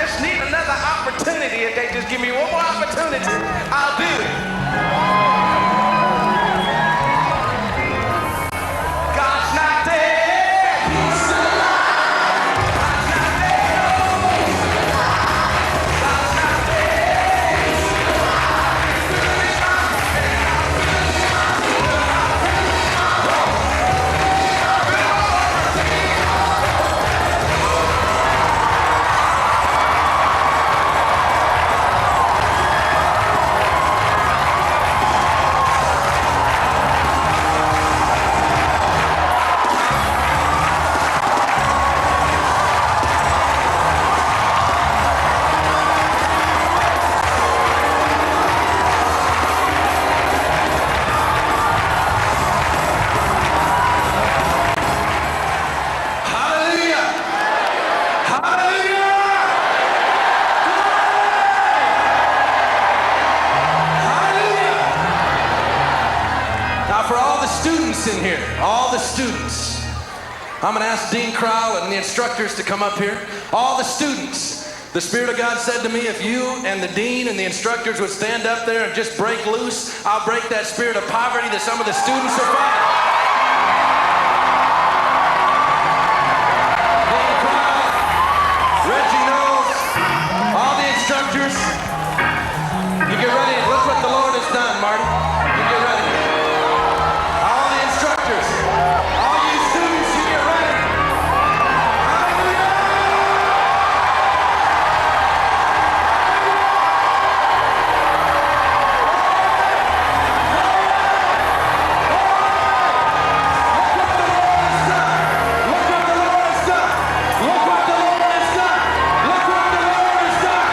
just need another opportunity. If they just give me one more opportunity, I'll do it. God's not dead. He's alive. God's not dead. He's alive. God's not dead. He's in here, all the students. I'm going to ask Dean Crowell and the instructors to come up here. All the students. The Spirit of God said to me, if you and the dean and the instructors would stand up there and just break loose, I'll break that spirit of poverty that some of the students are fighting. Dean Crowell, Reggie Knowles, all the instructors. You get ready. Look what the Lord has done, Marty. You get ready. All you students, you get ready. Hallelujah! Look what the Lord has done. Look what the Lord has done. Look what the Lord has done. Look what the Lord has done.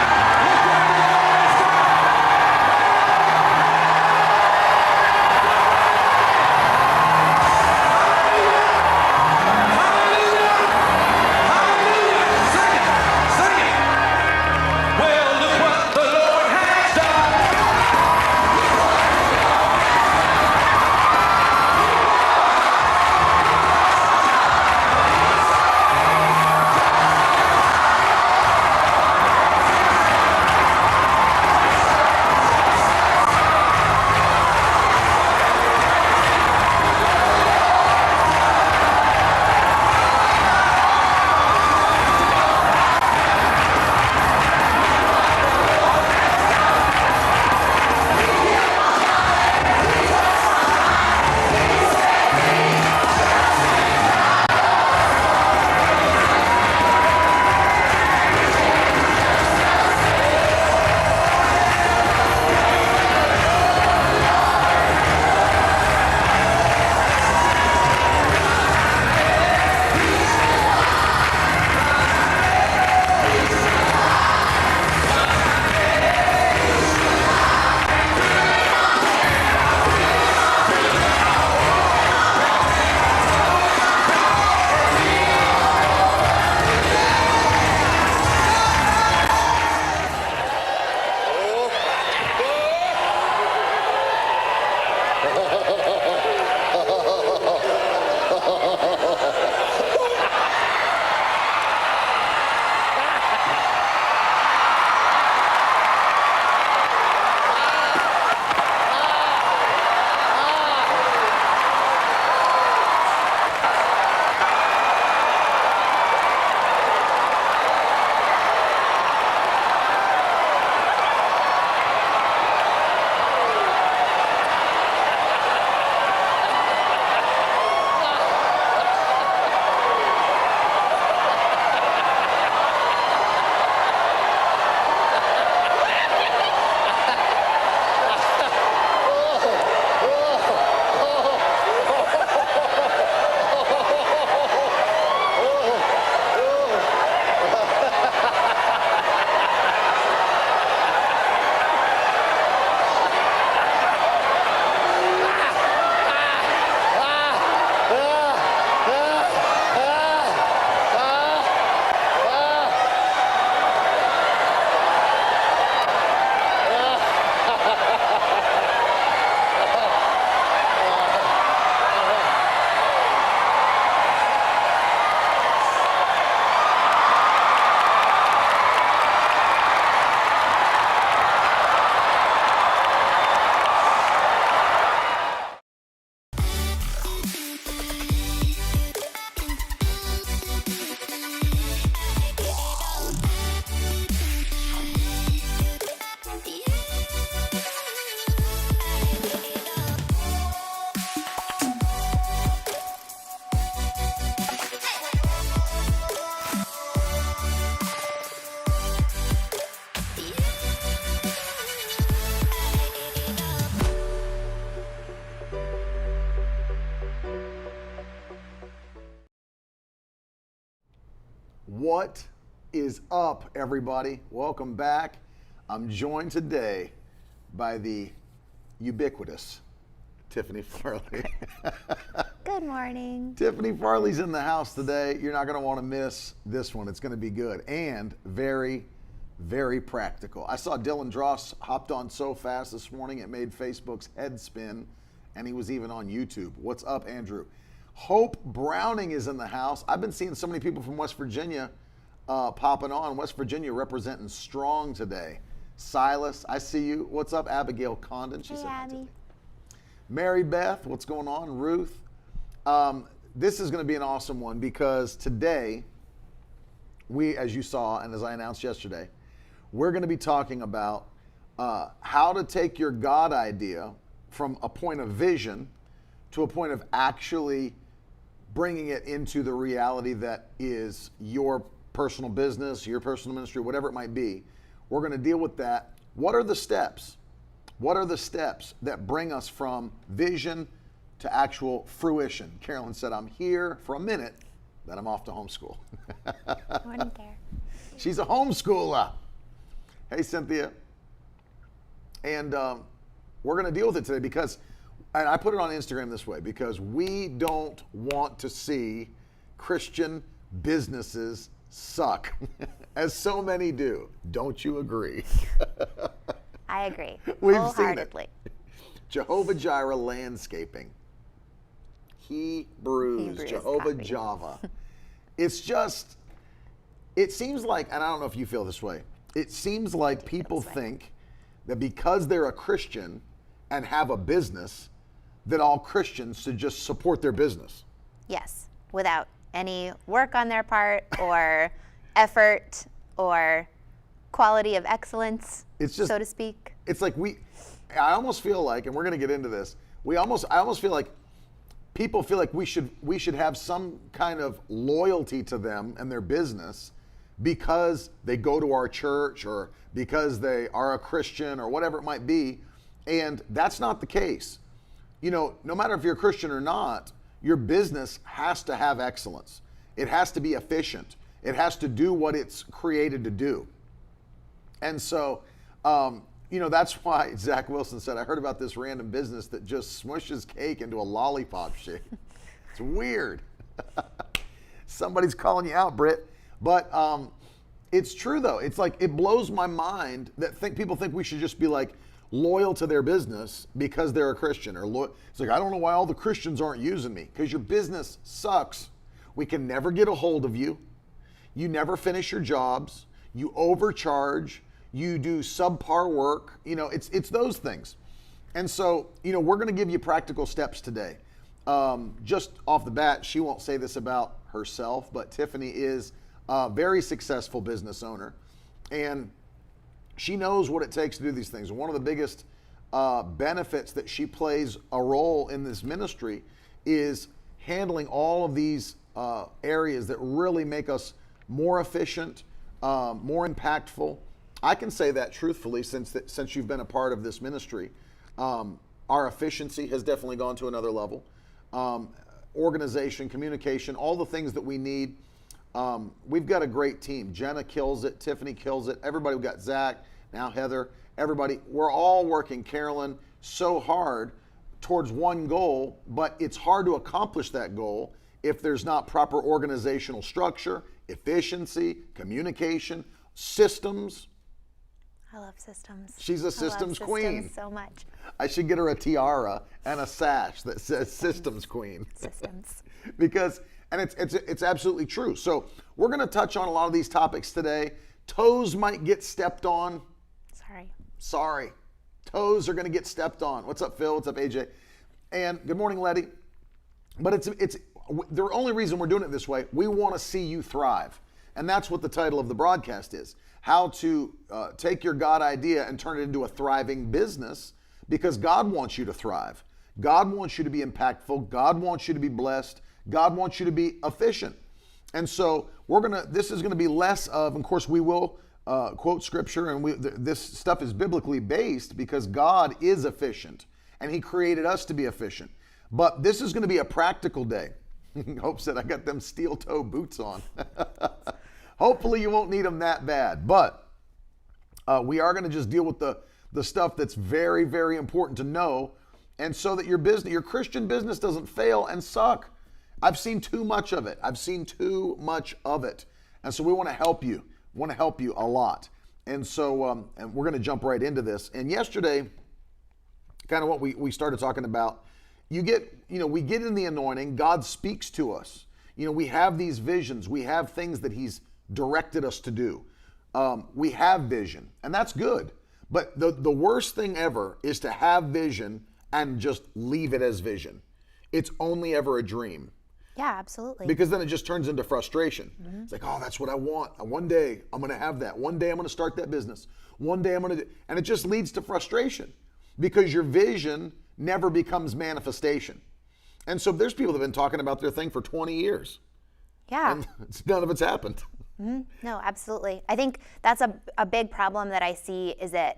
What is up, everybody? Welcome back. I'm joined today by the ubiquitous Tiffany Farley. Good morning. Tiffany Farley's in the house today. You're not going to want to miss this one. It's going to be good and very, very practical. I saw Dylan Dross hopped on so fast this morning it made Facebook's head spin, and he was even on YouTube. What's up, Andrew? Hope Browning is in the house. I've been seeing so many people from West Virginia popping on. West Virginia representing strong today. Silas, I see you. What's up, Abigail Condon? She said hi today. Mary Beth, what's going on? Ruth. This is going to be an awesome one because today, we, as you saw and as I announced yesterday, we're going to be talking about how to take your God idea from a point of vision to a point of actually bringing it into the reality that is your personal business, your personal ministry, whatever it might be. We're going to deal with that. What are the steps? What are the steps that bring us from vision to actual fruition? Carolyn said, I'm here for a minute, then I'm off to homeschool. Morning there. She's a homeschooler. Hey, Cynthia. And we're going to deal with it today because, and I put it on Instagram this way, because we don't want to see Christian businesses suck, as so many do. Don't you agree? I agree. We've wholeheartedly. seen it. Jehovah-Jireh Landscaping. Hebrews Jehovah-Java. It's just, it seems like, and I don't know if you feel this way, it seems like people think that because they're a Christian and have a business, that all Christians should just support their business. Yes, without any work on their part or effort or quality of excellence, It's just, so to speak. It's like I almost feel like, and we're going to get into this, I almost feel like people feel like we should have some kind of loyalty to them and their business because they go to our church or because they are a Christian or whatever it might be. And that's not the case. You know, no matter if you're a Christian or not, your business has to have excellence. It has to be efficient. It has to do what it's created to do. And so, you know, that's why Zach Wilson said, I heard about this random business that just smushes cake into a lollipop shape. It's weird. Somebody's calling you out, Britt. But it's true, though. It's like, it blows my mind that people think we should just be like loyal to their business because they're a Christian. It's like, I don't know why all the Christians aren't using me, because your business sucks. We can never get a hold of you. You never finish your jobs. You overcharge. You do subpar work. You know, it's those things. And so, you know, we're going to give you practical steps today. Just off the bat, she won't say this about herself, but Tiffany is a very successful business owner. And she knows what it takes to do these things. One of the biggest benefits that she plays a role in this ministry is handling all of these areas that really make us more efficient, more impactful. I can say that truthfully since you've been a part of this ministry. Our efficiency has definitely gone to another level. Organization, communication, all the things that we need. We've got a great team. Jenna kills it. Tiffany kills it. Everybody, we've got Zach, now Heather, everybody. We're all working, Carolyn, so hard towards one goal, but it's hard to accomplish that goal if there's not proper organizational structure, efficiency, communication, systems. I love systems. She's a systems queen. Systems so much. I should get her a tiara and a sash that says systems queen. Systems. Because, and it's absolutely true. So we're going to touch on a lot of these topics today. Toes might get stepped on. Sorry. Toes are going to get stepped on. What's up, Phil? What's up, AJ? And good morning, Letty. But it's the only reason we're doing it this way, we want to see you thrive. And that's what the title of the broadcast is. How to take your God idea and turn it into a thriving business, because God wants you to thrive. God wants you to be impactful. God wants you to be blessed. God wants you to be efficient. And so this is going to be less of, of course, we will quote scripture, and this stuff is biblically based because God is efficient and he created us to be efficient. But this is going to be a practical day. Hope said, I got them steel toe boots on. Hopefully you won't need them that bad. But we are going to just deal with the stuff that's very, very important to know, and so that your business, your Christian business, doesn't fail and suck. I've seen too much of it. And so we want to help you. A lot. And so and we're going to jump right into this. And yesterday, kind of what we started talking about, we get in the anointing, God speaks to us. We have these visions, we have things that he's directed us to do. We have vision, and that's good. But the worst thing ever is to have vision and just leave it as vision. It's only ever a dream. Yeah, absolutely. Because then it just turns into frustration. Mm-hmm. It's like, oh, that's what I want. One day I'm going to have that. One day I'm going to start that business. One day I'm going to do, and it just leads to frustration because your vision never becomes manifestation. And so there's people that have been talking about their thing for 20 years. Yeah. And none of it's happened. Mm-hmm. No, absolutely. I think that's a big problem that I see is that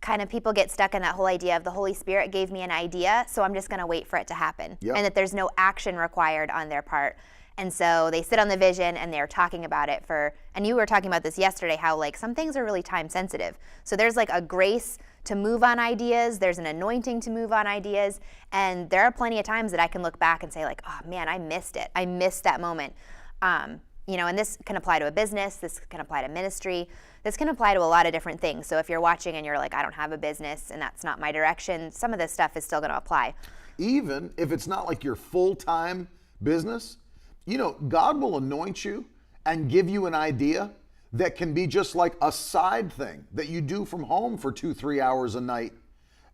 kind of people get stuck in that whole idea of the Holy Spirit gave me an idea, so I'm just going to wait for it to happen. Yep. And that there's no action required on their part. And so they sit on the vision and they're talking about it and you were talking about this yesterday, how like some things are really time sensitive. So there's like a grace to move on ideas, there's an anointing to move on ideas, and there are plenty of times that I can look back and say like, oh man, I missed it. I missed that moment. And this can apply to a business, this can apply to ministry, this can apply to a lot of different things. So if you're watching and you're like, I don't have a business and that's not my direction, some of this stuff is still going to apply. Even if it's not like your full-time business, God will anoint you and give you an idea that can be just like a side thing that you do from home for 2-3 hours a night.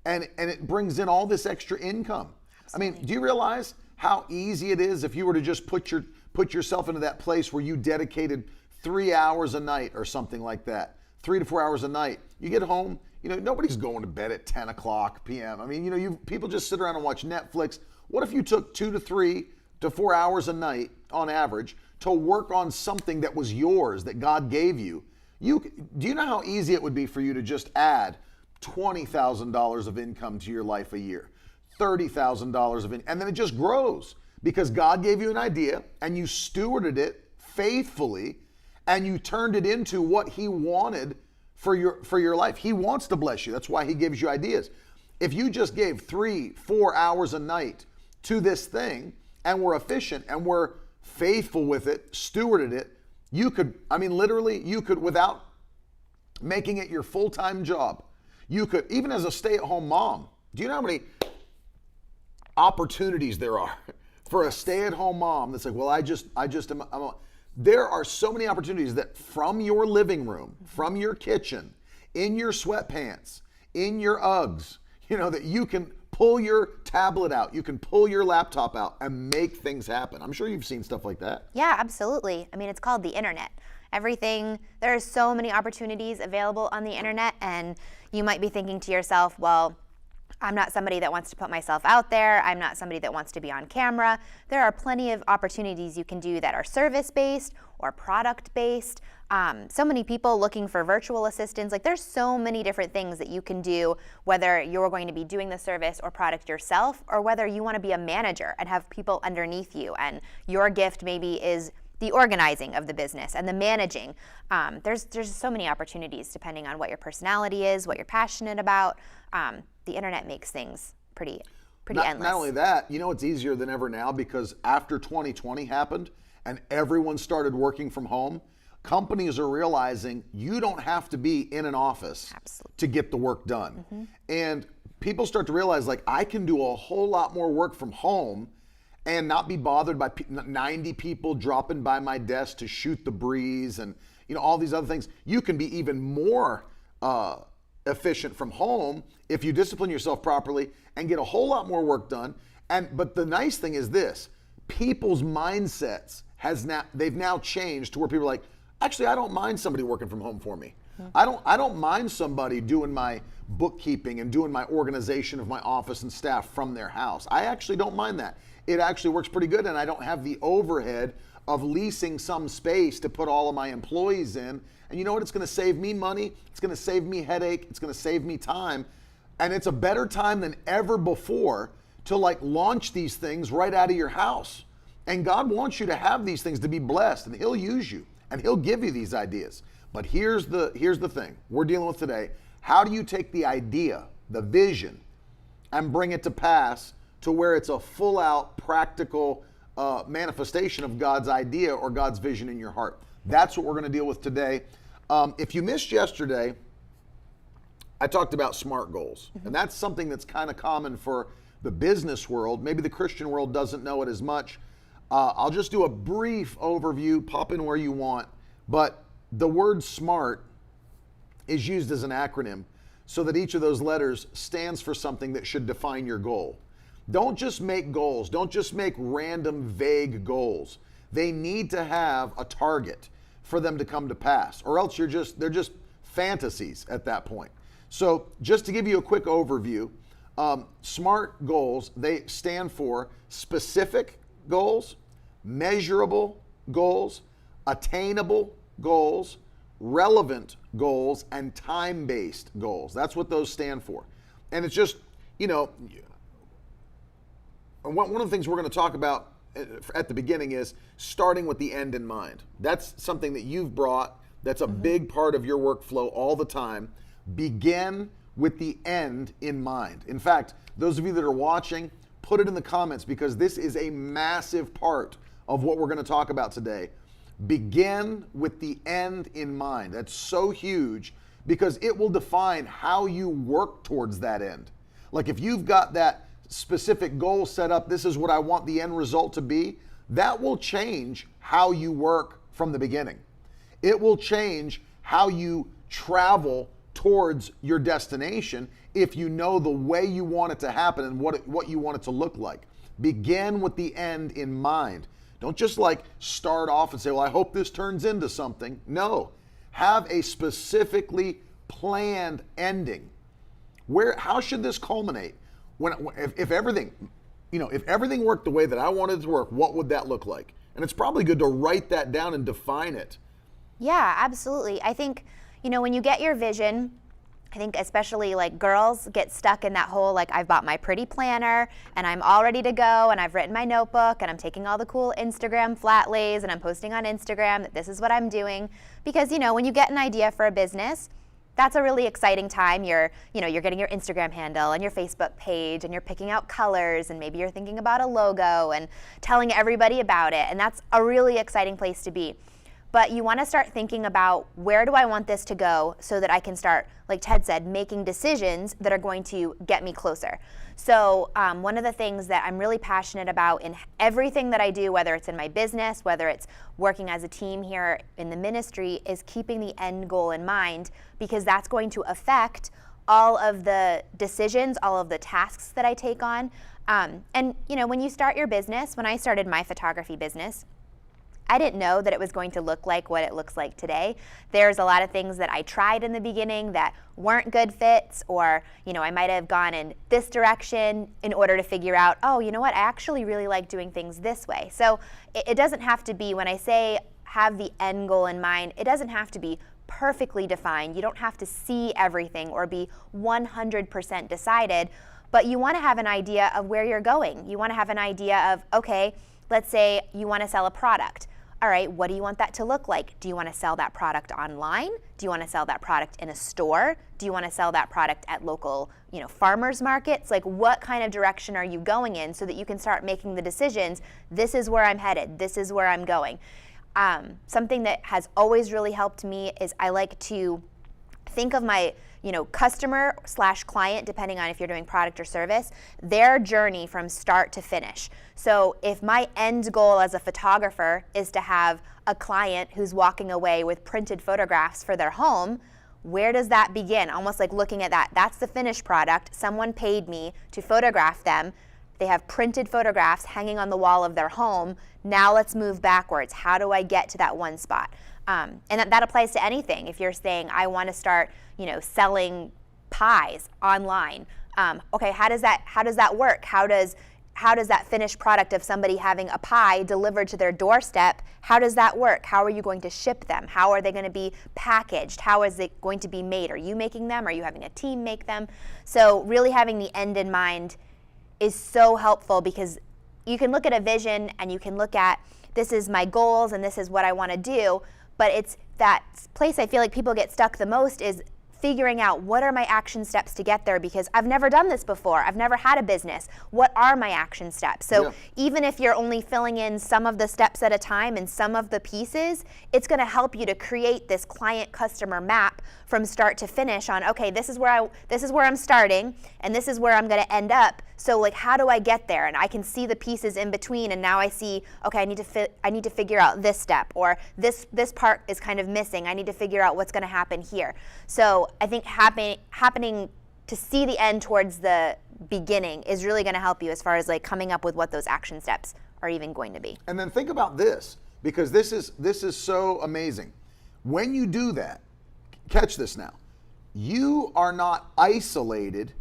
And it brings in all this extra income. Absolutely. I mean, do you realize how easy it is if you were to just put yourself into that place where you dedicated 3 hours a night or something like that, 3 to 4 hours a night. You get home, nobody's going to bed at 10 o'clock p.m. I mean, people just sit around and watch Netflix. What if you took 2 to 3 to 4 hours a night on average to work on something that was yours, that God gave you? Do you know how easy it would be for you to just add $20,000 of income to your life a year, $30,000 of income, and then it just grows because God gave you an idea and you stewarded it faithfully and you turned it into what he wanted for your life. He wants to bless you. That's why he gives you ideas. If you just gave 3-4 hours a night to this thing and were efficient and were faithful with it, stewarded it, you could, without making it your full-time job, you could, even as a stay-at-home mom, do you know how many opportunities there are for a stay-at-home mom that's like, well, there are so many opportunities that from your living room, from your kitchen, in your sweatpants, in your Uggs, that you can pull your tablet out, you can pull your laptop out and make things happen. I'm sure you've seen stuff like that. Yeah, absolutely. I mean, it's called the internet. There are so many opportunities available on the internet, and you might be thinking to yourself, well, I'm not somebody that wants to put myself out there. I'm not somebody that wants to be on camera. There are plenty of opportunities you can do that are service-based or product-based. So many people looking for virtual assistants. Like there's so many different things that you can do, whether you're going to be doing the service or product yourself, or whether you want to be a manager and have people underneath you. And your gift maybe is the organizing of the business and the managing. There's so many opportunities depending on what your personality is, what you're passionate about. The internet makes things pretty endless. Not only that, it's easier than ever now because after 2020 happened and everyone started working from home, companies are realizing you don't have to be in an office to get the work done. Mm-hmm. And people start to realize like I can do a whole lot more work from home and not be bothered by 90 people dropping by my desk to shoot the breeze and all these other things. You can be even more efficient from home if you discipline yourself properly and get a whole lot more work done. But the nice thing is this: people's mindsets they've now changed to where people are like, actually, I don't mind somebody working from home for me. Mm-hmm. I don't mind somebody doing my bookkeeping and doing my organization of my office and staff from their house. I actually don't mind that. It actually works pretty good, and I don't have the overhead of leasing some space to put all of my employees in. And you know what? It's going to save me money. It's going to save me headache. It's going to save me time. And it's a better time than ever before to launch these things right out of your house. And God wants you to have these things to be blessed, and he'll use you. and he'll give you these ideas. But here's the thing we're dealing with today. How do you take the idea, the vision, and bring it to pass to where it's a full out practical manifestation of God's idea or God's vision in your heart? That's what we're going to deal with today. If you missed yesterday, I talked about SMART goals, and that's something that's kind of common for the business world. Maybe the Christian world doesn't know it as much. I'll just do a brief overview, pop in where you want, but the word SMART is used as an acronym so that each of those letters stands for something that should define your goal. Don't just make goals. Don't just make random, vague goals. They need to have a target for them to come to pass, or else they're just fantasies at that point. So just to give you a quick overview, SMART goals, they stand for specific goals, measurable goals, attainable goals, relevant goals, and time-based goals. That's what those stand for. And it's just, one of the things we're going to talk about at the beginning is starting with the end in mind. That's something that you've brought, that's a big part of your workflow all the time. Begin with the end in mind. In fact, those of you that are watching, put it in the comments, because this is a massive part of what we're going to talk about today. Begin with the end in mind. That's so huge because it will define how you work towards that end. Like if you've got that specific goal set up, this is what I want the end result to be, that will change how you work from the beginning. It will change how you travel towards your destination if you know the way you want it to happen and what you want it to look like. Begin with the end in mind. Don't just start off and say, well, I hope this turns into something. No, have a specifically planned ending. How should this culminate? If everything worked the way that I wanted it to work, what would that look like? And it's probably good to write that down and define it. Yeah, absolutely. I think, when you get your vision, I think especially girls get stuck in that whole, I've bought my pretty planner and I'm all ready to go and I've written my notebook and I'm taking all the cool Instagram flat lays and I'm posting on Instagram that this is what I'm doing. Because, when you get an idea for a business, that's a really exciting time. You're getting your Instagram handle and your Facebook page and you're picking out colors and maybe you're thinking about a logo and telling everybody about it. And that's a really exciting place to be. But you want to start thinking about, where do I want this to go so that I can start, like Ted said, making decisions that are going to get me closer. So one of the things that I'm really passionate about in everything that I do, whether it's in my business, whether it's working as a team here in the ministry, is keeping the end goal in mind, because that's going to affect all of the decisions, all of the tasks that I take on. And when you start your business, when I started my photography business, I didn't know that it was going to look like what it looks like today. There's a lot of things that I tried in the beginning that weren't good fits, or, I might have gone in this direction in order to figure out, oh, you know what, I actually really like doing things this way. So it doesn't have to be, when I say have the end goal in mind, it doesn't have to be perfectly defined. You don't have to see everything or be 100% decided, but you want to have an idea of where you're going. You want to have an idea of, okay, let's say you want to sell a product. All right, what do you want that to look like? Do you want to sell that product online? Do you want to sell that product in a store? Do you want to sell that product at local, farmers markets? What kind of direction are you going in so that you can start making the decisions? This is where I'm headed. This is where I'm going. Something that has always really helped me is I like to think of my customer/client, depending on if you're doing product or service, their journey from start to finish. So if my end goal as a photographer is to have a client who's walking away with printed photographs for their home, where does that begin? Almost like looking at that. That's the finished product. Someone paid me to photograph them. They have printed photographs hanging on the wall of their home. Now let's move backwards. How do I get to that one spot? And that applies to anything. If you're saying, I want to start, selling pies online. Okay, how does that work? How does that finished product of somebody having a pie delivered to their doorstep, how does that work? How are you going to ship them? How are they going to be packaged? How is it going to be made? Are you making them? Are you having a team make them? So really having the end in mind is so helpful, because you can look at a vision and you can look at, this is my goals and this is what I want to do, but it's that place I feel like people get stuck the most is figuring out what are my action steps to get there, because I've never done this before. I've never had a business. What are my action steps? So even if you're only filling in some of the steps at a time and some of the pieces, it's going to help you to create this client customer map from start to finish on, okay, this is where I'm starting and this is where I'm going to end up. So like, how do I get there? And I can see the pieces in between, and now I see, okay, I need to figure out this step, or this part is kind of missing. I need to figure out what's going to happen here. So I think happening to see the end towards the beginning is really going to help you as far as like coming up with what those action steps are even going to be. And then think about this, because this is so amazing. When you do that, catch this now, you are not isolated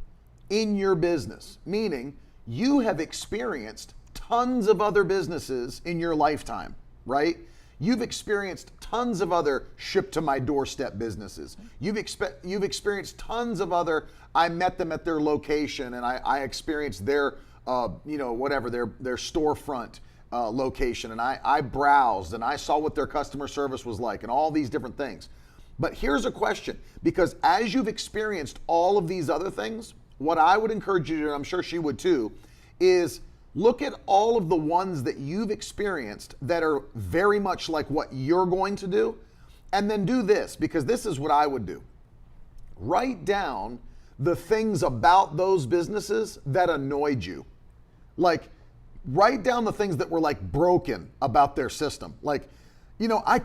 in your business, meaning you have experienced tons of other businesses in your lifetime, right? You've experienced tons of other ship to my doorstep businesses. You've experienced tons of other, I met them at their location and I experienced their, their storefront location, and I browsed and I saw what their customer service was like and all these different things. But here's a question, because as you've experienced all of these other things, what I would encourage you to do, and I'm sure she would too, is look at all of the ones that you've experienced that are very much like what you're going to do, and then do this, because this is what I would do. Write down the things about those businesses that annoyed you. Like, write down the things that were like broken about their system. Like, my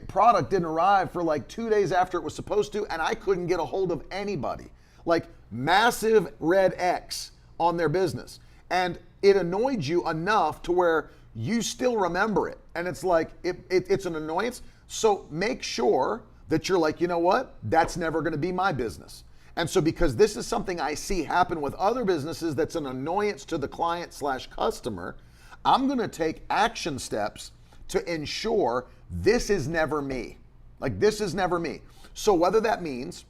product didn't arrive for like 2 days after it was supposed to, and I couldn't get a hold of anybody. Like, massive red X on their business. And it annoyed you enough to where you still remember it. And it's like, it's an annoyance. So make sure that you're like, you know what? That's never going to be my business. And so because this is something I see happen with other businesses that's an annoyance to the client/customer, I'm going to take action steps to ensure this is never me. Like, this is never me. So whether that means,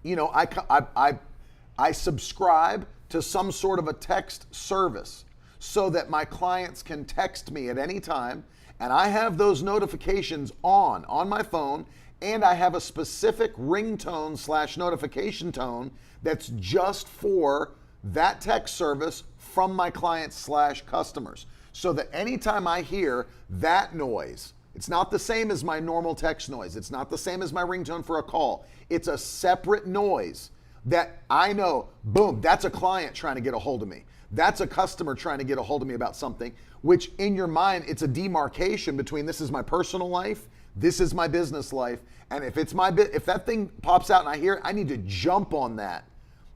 I subscribe to some sort of a text service so that my clients can text me at any time, and I have those notifications on my phone, and I have a specific ringtone/notification tone that's just for that text service from my clients/customers. So that anytime I hear that noise, it's not the same as my normal text noise. It's not the same as my ringtone for a call. It's a separate noise that I know, boom, that's a client trying to get a hold of me. That's a customer trying to get a hold of me about something, which in your mind, it's a demarcation between this is my personal life, this is my business life. And if that thing pops out and I hear it, I need to jump on that.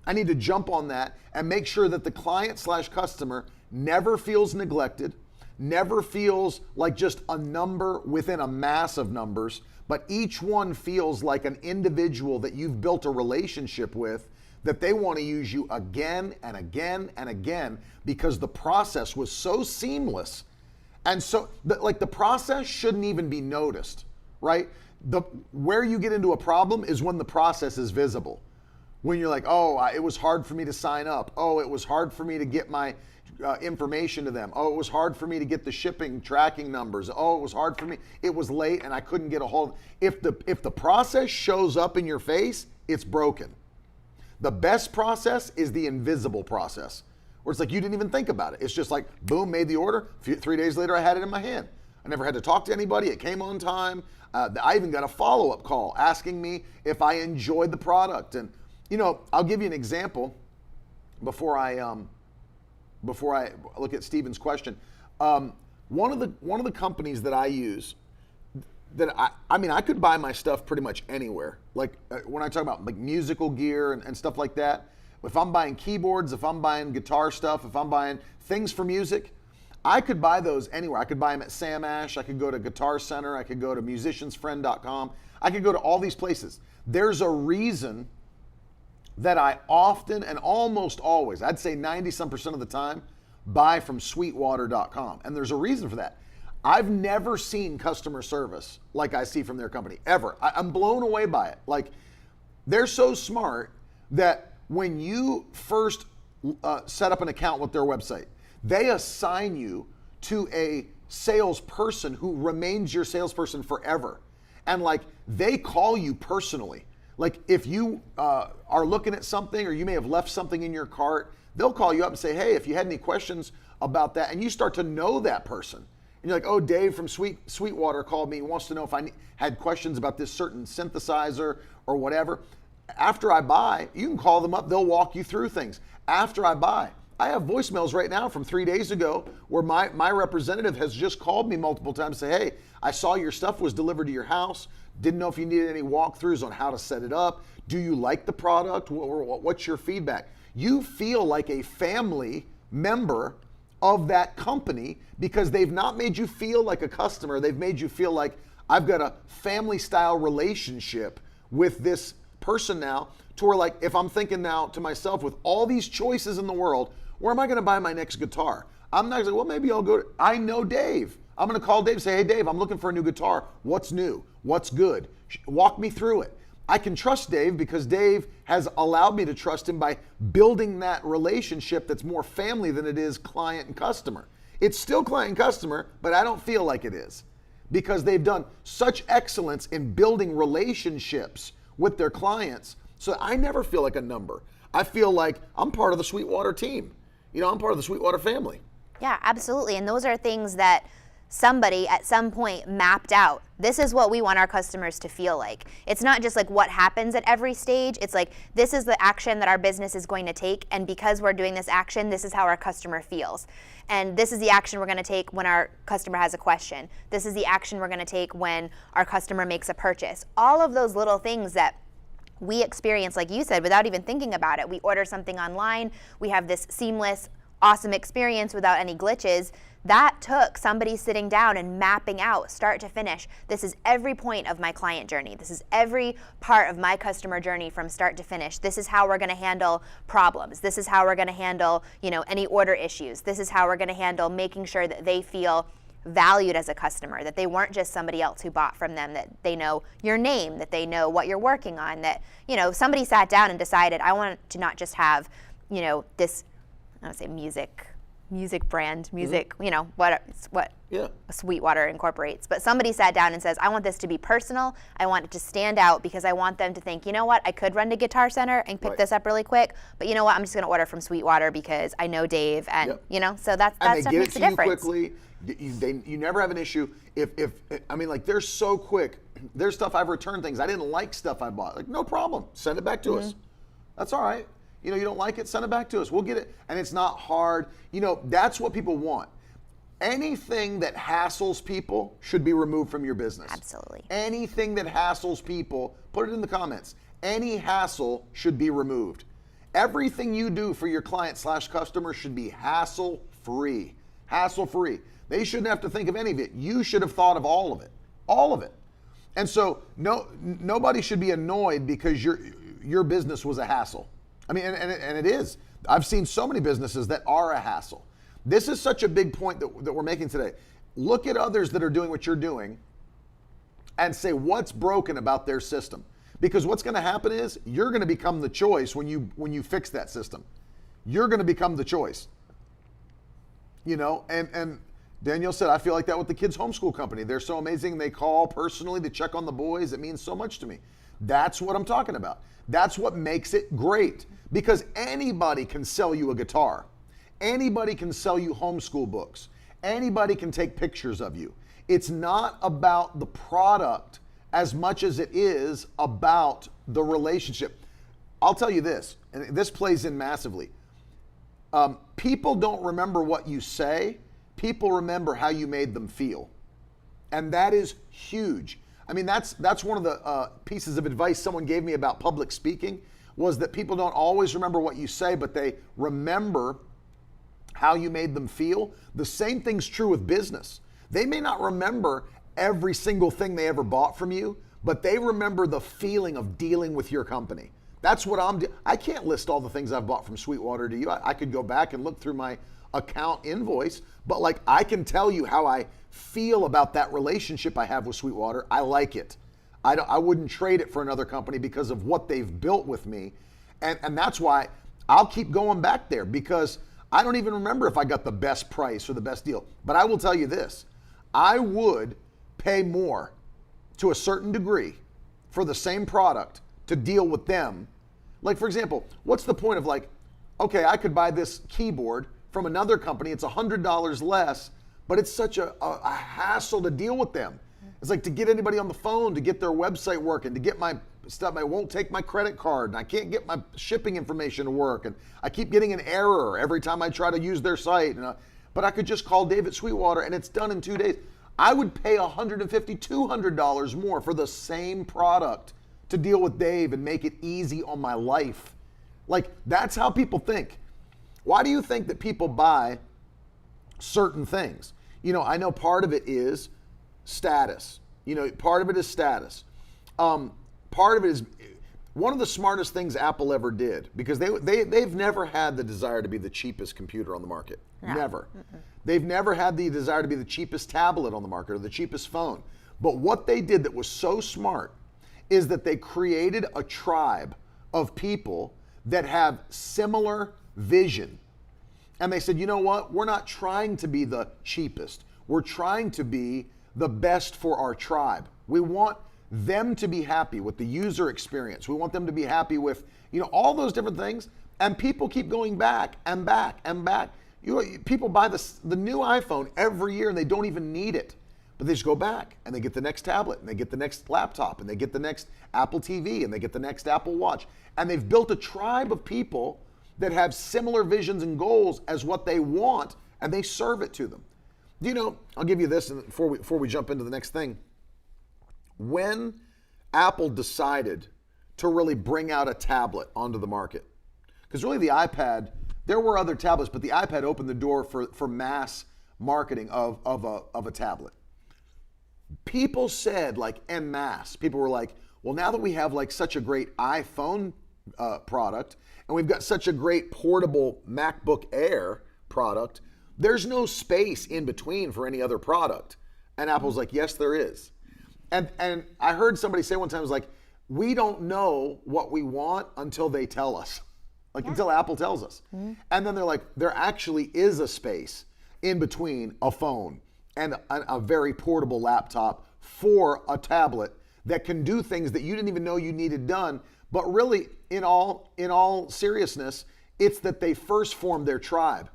I need to jump on that and make sure that the client/customer never feels neglected, never feels like just a number within a mass of numbers, but each one feels like an individual that you've built a relationship with, that they want to use you again and again and again because the process was so seamless. And so the process shouldn't even be noticed, right? Where you get into a problem is when the process is visible. When you're like, oh, it was hard for me to sign up. Oh, it was hard for me to get my information to them. Oh, it was hard for me to get the shipping tracking numbers. Oh, it was hard for me. It was late and I couldn't get a hold. If the process shows up in your face, it's broken. The best process is the invisible process, where it's like you didn't even think about it. It's just like, boom, made the order. 3 days later, I had it in my hand. I never had to talk to anybody. It came on time. I even got a follow-up call asking me if I enjoyed the product. And I'll give you an example before I look at Stephen's question. One of the companies that I use, that I could buy my stuff pretty much anywhere. Like when I talk about like musical gear and stuff like that, if I'm buying keyboards, if I'm buying guitar stuff, if I'm buying things for music, I could buy those anywhere. I could buy them at Sam Ash. I could go to Guitar Center. I could go to musiciansfriend.com. I could go to all these places. There's a reason that I often and almost always, I'd say 90-some% of the time, buy from sweetwater.com. And there's a reason for that. I've never seen customer service like I see from their company, ever. I'm blown away by it. Like, they're so smart that when you first set up an account with their website, they assign you to a salesperson who remains your salesperson forever. And like, they call you personally. Like, if you are looking at something, or you may have left something in your cart, they'll call you up and say, hey, if you had any questions about that, and you start to know that person. And you're like, oh, Dave from Sweetwater called me. He wants to know if I had questions about this certain synthesizer or whatever. After I buy, you can call them up. They'll walk you through things. After I buy, I have voicemails right now from 3 days ago where my representative has just called me multiple times and say, hey, I saw your stuff was delivered to your house. Didn't know if you needed any walkthroughs on how to set it up. Do you like the product? What's your feedback? You feel like a family member of that company because they've not made you feel like a customer. They've made you feel like I've got a family style relationship with this person now, to where, like, if I'm thinking now to myself, with all these choices in the world, where am I going to buy my next guitar? I'm not going to say, well, maybe I'll go to, I know Dave. I'm going to call Dave and say, hey, Dave, I'm looking for a new guitar. What's new? What's good? Walk me through it. I can trust Dave because Dave has allowed me to trust him by building that relationship that's more family than it is client and customer. It's still client and customer, but I don't feel like it is, because they've done such excellence in building relationships with their clients. So I never feel like a number. I feel like I'm part of the Sweetwater team. You know, I'm part of the Sweetwater family. Yeah, absolutely. And those are things that somebody at some point mapped out. This is what we want our customers to feel like. It's not just like what happens at every stage. It's like, this is the action that our business is going to take, and because we're doing this action, this is how our customer feels. And this is the action we're going to take when our customer has a question. This is the action we're going to take when our customer makes a purchase. All of those little things that we experience, like you said, without even thinking about it. We order something online, we have this seamless, awesome experience without any glitches. That took somebody sitting down and mapping out, start to finish. This is every point of my client journey. This is every part of my customer journey from start to finish. This is how we're going to handle problems. This is how we're going to handle, any order issues. This is how we're going to handle making sure that they feel valued as a customer, that they weren't just somebody else who bought from them, that they know your name, that they know what you're working on, that, somebody sat down and decided, I want to not just have, this, I don't say music brand, what Sweetwater incorporates. But somebody sat down and says, I want this to be personal. I want it to stand out because I want them to think, you know what, I could run to Guitar Center and pick this up really quick, but you know what, I'm just going to order from Sweetwater because I know Dave, and so that stuff makes a difference. And they get it to you quickly. You never have an issue. They're so quick. There's stuff I've returned things. I didn't like stuff I bought. Like, no problem. Send it back to us. That's all right. You don't like it, send it back to us. We'll get it. And it's not hard. That's what people want. Anything that hassles people should be removed from your business. Absolutely. Anything that hassles people, put it in the comments. Any hassle should be removed. Everything you do for your client/customer should be hassle-free. Hassle-free. They shouldn't have to think of any of it. You should have thought of all of it. All of it. And so nobody should be annoyed because your business was a hassle. And it is. I've seen so many businesses that are a hassle. This is such a big point that we're making today. Look at others that are doing what you're doing and say what's broken about their system. Because what's going to happen is you're going to become the choice when you fix that system. You're going to become the choice. And Danielle said, I feel like that with the kids' homeschool company. They're so amazing. They call personally to check on the boys. It means so much to me. That's what I'm talking about. That's what makes it great, because anybody can sell you a guitar. Anybody can sell you homeschool books. Anybody can take pictures of you. It's not about the product as much as it is about the relationship. I'll tell you this, and this plays in massively. People don't remember what you say. People remember how you made them feel. And that is huge. That's one of the pieces of advice someone gave me about public speaking, was that people don't always remember what you say, but they remember how you made them feel. The same thing's true with business. They may not remember every single thing they ever bought from you, but they remember the feeling of dealing with your company. That's what I can't list all the things I've bought from Sweetwater to you. I could go back and look through my account invoice, but I can tell you how I feel about that relationship I have with Sweetwater. I like it. I wouldn't trade it for another company because of what they've built with me. And that's why I'll keep going back there, because I don't even remember if I got the best price or the best deal. But I will tell you this, I would pay more to a certain degree for the same product to deal with them. Like, for example, what's the point of like, okay, I could buy this keyboard from another company, it's $100 less, but it's such a hassle to deal with them. It's like to get anybody on the phone, to get their website working, to get my stuff, I won't take my credit card, and I can't get my shipping information to work, and I keep getting an error every time I try to use their site. But I could just call David Sweetwater and it's done in 2 days. I would pay $150, $200 more for the same product to deal with Dave and make it easy on my life. Like, that's how people think. Why do you think that people buy certain things? I know part of it is status. Part of it is status. Part of it is one of the smartest things Apple ever did, because they've never had the desire to be the cheapest computer on the market. No. Never. Mm-mm. They've never had the desire to be the cheapest tablet on the market or the cheapest phone. But what they did that was so smart is that they created a tribe of people that have similar vision. And they said, you know what? We're not trying to be the cheapest. We're trying to be the best for our tribe. We want them to be happy with the user experience. We want them to be happy with, all those different things. And people keep going back and back and back. People buy the new iPhone every year and they don't even need it. But they just go back and they get the next tablet and they get the next laptop and they get the next Apple TV and they get the next Apple Watch. And they've built a tribe of people that have similar visions and goals as what they want, and they serve it to them. I'll give you this before we jump into the next thing. When Apple decided to really bring out a tablet onto the market, because really the iPad, there were other tablets, but the iPad opened the door for mass marketing of a tablet. People said, en masse, people were like, well, now that we have such a great iPhone product, and we've got such a great portable MacBook Air product, there's no space in between for any other product. And Apple's like, yes, there is. And I heard somebody say one time, it was like, we don't know what we want until they tell us. Until Apple tells us. Mm-hmm. And then they're like, there actually is a space in between a phone and a very portable laptop for a tablet that can do things that you didn't even know you needed done. But really, in all seriousness, it's that they first formed their tribe,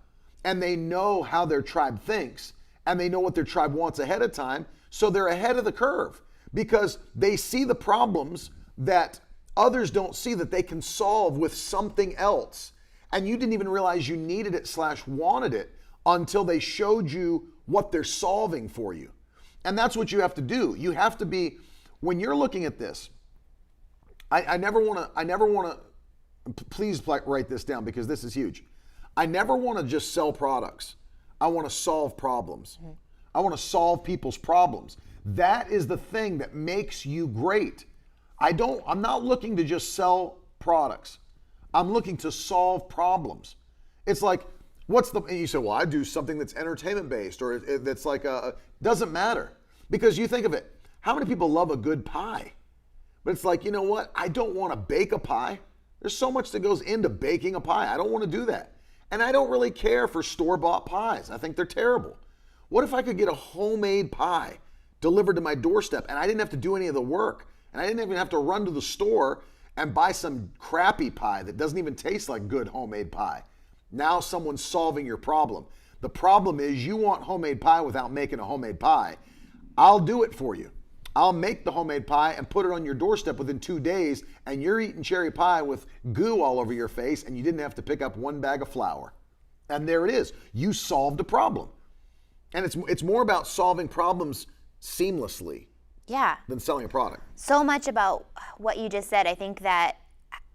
and they know how their tribe thinks, and they know what their tribe wants ahead of time, so they're ahead of the curve because they see the problems that others don't see that they can solve with something else. And you didn't even realize you needed it / wanted it until they showed you what they're solving for you. And that's what you have to do. You have to be, when you're looking at this, I never want to, please write this down because this is huge. I never want to just sell products. I want to solve problems. Mm-hmm. I want to solve people's problems. That is the thing that makes you great. I'm not looking to just sell products. I'm looking to solve problems. It's like, and you say, well, I do something that's entertainment based or that's doesn't matter. Because you think of it, how many people love a good pie? But it's like, you know what? I don't want to bake a pie. There's so much that goes into baking a pie. I don't want to do that. And I don't really care for store-bought pies. I think they're terrible. What if I could get a homemade pie delivered to my doorstep and I didn't have to do any of the work? And I didn't even have to run to the store and buy some crappy pie that doesn't even taste like good homemade pie. Now someone's solving your problem. The problem is you want homemade pie without making a homemade pie. I'll do it for you. I'll make the homemade pie and put it on your doorstep within 2 days, and you're eating cherry pie with goo all over your face, and you didn't have to pick up 1 bag of flour. And there it is. You solved a problem. And it's more about solving problems seamlessly than selling a product. So much about what you just said. I think that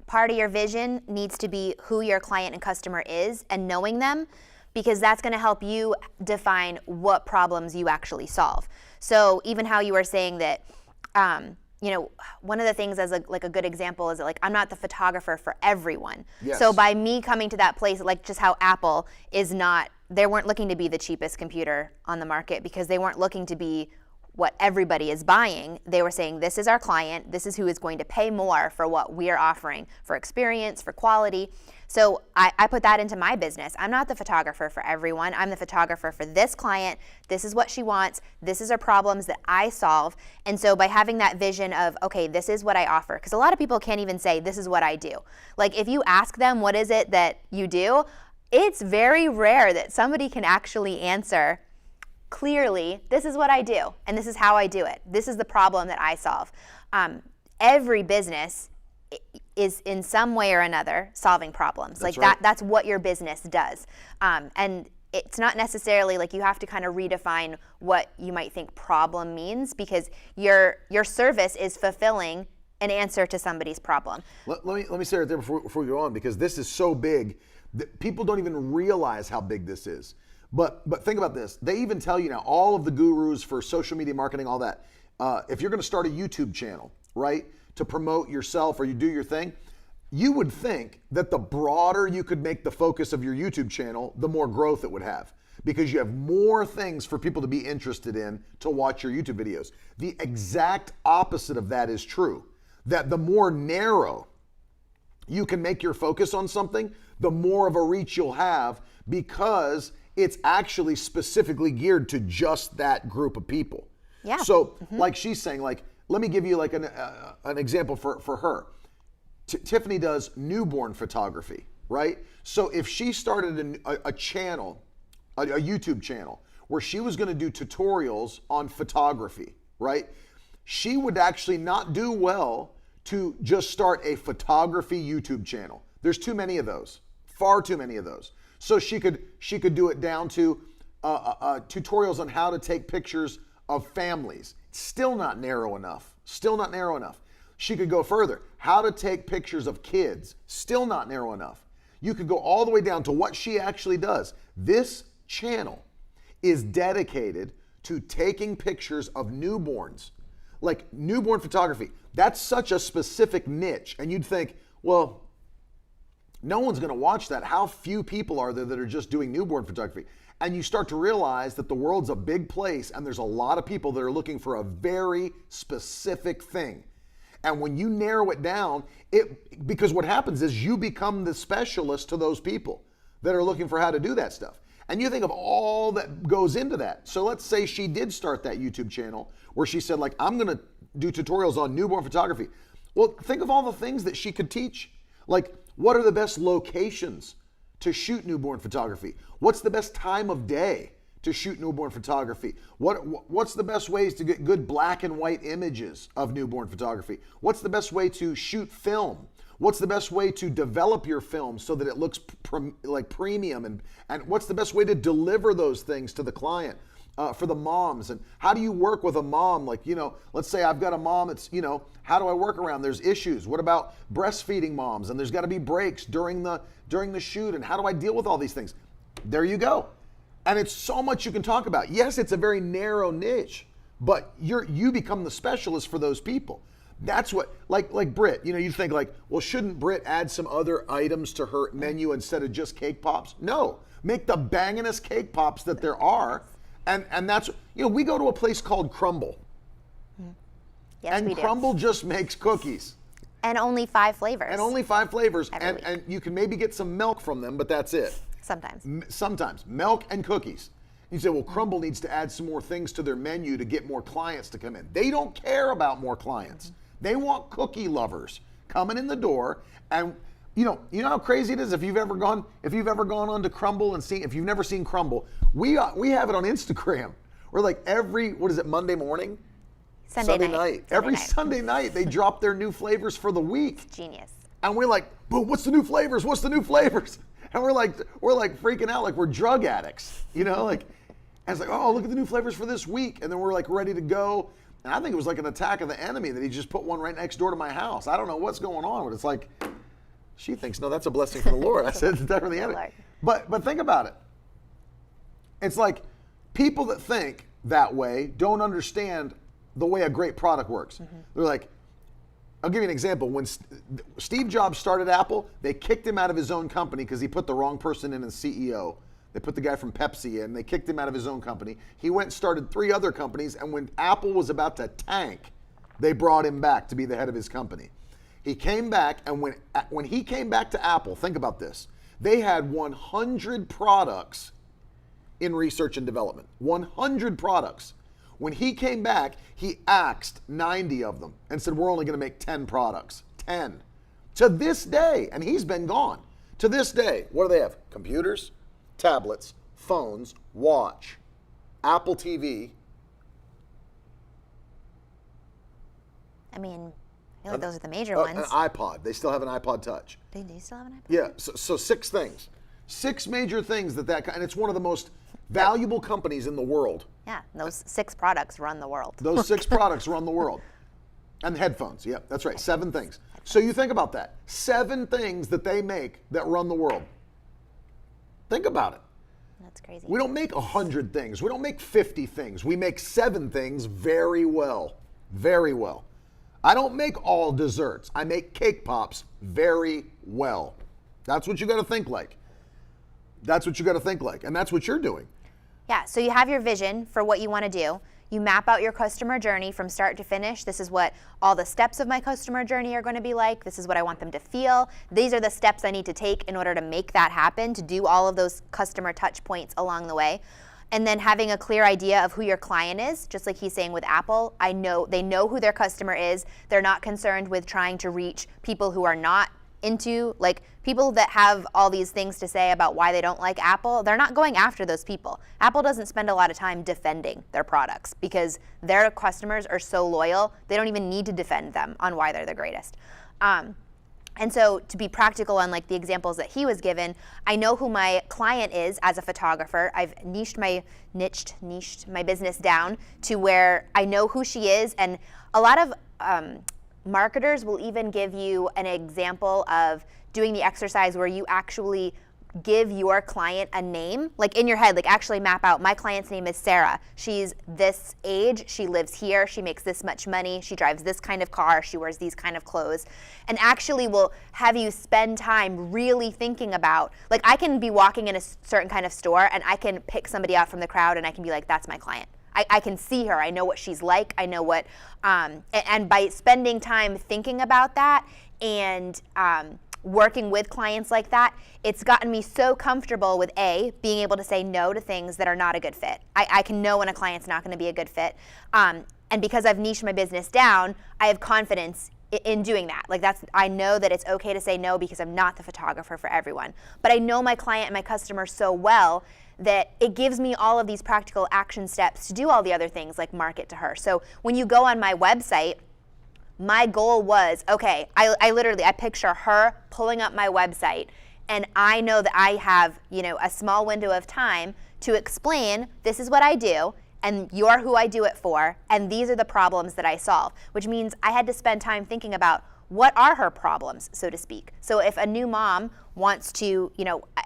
part of your vision needs to be who your client and customer is and knowing them, because that's going to help you define what problems you actually solve. So even how you were saying that, one of the things as a good example is that I'm not the photographer for everyone. Yes. So by me coming to that place, just how Apple is not, they weren't looking to be the cheapest computer on the market because they weren't looking to be what everybody is buying. They were saying, this is our client, this is who is going to pay more for what we are offering, for experience, for quality. So I put that into my business. I'm not the photographer for everyone. I'm the photographer for this client. This is what she wants. This is her problems that I solve. And so by having that vision of, okay, this is what I offer, because a lot of people can't even say, this is what I do. Like if you ask them, what is it that you do? It's very rare that somebody can actually answer clearly, this is what I do, and this is how I do it. This is the problem that I solve. Every business is in some way or another solving problems. That's like right. that's what your business does. And it's not necessarily like you have to kind of redefine what you might think problem means, because your service is fulfilling an answer to somebody's problem. Let me say right there before we go on, because this is so big that people don't even realize how big this is. But think about this. They even tell you now, all of the gurus for social media marketing, all that, if you're going to start a YouTube channel, right, to promote yourself or you do your thing, you would think that the broader you could make the focus of your YouTube channel, the more growth it would have, because you have more things for people to be interested in to watch your YouTube videos. The exact opposite of that is true, that the more narrow you can make your focus on something, the more of a reach you'll have, because it's actually specifically geared to just that group of people. Yeah. So like she's saying, like, let me give you like an example for her. Tiffany does newborn photography, right? So if she started a channel, a YouTube channel, where she was gonna do tutorials on photography, right? She would actually not do well to just start a photography YouTube channel. There's too many of those, far too many of those. So she could do it down to tutorials on how to take pictures of families. Still not narrow enough. Still not narrow enough. She could go further. How to take pictures of kids. Still not narrow enough. You could go all the way down to what she actually does. This channel is dedicated to taking pictures of newborns, like newborn photography. That's such a specific niche. And you'd think, well, no one's going to watch that. How few people are there that are just doing newborn photography? And you start to realize that the world's a big place and there's a lot of people that are looking for a very specific thing. And when you narrow it down, because what happens is you become the specialist to those people that are looking for how to do that stuff. And you think of all that goes into that. So let's say she did start that YouTube channel where she said, like, I'm going to do tutorials on newborn photography. Well, think of all the things that she could teach. Like, what are the best locations to shoot newborn photography? What's the best time of day to shoot newborn photography? What's the best ways to get good black and white images of newborn photography? What's the best way to shoot film? What's the best way to develop your film so that it looks like premium? And what's the best way to deliver those things to the client? For the moms, and how do you work with a mom? Like, let's say I've got a mom, it's, how do I work around? There's issues. What about breastfeeding moms? And there's got to be breaks during the shoot. And how do I deal with all these things? There you go. And it's so much you can talk about. Yes, it's a very narrow niche, but you become the specialist for those people. That's what, like Britt, you think like, well, shouldn't Britt add some other items to her menu instead of just cake pops? No, make the bangingest cake pops that there are. And that's, we go to a place called Crumble. Yes, and we do. Crumble just makes cookies. And only 5 flavors. And only 5 flavors. Every week. And you can maybe get some milk from them, but that's it. Sometimes. Sometimes. Milk and cookies. You say, well, Crumble needs to add some more things to their menu to get more clients to come in. They don't care about more clients. They want cookie lovers coming in the door. And you know how crazy it is if you've ever gone onto Crumble and if you've never seen Crumble, we have it on Instagram. We're like Monday morning? Sunday night. Every Sunday night they drop their new flavors for the week. It's genius. And we're like, but what's the new flavors? What's the new flavors? And we're like freaking out like we're drug addicts, like, and it's like, oh, look at the new flavors for this week. And then we're like ready to go. And I think it was like an attack of the enemy that he just put one right next door to my house. I don't know what's going on, but it's like, she thinks, no, that's a blessing from the Lord. I said, it's definitely the enemy. But think about it. It's like people that think that way don't understand the way a great product works. They're like, I'll give you an example. When Steve Jobs started Apple, they kicked him out of his own company because he put the wrong person in as CEO. They put the guy from Pepsi in. They kicked him out of his own company. He went and started 3 other companies, and when Apple was about to tank, they brought him back to be the head of his company. He came back, and when he came back to Apple, think about this. They had 100 products in research and development. 100 products. When he came back, he axed 90 of them and said, we're only going to make 10 products. 10. To this day, and he's been gone. To this day, what do they have? Computers, tablets, phones, watch, Apple TV. I mean, I feel like those are the major ones. An iPod. They still have an iPod Touch. Do you still have an iPod? Yeah, so 6 things. 6 major things and it's one of the most valuable companies in the world. Yeah, those 6 products run the world. Those 6 products run the world. And headphones, yeah, that's right, 7 things. So you think about that. 7 things that they make that run the world. Think about it. That's crazy. We don't make 100 things. We don't make 50 things. We make 7 things very well. Very well. I don't make all desserts. I make cake pops very well. That's what you got to think like. That's what you got to think like. And that's what you're doing. Yeah, so you have your vision for what you want to do. You map out your customer journey from start to finish. This is what all the steps of my customer journey are going to be like. This is what I want them to feel. These are the steps I need to take in order to make that happen, to do all of those customer touch points along the way. And then having a clear idea of who your client is, just like he's saying with Apple. They know who their customer is. They're not concerned with trying to reach people who are not into, like, people that have all these things to say about why they don't like Apple. They're not going after those people. Apple doesn't spend a lot of time defending their products because their customers are so loyal, they don't even need to defend them on why they're the greatest. And so to be practical on like the examples that he was given, I know who my client is as a photographer. I've niched my business down to where I know who she is. And a lot of marketers will even give you an example of doing the exercise where you actually give your client a name, like in your head, like actually map out, my client's name is Sarah. She's this age, she lives here, she makes this much money, she drives this kind of car, she wears these kind of clothes, and actually will have you spend time really thinking about, like I can be walking in a certain kind of store and I can pick somebody out from the crowd and I can be like, that's my client. I can see her, I know what she's like, I know what, and by spending time thinking about that and working with clients like that, it's gotten me so comfortable with being able to say no to things that are not a good fit. I can know when a client's not going to be a good fit. And because I've niched my business down, I have confidence in doing that. Like I know that it's okay to say no because I'm not the photographer for everyone. But I know my client and my customer so well that it gives me all of these practical action steps to do all the other things like market to her. So when you go on my website, my goal was, okay, I picture her pulling up my website and I know that I have, a small window of time to explain this is what I do and you're who I do it for and these are the problems that I solve, which means I had to spend time thinking about what are her problems, so to speak. So if a new mom wants to,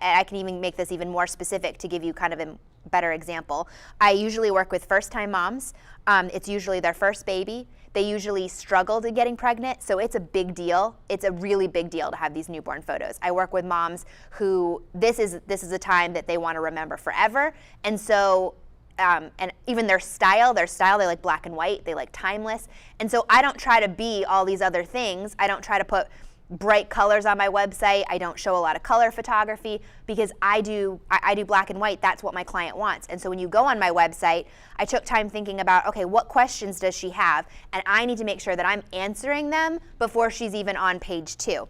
I can even make this even more specific to give you kind of a better example. I usually work with first-time moms. It's usually their first baby. They usually struggle to getting pregnant, so it's a big deal. It's a really big deal to have these newborn photos. I work with moms who this is a time that they want to remember forever, and so and even their style, they like black and white, they like timeless. And so I don't try to be all these other things. I don't try to put bright colors on my website. I don't show a lot of color photography because I do black and white. That's what my client wants. And so when you go on my website, I took time thinking about, okay, what questions does she have? And I need to make sure that I'm answering them before she's even on page 2.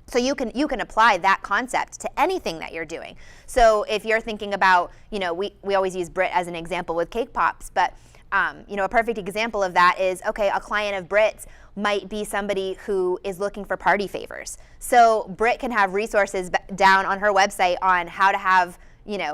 So you can apply that concept to anything that you're doing. So if you're thinking about, we always use Brit as an example with cake pops, but a perfect example of that is, okay, a client of Brit's might be somebody who is looking for party favors. So Brit can have resources down on her website on how to have,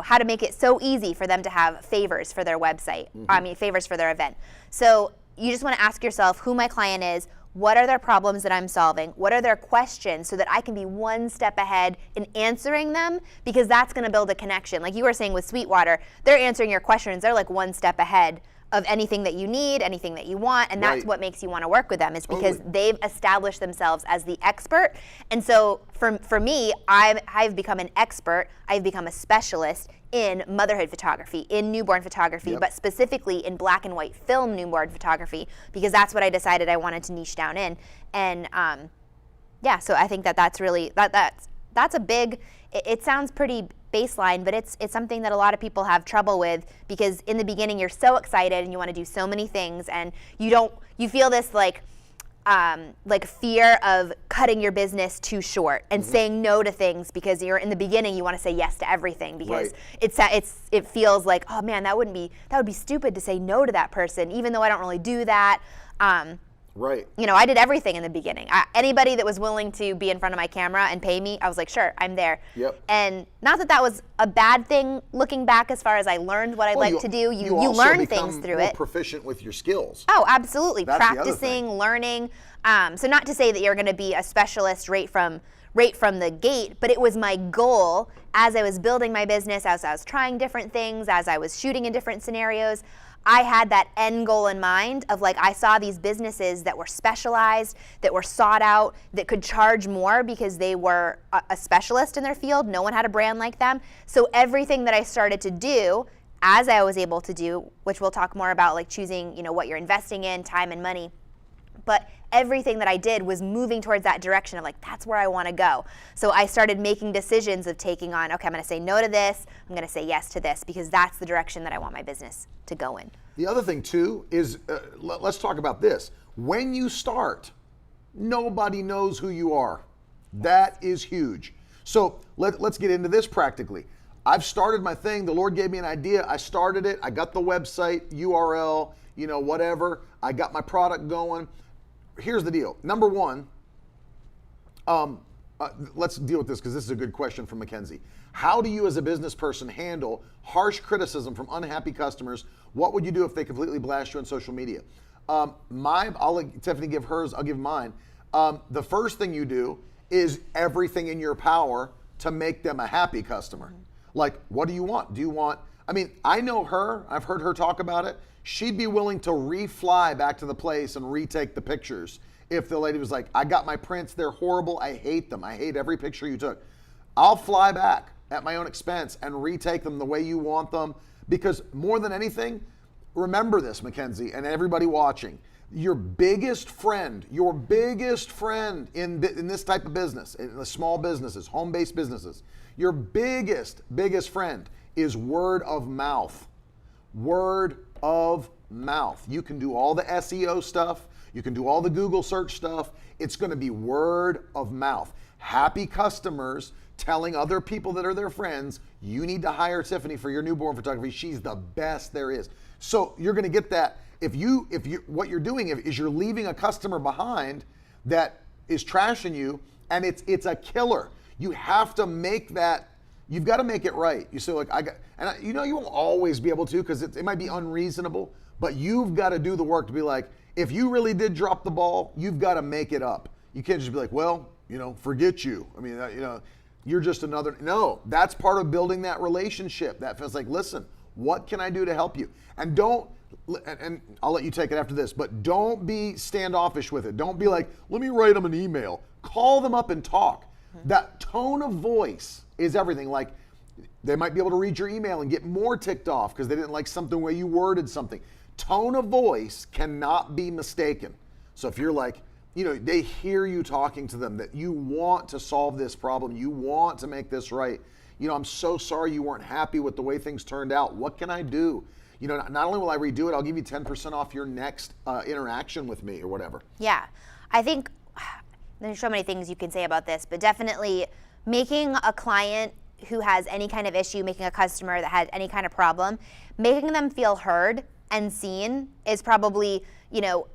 how to make it so easy for them to have favors for their website, favors for their event. So you just want to ask yourself who my client is, what are their problems that I'm solving? What are their questions so that I can be one step ahead in answering them? Because that's going to build a connection. Like you were saying with Sweetwater, they're answering your questions. They're like one step ahead anything that you need, anything that you want, and that's Right. what makes you want to work with them, is because Totally. they've established themselves as the expert. And so for me, I've become an expert, I've become a specialist in motherhood photography, in newborn photography, Yep. but specifically in black and white film newborn photography, because that's what I decided I wanted to niche down in. And yeah, so I think that's really, that's a big, it sounds pretty baseline, but it's something that a lot of people have trouble with, because in the beginning you're so excited and you want to do so many things, and you feel this like fear of cutting your business too short and saying no to things, because you're in the beginning, you want to say yes to everything, because Right. it feels like, oh man, that would be stupid to say no to that person, even though I don't really do that. Right. You know, I did everything in the beginning. Anybody that was willing to be in front of my camera and pay me, I was like, sure, I'm there. Yep. And not that was a bad thing looking back, as far as I learned what I'd Well, like to do. You also learn become things through more it. proficient with your skills. Oh, absolutely. That's the other Practicing, thing. learning. So not to say that you're going to be a specialist right from the gate, but it was my goal as I was building my business, as I was trying different things, as I was shooting in different scenarios. I had that end goal in mind of, like, I saw these businesses that were specialized, that were sought out, that could charge more because they were a specialist in their field. No one had a brand like them. So everything that I started to do, as I was able to do, which we'll talk more about, like choosing, what you're investing in, time and money, but everything that I did was moving towards that direction of, like, that's where I want to go. So I started making decisions of taking on, okay, I'm going to say no to this, I'm going to say yes to this, because that's the direction that I want my business to go in. The other thing too is, let's talk about this. When you start, nobody knows who you are. That is huge. So let's get into this practically. I've started my thing. The Lord gave me an idea. I started it. I got the website, URL, whatever. I got my product going. Here's the deal. Number one, let's deal with this, because this is a good question from Mackenzie. How do you as a business person handle harsh criticism from unhappy customers? What would you do if they completely blast you on social media? I'll let Tiffany give hers, I'll give mine. The first thing you do is everything in your power to make them a happy customer. Like, what do you want? I know her, I've heard her talk about it. She'd be willing to refly back to the place and retake the pictures if the lady was like, I got my prints, they're horrible, I hate them, I hate every picture you took. I'll fly back at my own expense and retake them the way you want them, because more than anything, remember this, Mackenzie, and everybody watching, your biggest friend in this type of business, in the small businesses, home-based businesses, your biggest friend is word of mouth. Word of mouth. You can do all the SEO stuff. You can do all the Google search stuff. It's going to be word of mouth. Happy customers telling other people that are their friends, you need to hire Tiffany for your newborn photography. She's the best there is. So you're going to get that. If you what you're doing is you're leaving a customer behind that is trashing you, and it's a killer. You have to make that. You've got to make it right. You say, like, you won't always be able to, because it might be unreasonable, but you've got to do the work to be like, if you really did drop the ball, you've got to make it up. You can't just be like, well, forget you. You're just another. No, that's part of building that relationship. That feels like, listen, what can I do to help you? And I'll let you take it after this, but don't be standoffish with it. Don't be like, let me write them an email. Call them up and talk. That tone of voice is everything. Like, they might be able to read your email and get more ticked off because they didn't like something where you worded something. Tone of voice cannot be mistaken. So if you're like, they hear you talking to them, that you want to solve this problem, you want to make this right. I'm so sorry you weren't happy with the way things turned out. What can I do? Not only will I redo it, I'll give you 10% off your next interaction with me or whatever. Yeah, I think there's so many things you can say about this, but definitely making a client who has any kind of issue, making a customer that has any kind of problem, making them feel heard and seen is probably,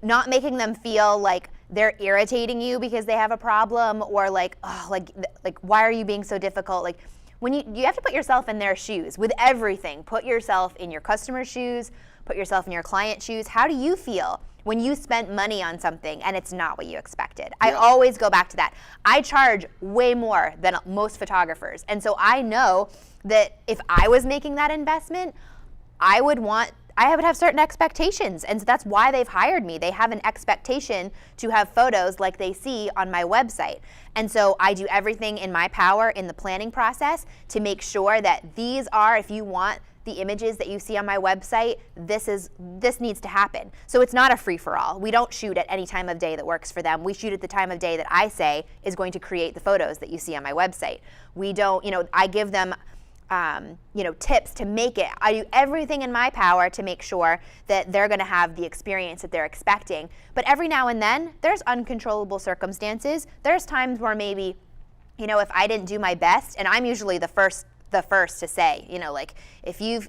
not making them feel like they're irritating you because they have a problem, or like, oh, like why are you being so difficult? Like, when you have to put yourself in their shoes with everything. Put yourself in your customer's shoes, put yourself in your client's shoes. How do you feel when you spent money on something and it's not what you expected? I always go back to that. I charge way more than most photographers. And so I know that if I was making that investment, I would want I would have certain expectations. And so that's why they've hired me. They have an expectation to have photos like they see on my website. And so I do everything in my power in the planning process to make sure that these are, if you want the images that you see on my website, this needs to happen. So it's not a free-for-all. We don't shoot at any time of day that works for them. We shoot at the time of day that I say is going to create the photos that you see on my website. We don't, I give them tips to make it. I do everything in my power to make sure that they're going to have the experience that they're expecting. But every now and then, there's uncontrollable circumstances. There's times where maybe, if I didn't do my best, and I'm usually the first to say, if you've,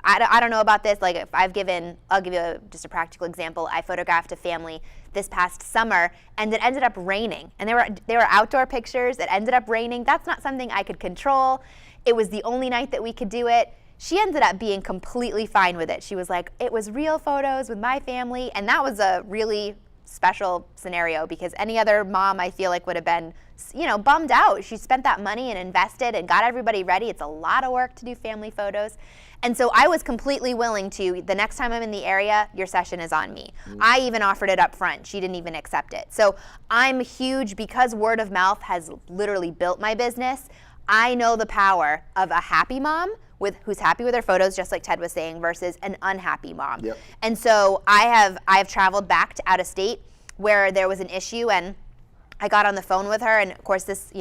I don't know about this, like if I'll give you just a practical example. I photographed a family this past summer and it ended up raining. And they were outdoor pictures. It ended up raining. That's not something I could control. It was the only night that we could do it. She ended up being completely fine with it. She was like, it was real photos with my family. And that was a really special scenario because any other mom I feel like would have been, bummed out. She spent that money and invested and got everybody ready. It's a lot of work to do family photos. And so I was completely willing to, the next time I'm in the area, your session is on me. I even offered it up front. She didn't even accept it. So I'm huge because word of mouth has literally built my business. I know the power of a happy mom who's happy with her photos, just like Ted was saying, versus an unhappy mom. Yep. And so I've traveled back to out of state where there was an issue, and I got on the phone with her. And of course, this,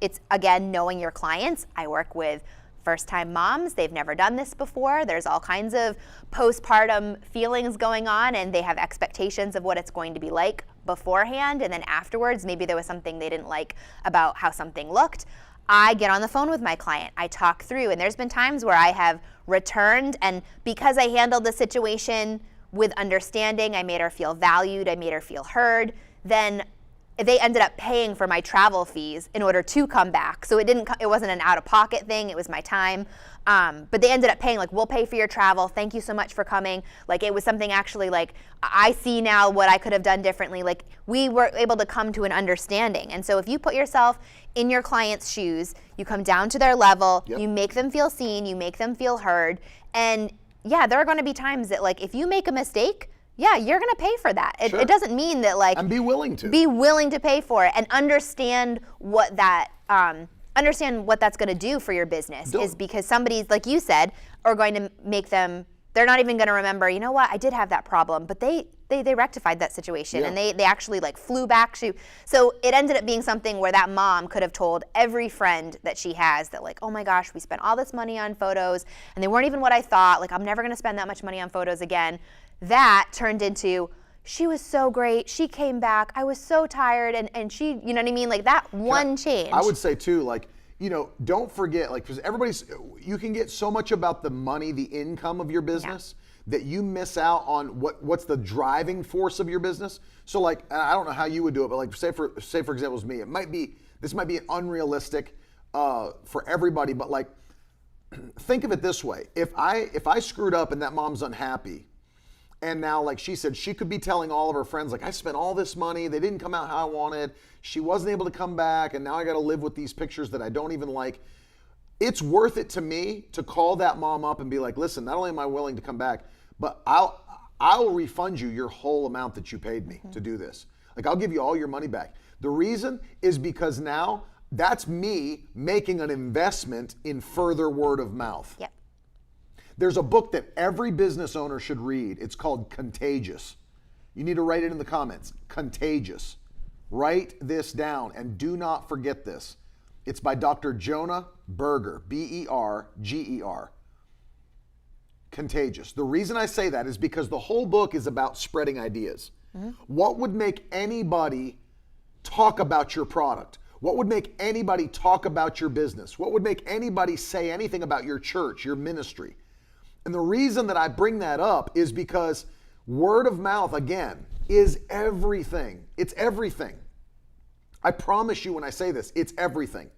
it's again knowing your clients. I work with first-time moms. They've never done this before. There's all kinds of postpartum feelings going on, and they have expectations of what it's going to be like beforehand, and then afterwards, maybe there was something they didn't like about how something looked. I get on the phone with my client, I talk through, and there's been times where I have returned, and because I handled the situation with understanding, I made her feel valued, I made her feel heard, then they ended up paying for my travel fees in order to come back. So it wasn't an out-of-pocket thing, it was my time. But they ended up paying, like, we'll pay for your travel, thank you so much for coming. Like, it was something actually, like, I see now what I could have done differently. Like, we were able to come to an understanding. And so if you put yourself in your client's shoes, you come down to their level, Yep. You make them feel seen, you make them feel heard. And yeah, there are gonna be times that, like, if you make a mistake, yeah, you're gonna pay for that. Sure. It doesn't mean that, like, And be willing to. be willing to pay for it and understand what that's going to do for your business. Is because somebody's, like you said, are going to make them, they're not even going to remember, you know what, I did have that problem, but they rectified that situation. Yeah. And they actually, like, flew back to, so it ended up being something where that mom could have told every friend that she has that, like, oh my gosh, we spent all this money on photos and they weren't even what I thought, like, I'm never going to spend that much money on photos again. That turned into, she was so great, she came back, I was so tired, and she, you know what I mean? Like, that one change. I would say too, like, don't forget, like, because you can get so much about the money, the income of your business, that you miss out on what's the driving force of your business. So, like, I don't know how you would do it, but, like, say for example, it's me. This might be unrealistic for everybody, but, like, think of it this way: if I screwed up and that mom's unhappy, and now, like she said, she could be telling all of her friends, like, I spent all this money, they didn't come out how I wanted, she wasn't able to come back, and now I got to live with these pictures that I don't even like. It's worth it to me to call that mom up and be like, listen, not only am I willing to come back, but I'll refund you your whole amount that you paid me to do this. Like, I'll give you all your money back. The reason is because now that's me making an investment in further word of mouth. Yep. There's a book that every business owner should read. It's called Contagious. You need to write it in the comments. Contagious. Write this down and do not forget this. It's by Dr. Jonah Berger, Berger. Contagious. The reason I say that is because the whole book is about spreading ideas. Mm-hmm. What would make anybody talk about your product? What would make anybody talk about your business? What would make anybody say anything about your church, your ministry? And the reason that I bring that up is because word of mouth, again, is everything. It's everything. I promise you when I say this, it's everything.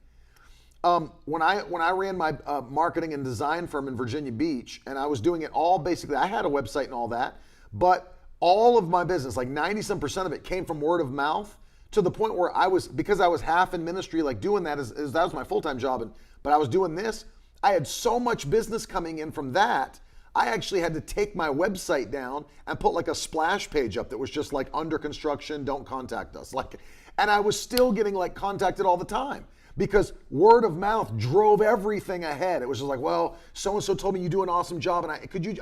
When I ran my marketing and design firm in Virginia Beach, and I was doing it all basically, I had a website and all that, but all of my business, like 90% of it, came from word of mouth, to the point where because I was half in ministry, like doing that, that was my full-time job, but I was doing this, I had so much business coming in from that, I actually had to take my website down and put like a splash page up that was just like under construction, don't contact us. And I was still getting like contacted all the time because word of mouth drove everything ahead. It was just like, well, so-and-so told me you do an awesome job, and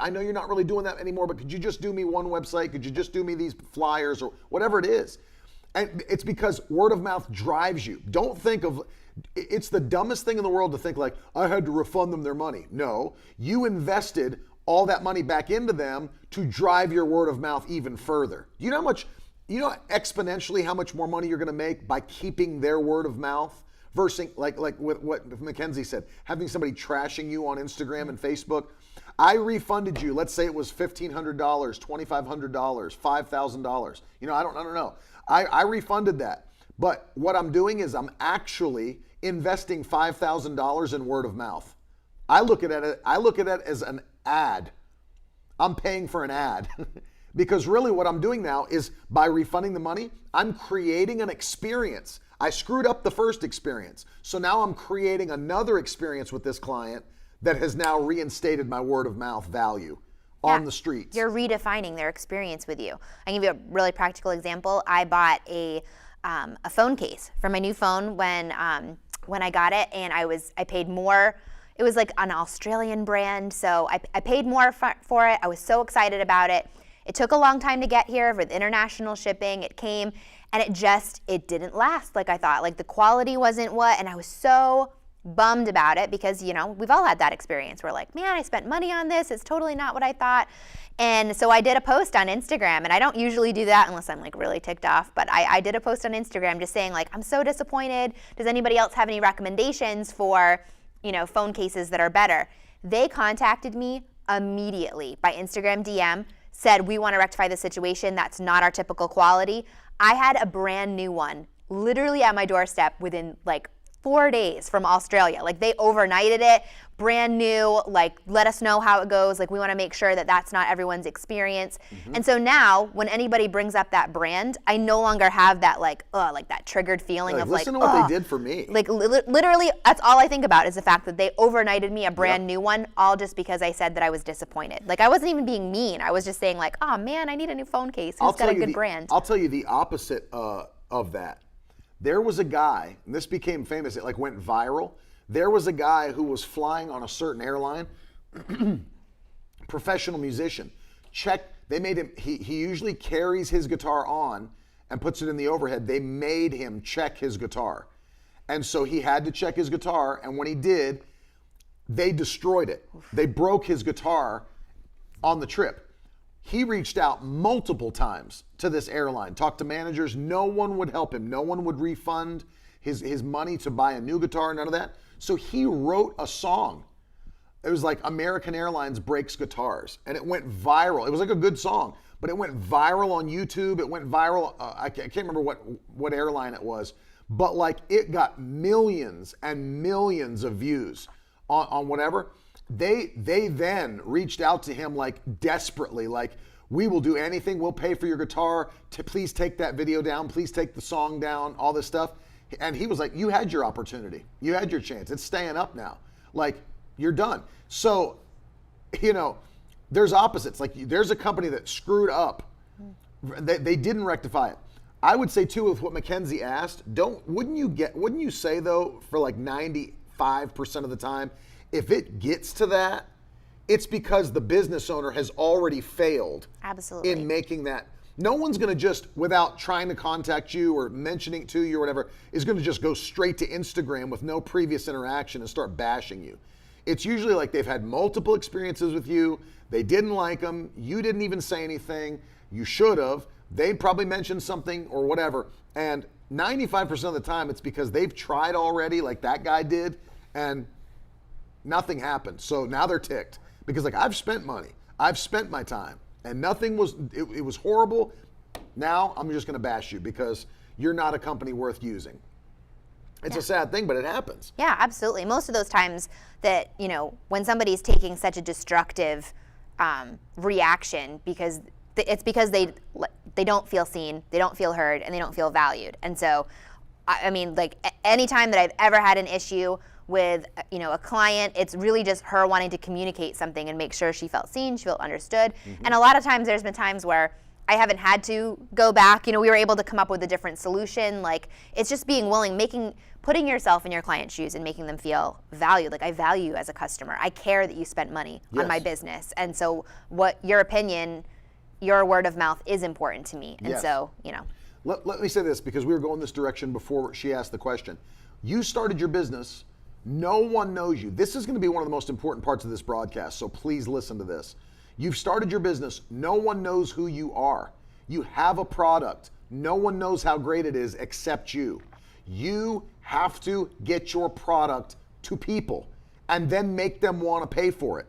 I know you're not really doing that anymore, but could you just do me one website? Could you just do me these flyers or whatever it is? And it's because word of mouth drives you. Don't think of, it's the dumbest thing in the world to think like, I had to refund them their money. No, you invested all that money back into them to drive your word of mouth even further. You know exponentially how much more money you're gonna make by keeping their word of mouth versus like what Mackenzie said, having somebody trashing you on Instagram and Facebook. I refunded you, let's say it was $1,500, $2,500, $5,000. I don't know. I refunded that. But what I'm doing is I'm actually investing $5,000 in word of mouth. I look at it as an ad. I'm paying for an ad. Because really what I'm doing now is by refunding the money, I'm creating an experience. I screwed up the first experience. So now I'm creating another experience with this client that has now reinstated my word of mouth value on the streets. You're redefining their experience with you. I can give you a really practical example. I bought a phone case for my new phone when I got it, and I paid more. It was like an Australian brand, so I paid more for it. I was so excited about it. It took a long time to get here with international shipping. It came, and it didn't last like I thought. Like the quality wasn't and I was so bummed about it because, we've all had that experience. We're like, man, I spent money on this. It's totally not what I thought. And so I did a post on Instagram, and I don't usually do that unless I'm like really ticked off, but I did a post on Instagram just saying like, I'm so disappointed. Does anybody else have any recommendations for, phone cases that are better? They contacted me immediately by Instagram DM, said, we want to rectify the situation. That's not our typical quality. I had a brand new one literally at my doorstep within like 4 days from Australia. Like they overnighted it, brand new, like let us know how it goes. Like we want to make sure that that's not everyone's experience. Mm-hmm. And so now when anybody brings up that brand, I no longer have that like that triggered feeling of listen to what they did for me. Like literally that's all I think about is the fact that they overnighted me a brand new one, all just because I said that I was disappointed. Like I wasn't even being mean. I was just saying like, oh man, I need a new phone case. Who's got a good brand? I'll tell you the opposite of that. There was a guy, and this became famous, it like went viral. There was a guy who was flying on a certain airline, professional musician. They made him, he usually carries his guitar on and puts it in the overhead. They made him check his guitar. And so he had to check his guitar, and when he did, they destroyed it. They broke his guitar on the trip. He reached out multiple times to this airline, talked to managers. No one would help him. No one would refund his money to buy a new guitar, none of that. So he wrote a song. It was like American Airlines Breaks Guitars, and it went viral. It was like a good song, but it went viral on YouTube. It went viral. I can't remember what airline it was, but like it got millions and millions of views on whatever. They then reached out to him like desperately, like, we will do anything. We'll pay for your guitar. Please take that video down. Please take the song down, all this stuff. And he was like, you had your opportunity. You had your chance. It's staying up now. Like, you're done. So, there's opposites. Like, there's a company that screwed up. They didn't rectify it. I would say, too, with what Mackenzie asked, wouldn't you say, though, for like 95% of the time, if it gets to that, it's because the business owner has already failed in making that. No one's going to just, without trying to contact you or mentioning it to you or whatever, is going to just go straight to Instagram with no previous interaction and start bashing you. It's usually like they've had multiple experiences with you. They didn't like them. You didn't even say anything. You should have. They probably mentioned something or whatever. And 95% of the time, it's because they've tried already, like that guy did, and nothing happened. So now they're ticked because like I've spent money, I've spent my time, and nothing was. It was horrible. Now I'm just going to bash you because you're not a company worth using. It's a sad thing, but it happens. Yeah, absolutely. Most of those times that when somebody's taking such a destructive reaction because they don't feel seen, they don't feel heard, and they don't feel valued. And so, I mean, like anytime that I've ever had an issue with a client. It's really just her wanting to communicate something and make sure she felt seen, she felt understood. And a lot of times there's been times where I haven't had to go back. We were able to come up with a different solution. Like, it's just being willing, putting yourself in your client's shoes and making them feel valued. Like, I value you as a customer. I care that you spent money on my business. And so what your opinion, your word of mouth is important to me. And so, Let me say this, because we were going this direction before she asked the question. You started your business. No one knows you. This is going to be one of the most important parts of this broadcast, so please listen to this. You've started your business. No one knows who you are. You have a product. No one knows how great it is except you. You have to get your product to people and then make them want to pay for it.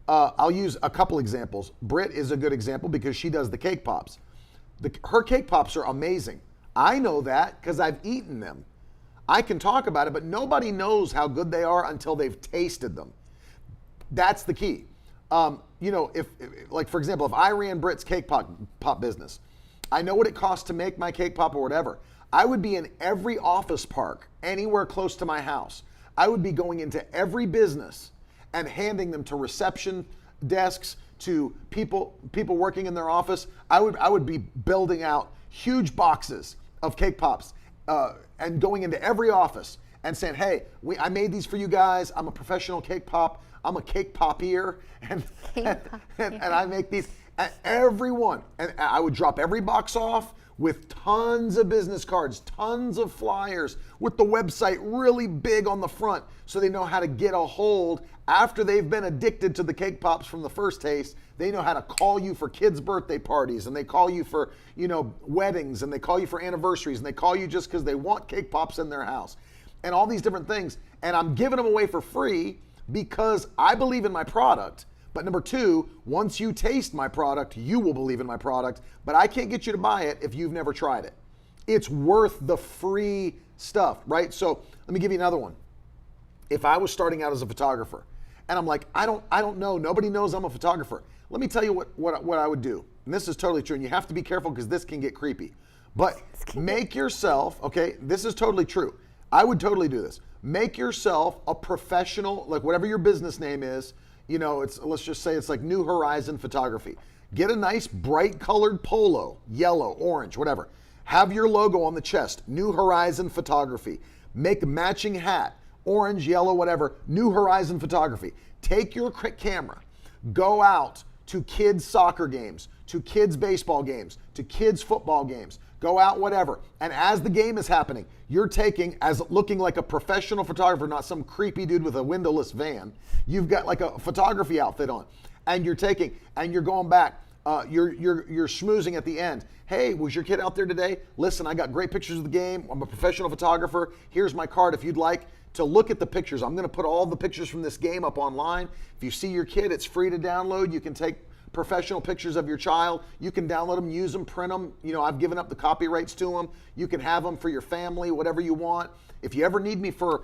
I'll use a couple examples. Britt is a good example because she does the cake pops. Her cake pops are amazing. I know that because I've eaten them. I can talk about it, but nobody knows how good they are until they've tasted them. That's the key. If for example, if I ran Britt's cake pop business, I know what it costs to make my cake pop or whatever. I would be in every office park anywhere close to my house. I would be going into every business and handing them to reception desks, to people working in their office. I would be building out huge boxes of cake pops and going into every office and saying, hey, I made these for you guys. I'm a professional cake pop. I'm a cake popier, and I make these. And everyone, and I would drop every box off with tons of business cards, tons of flyers, with the website really big on the front so they know how to get a hold. After they've been addicted to the cake pops from the first taste, they know how to call you for kids' birthday parties, and they call you for, weddings, and they call you for anniversaries, and they call you just because they want cake pops in their house, and all these different things. And I'm giving them away for free because I believe in my product. But number two, once you taste my product, you will believe in my product, but I can't get you to buy it if you've never tried it. It's worth the free stuff, right? So let me give you another one. If I was starting out as a photographer and I'm like, I don't know, nobody knows I'm a photographer. Let me tell you what I would do. And this is totally true, and you have to be careful because this can get creepy. But make yourself, okay, this is totally true. I would totally do this. Make yourself a professional, like whatever your business name is, let's just say it's like New Horizon Photography. Get a nice bright colored polo, yellow, orange, whatever. Have your logo on the chest, New Horizon Photography. Make a matching hat, orange, yellow, whatever, New Horizon Photography. Take your camera, go out to kids' soccer games, to kids' baseball games, to kids' football games. Go out, whatever. And as the game is happening, you're taking, as looking like a professional photographer, not some creepy dude with a windowless van. You've got like a photography outfit on, and you're taking, and you're going back. You're schmoozing at the end. Hey, was your kid out there today? Listen, I got great pictures of the game. I'm a professional photographer. Here's my card if you'd like to look at the pictures. I'm going to put all the pictures from this game up online. If you see your kid, it's free to download. You can take professional pictures of your child. You can download them, use them, print them. I've given up the copyrights to them. You can have them for your family, whatever you want. If you ever need me for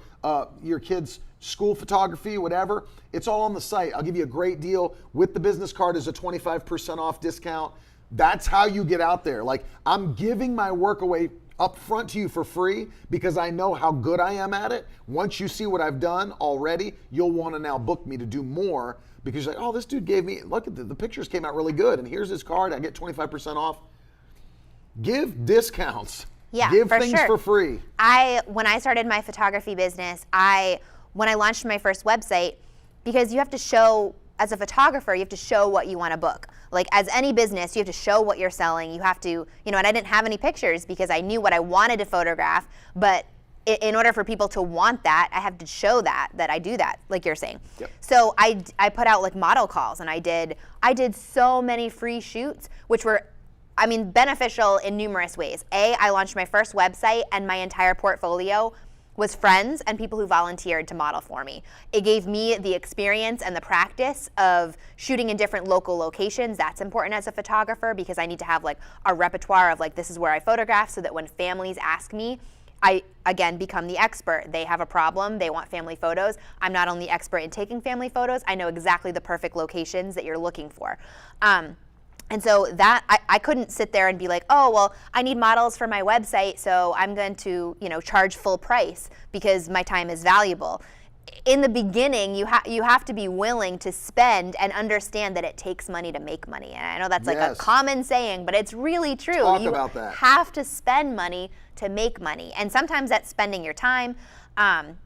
your kids' school photography, whatever, it's all on the site. I'll give you a great deal with the business card as a 25% off discount. That's how you get out there. Like, I'm giving my work away up front to you for free because I know how good I am at it. Once you see what I've done already, you'll want to now book me to do more. Because you're like, oh, this dude gave me, look at the pictures came out really good, and here's his card, I get 25% off. Give discounts. Yeah, give for things sure. for free. When I started my photography business, when I launched my first website, because you have to show, as a photographer, you have to show what you want to book. Like, as any business, you have to show what you're selling. You have to, and I didn't have any pictures because I knew what I wanted to photograph, but in order for people to want that, I have to show that I do that, like you're saying. Yep. So I put out like model calls, and I did so many free shoots, which were, beneficial in numerous ways. I launched my first website, and my entire portfolio was friends and people who volunteered to model for me. It gave me the experience and the practice of shooting in different local locations. That's important as a photographer because I need to have like a repertoire of like, this is where I photograph, so that when families ask me, I, again, become the expert. They have a problem, they want family photos. I'm not only expert in taking family photos, I know exactly the perfect locations that you're looking for. And so that, I couldn't sit there and be like, oh, well, I need models for my website, so I'm going to, charge full price because my time is valuable. in the beginning, you have to be willing to spend and understand that it takes money to make money. And I know that's like a common saying, but it's really true. Talk about that. You have to spend money to make money. And sometimes that's spending your time.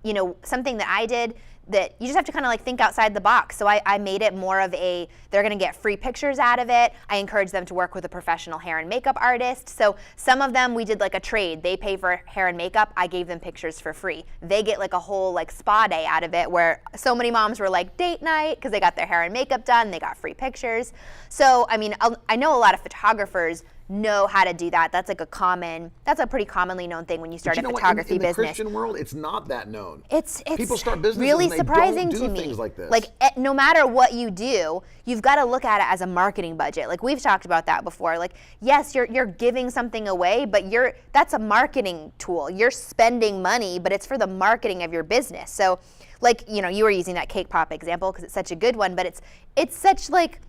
You know, something that I did that you just have to kind of like think outside the box. So I made it more of a, they're gonna get free pictures out of it. I encourage them to work with a professional hair and makeup artist. So some of them, we did like a trade. They pay for hair and makeup, I gave them pictures for free. They get like a whole like spa day out of it, where so many moms were like date night because they got their hair and makeup done, they got free pictures. So I mean, I know a lot of photographers know how to do that. That's like that's a pretty commonly known thing when you start a photography business. In the Christian world, it's not that known. It's people start businesses really and they surprising don't do to me. Things like this. Like no matter what you do, you've got to look at it as a marketing budget. Like we've talked about that before. Like yes, you're giving something away, but that's a marketing tool. You're spending money, but it's for the marketing of your business. So like, you know, you were using that cake pop example because it's such a good one, but it's such like,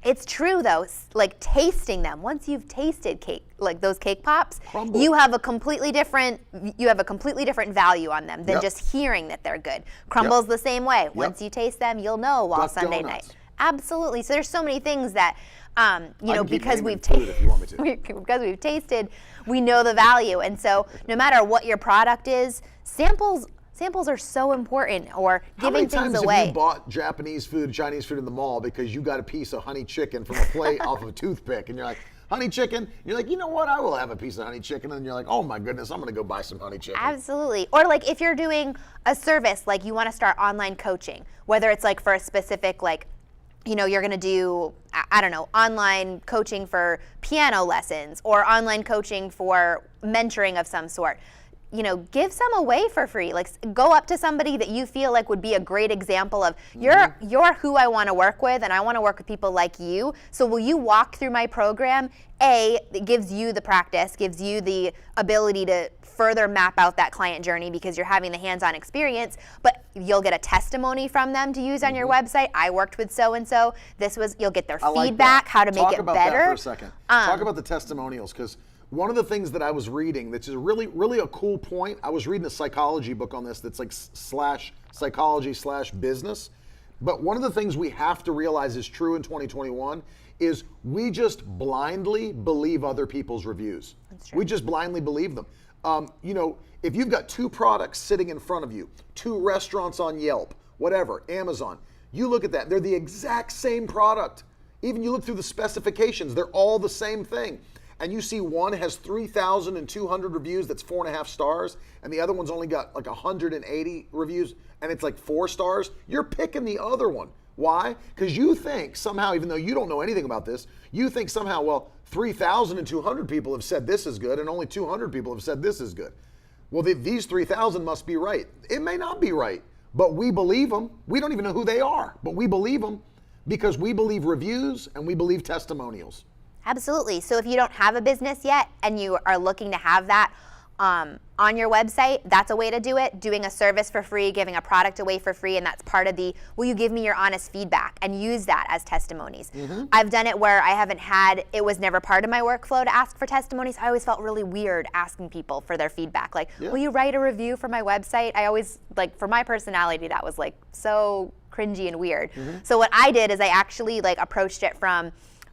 it's true though, like tasting them. Once you've tasted cake, like those cake pops, Crumble. you have a completely different value on them than just hearing that they're good. Crumbles the same way. Once you taste them, you'll know while Sunday donuts. night. Absolutely. So there's so many things that, you know, because we've because we've tasted, we know the value. And so no matter what your product is, samples are so important, or giving things away. How many times have you bought Japanese food, Chinese food in the mall because you got a piece of honey chicken from a plate off of a toothpick, and you're like, honey chicken? You're like, you know what? I will have a piece of honey chicken. And you're like, oh my goodness, I'm going to go buy some honey chicken. Absolutely. Or like if you're doing a service, like you want to start online coaching, whether it's like for a specific, like, you know, you're going to do, I don't know, online coaching for piano lessons or online coaching for mentoring of some sort. You know, give some away for free. Like go up to somebody that you feel like would be a great example of you're who I want to work with, and I want to work with people like you. So will you walk through my program? It gives you the practice, gives you the ability to further map out that client journey because you're having the hands-on experience, but you'll get a testimony from them to use on your website. I worked with so-and-so. You'll get their feedback, how to make it better. Talk about that for a second. Talk about the testimonials, because one of the things that I was reading that's a really, really a cool point, I was reading a psychology book on this that's like /psychology/business. But one of the things we have to realize is true in 2021 is we just blindly believe other people's reviews. That's true. We just blindly believe them. You know, if you've got 2 products sitting in front of you, 2 restaurants on Yelp, whatever, Amazon, you look at that, they're the exact same product. Even you look through the specifications, they're all the same thing. And you see one has 3,200 reviews, that's 4.5 stars, and the other one's only got like 180 reviews, and it's like 4 stars, you're picking the other one. Why? Because you think somehow, even though you don't know anything about this, you think somehow, well, 3,200 people have said this is good, and only 200 people have said this is good. Well, these 3,000 must be right. It may not be right, but we believe them. We don't even know who they are, but we believe them because we believe reviews and we believe testimonials. Absolutely. So if you don't have a business yet and you are looking to have that on your website, that's a way to do it. Doing a service for free, giving a product away for free, and that's part of will you give me your honest feedback, and use that as testimonies. I've done it where it was never part of my workflow to ask for testimonies. I always felt really weird asking people for their feedback. Like, will you write a review for my website? I always, like, for my personality, that was like so cringy and weird. So what I did is I actually like approached it from,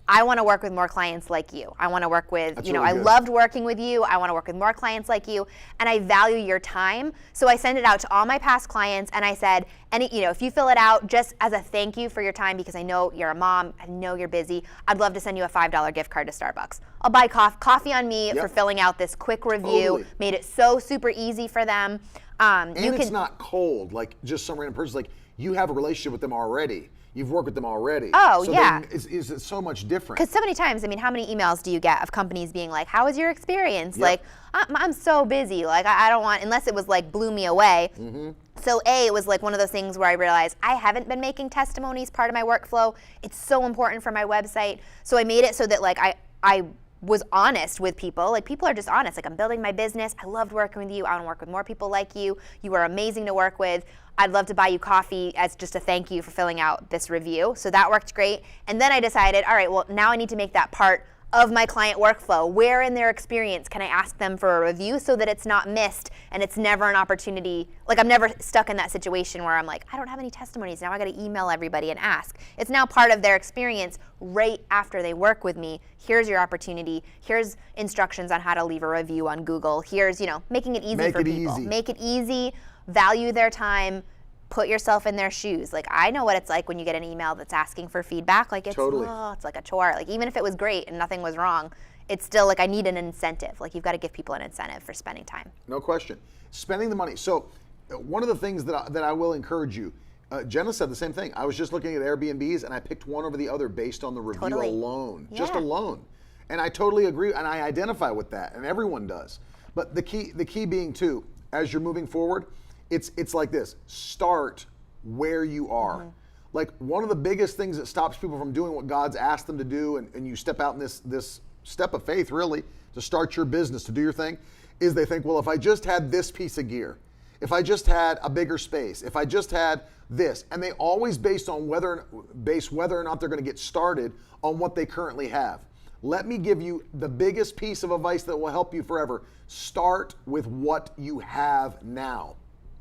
I want to work with more clients like you. I want to work with, That's you know, really I good. loved working with you. I want to work with more clients like you, and I value your time. So I sent it out to all my past clients, and I said, if you fill it out just as a thank you for your time, because I know you're a mom, I know you're busy, I'd love to send you a $5 gift card to Starbucks. I'll buy coffee on me for filling out this quick review. Totally. Made it so super easy for them. It's not cold, like just some random person. Like, you have a relationship with them already. You've worked with them already. Oh, so yeah. It's so much different. Because so many times, how many emails do you get of companies being like, how was your experience? Like, I'm so busy. Like, I don't want, unless it was like blew me away. So it was like one of those things where I realized I haven't been making testimonies part of my workflow. It's so important for my website. So I made it so that like I was honest with people. Like, people are just honest. Like, I'm building my business. I loved working with you. I want to work with more people like you. You are amazing to work with. I'd love to buy you coffee as just a thank you for filling out this review. So that worked great. And then I decided, all right, well, now I need to make that part of my client workflow? Where in their experience can I ask them for a review so that it's not missed and it's never an opportunity, like I'm never stuck in that situation where I'm like, I don't have any testimonies, now I gotta email everybody and ask. It's now part of their experience right after they work with me. Here's your opportunity, here's instructions on how to leave a review on Google, here's, making it easy for people. Make it easy, value their time, put yourself in their shoes. Like, I know what it's like when you get an email that's asking for feedback. Like, it's like a chore. Like, even if it was great and nothing was wrong, it's still like I need an incentive. Like, you've got to give people an incentive for spending time. No question. Spending the money. So one of the things that I will encourage you, Jenna said the same thing. I was just looking at Airbnbs and I picked one over the other based on the review alone, just alone. And I totally agree, and I identify with that, and everyone does. But the key being too, as you're moving forward, it's like this: start where you are. Like, one of the biggest things that stops people from doing what God's asked them to do, and you step out in this step of faith, really, to start your business, to do your thing, is they think, well, if I just had this piece of gear, if I just had a bigger space, if I just had this, and they always base whether or not they're going to get started on what they currently have. Let me give you the biggest piece of advice that will help you forever. Start with what you have now.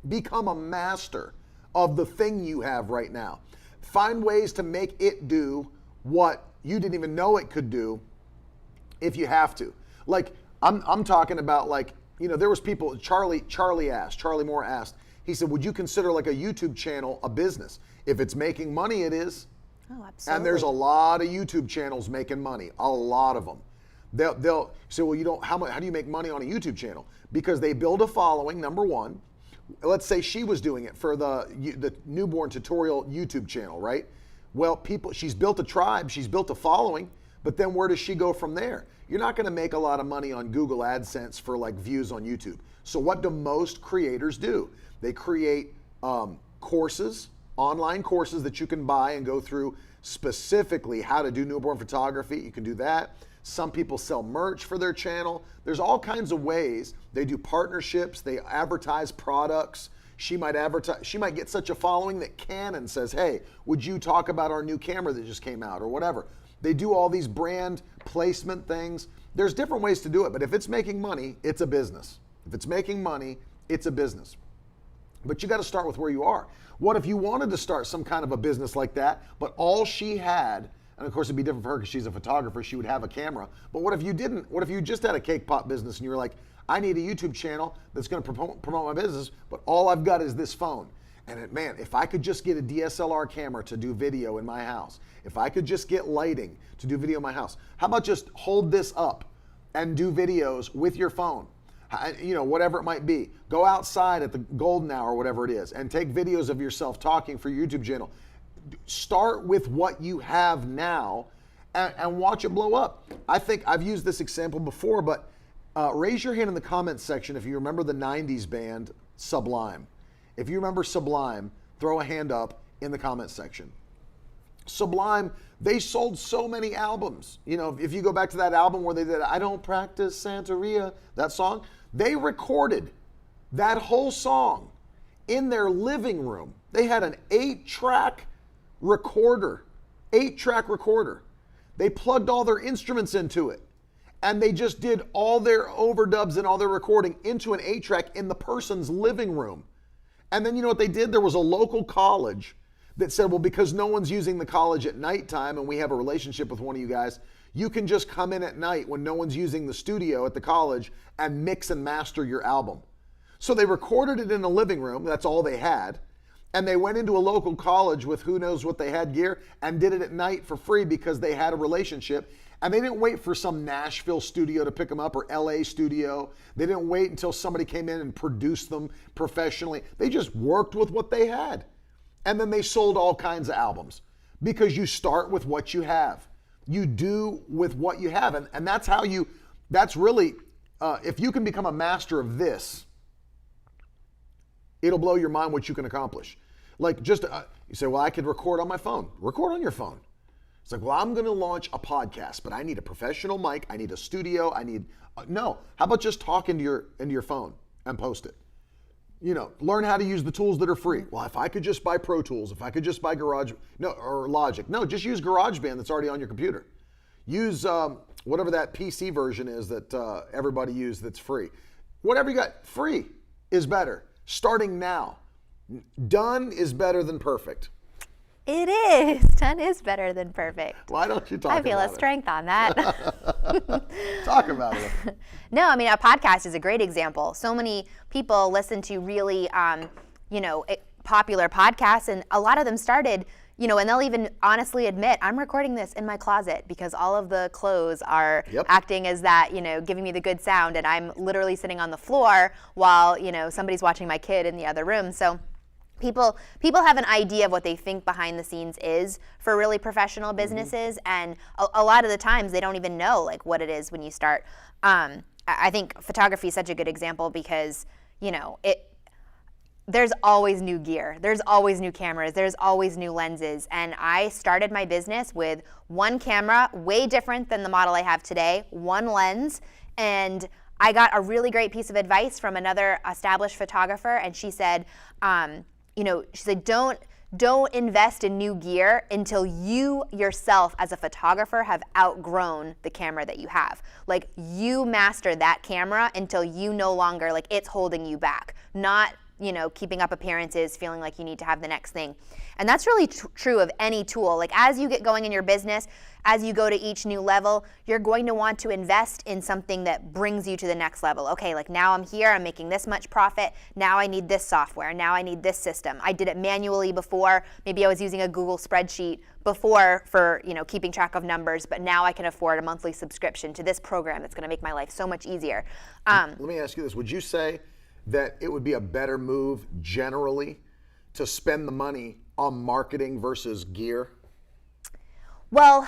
Become a master of the thing you have right now. Find ways to make it do what you didn't even know it could do if you have to. Like, I'm talking about, like, there was people, Charlie Moore asked, he said, would you consider like a YouTube channel a business? If it's making money, it is. Oh, absolutely. And there's a lot of YouTube channels making money, a lot of them. They'll say, well, how do you make money on a YouTube channel? Because they build a following, number one. Let's say she was doing it for the newborn tutorial YouTube channel, right? Well, she's built a tribe, she's built a following, but then where does she go from there? You're not going to make a lot of money on Google AdSense for like views on YouTube. So what do most creators do? They create courses, online courses that you can buy and go through, specifically how to do newborn photography. You can do that. Some people sell merch for their channel. There's all kinds of ways. They do partnerships, they advertise products. She might get such a following that Canon says, hey, would you talk about our new camera that just came out, or whatever. They do all these brand placement things. There's different ways to do it, but if it's making money, it's a business. If it's making money, it's a business. But you got to start with where you are. What if you wanted to start some kind of a business like that, but all she had, and of course it'd be different for her because she's a photographer, she would have a camera, but what if you didn't? What if you just had a cake pop business and you were like, I need a YouTube channel that's going to promote my business, but all I've got is this phone. And man, if I could just get a DSLR camera to do video in my house, if I could just get lighting to do video in my house, how about just hold this up and do videos with your phone? Whatever it might be. Go outside at the golden hour, whatever it is, and take videos of yourself talking for your YouTube channel. Start with what you have now and watch it blow up. I think I've used this example before, but raise your hand in the comments section if you remember the 90s band Sublime. If you remember Sublime, throw a hand up in the comments section. Sublime, they sold so many albums. If you go back to that album where they did I Don't Practice Santeria, that song, they recorded that whole song in their living room. They had an 8-track recorder. They plugged all their instruments into it. And they just did all their overdubs and all their recording into an 8-track in the person's living room. And then you know what they did? There was a local college that said, well, because no one's using the college at nighttime and we have a relationship with one of you guys, you can just come in at night when no one's using the studio at the college and mix and master your album. So they recorded it in a living room, that's all they had, and they went into a local college with who knows what they had gear and did it at night for free because they had a relationship. And they didn't wait for some Nashville studio to pick them up or LA studio. They didn't wait until somebody came in and produced them professionally. They just worked with what they had. And then they sold all kinds of albums because you start with what you have. You do with what you have. And that's how that's really, if you can become a master of this, it'll blow your mind what you can accomplish. Like you say, well, I could record on my phone. Record on your phone. It's like, well, I'm going to launch a podcast, but I need a professional mic. I need a studio. No. How about just talk into your phone and post it? Learn how to use the tools that are free. Well, if I could just buy Pro Tools, if I could just buy Logic. No, just use GarageBand that's already on your computer. Use whatever that PC version is that everybody uses that's free. Whatever you got, free is better. Starting now. Done is better than perfect. It is. Done is better than perfect. Why don't you talk about it? I feel a strength on that. Talk about it. No, I mean, a podcast is a great example. So many people listen to really, popular podcasts, and a lot of them started, and they'll even honestly admit, I'm recording this in my closet because all of the clothes are acting as that, giving me the good sound, and I'm literally sitting on the floor while, somebody's watching my kid in the other room. So People have an idea of what they think behind the scenes is for really professional businesses, and a lot of the times they don't even know like what it is when you start. I think photography is such a good example because there's always new gear, there's always new cameras, there's always new lenses, and I started my business with one camera, way different than the model I have today, one lens, and I got a really great piece of advice from another established photographer, and she said, don't invest in new gear until you yourself as a photographer have outgrown the camera that you have. Like, you master that camera until you no longer, like, it's holding you back. Not, keeping up appearances, feeling like you need to have the next thing. And that's really true of any tool. Like, as you get going in your business, as you go to each new level, you're going to want to invest in something that brings you to the next level. Okay, like now I'm here, I'm making this much profit, now I need this software, now I need this system. I did it manually before, maybe I was using a Google spreadsheet before for keeping track of numbers, but now I can afford a monthly subscription to this program that's gonna make my life so much easier. Let me ask you this, would you say that it would be a better move generally to spend the money on marketing versus gear? Well,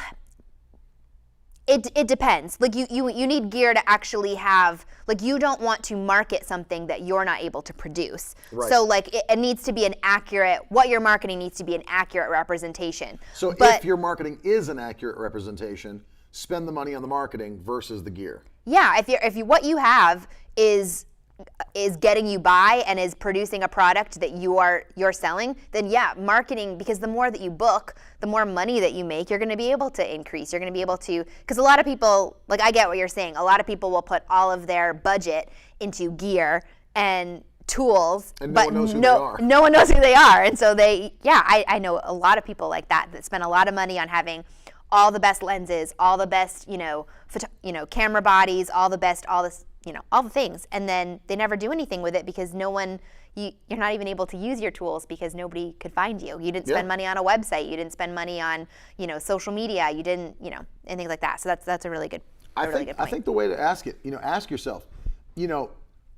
it depends. Like you need gear to actually have, like, you don't want to market something that you're not able to produce. Right. So like it needs to be what you're marketing needs to be an accurate representation. So if your marketing is an accurate representation, spend the money on the marketing versus the gear. Yeah, if what you have is getting you by and is producing a product that you're selling, then yeah, marketing, because the more that you book, the more money that you make, you're going to be able to increase. You're going to be able to, because a lot of people, like, I get what you're saying, a lot of people will put all of their budget into gear and tools, and but no one knows who they are. And so I know a lot of people like that spend a lot of money on having all the best lenses, all the best, camera bodies, all the things, and then they never do anything with it because you're not even able to use your tools because nobody could find you. You didn't spend money on a website. You didn't spend money on, social media. You didn't, and things like that. So that's a really good point. I think the way to ask it, ask yourself,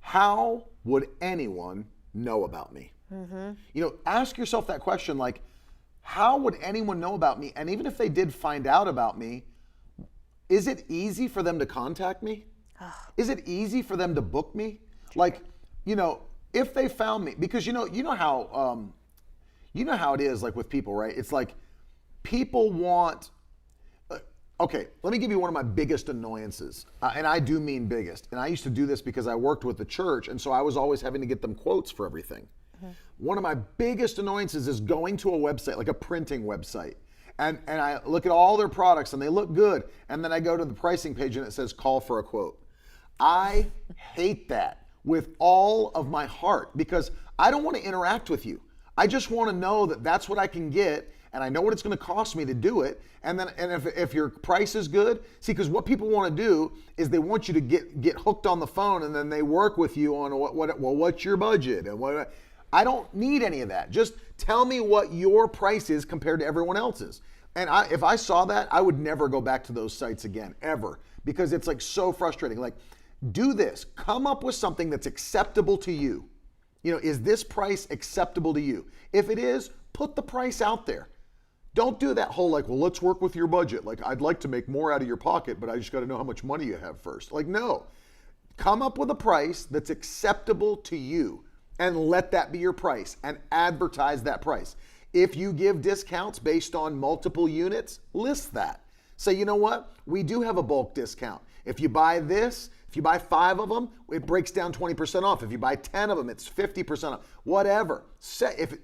how would anyone know about me? Mm-hmm. Ask yourself that question, like, how would anyone know about me? And even if they did find out about me, is it easy for them to contact me? Is it easy for them to book me? Like, if they found me, because you know how it is, like, with people, right? It's like people want. Okay, let me give you one of my biggest annoyances, and I do mean biggest. And I used to do this because I worked with the church, and so I was always having to get them quotes for everything. Mm-hmm. One of my biggest annoyances is going to a website, like a printing website, and I look at all their products and they look good, and then I go to the pricing page and it says call for a quote. I hate that with all of my heart because I don't want to interact with you. I just want to know that that's what I can get, and I know what it's going to cost me to do it. And then, if your price is good, see, because what people want to do is they want you to get hooked on the phone, and then they work with you on what's your budget and what. I don't need any of that. Just tell me what your price is compared to everyone else's. And if I saw that, I would never go back to those sites again, ever, because it's like so frustrating. Like, do this. Come up with something that's acceptable to you. Is this price acceptable to you? If it is, put the price out there. Don't do that whole like, well, let's work with your budget. Like, I'd like to make more out of your pocket, but I just got to know how much money you have first. Like, no. Come up with a price that's acceptable to you and let that be your price and advertise that price. If you give discounts based on multiple units, list that. Say, you know what? We do have a bulk discount. If you buy this, if you buy 5 of them, it breaks down 20% off. If you buy 10 of them, it's 50% off. Whatever.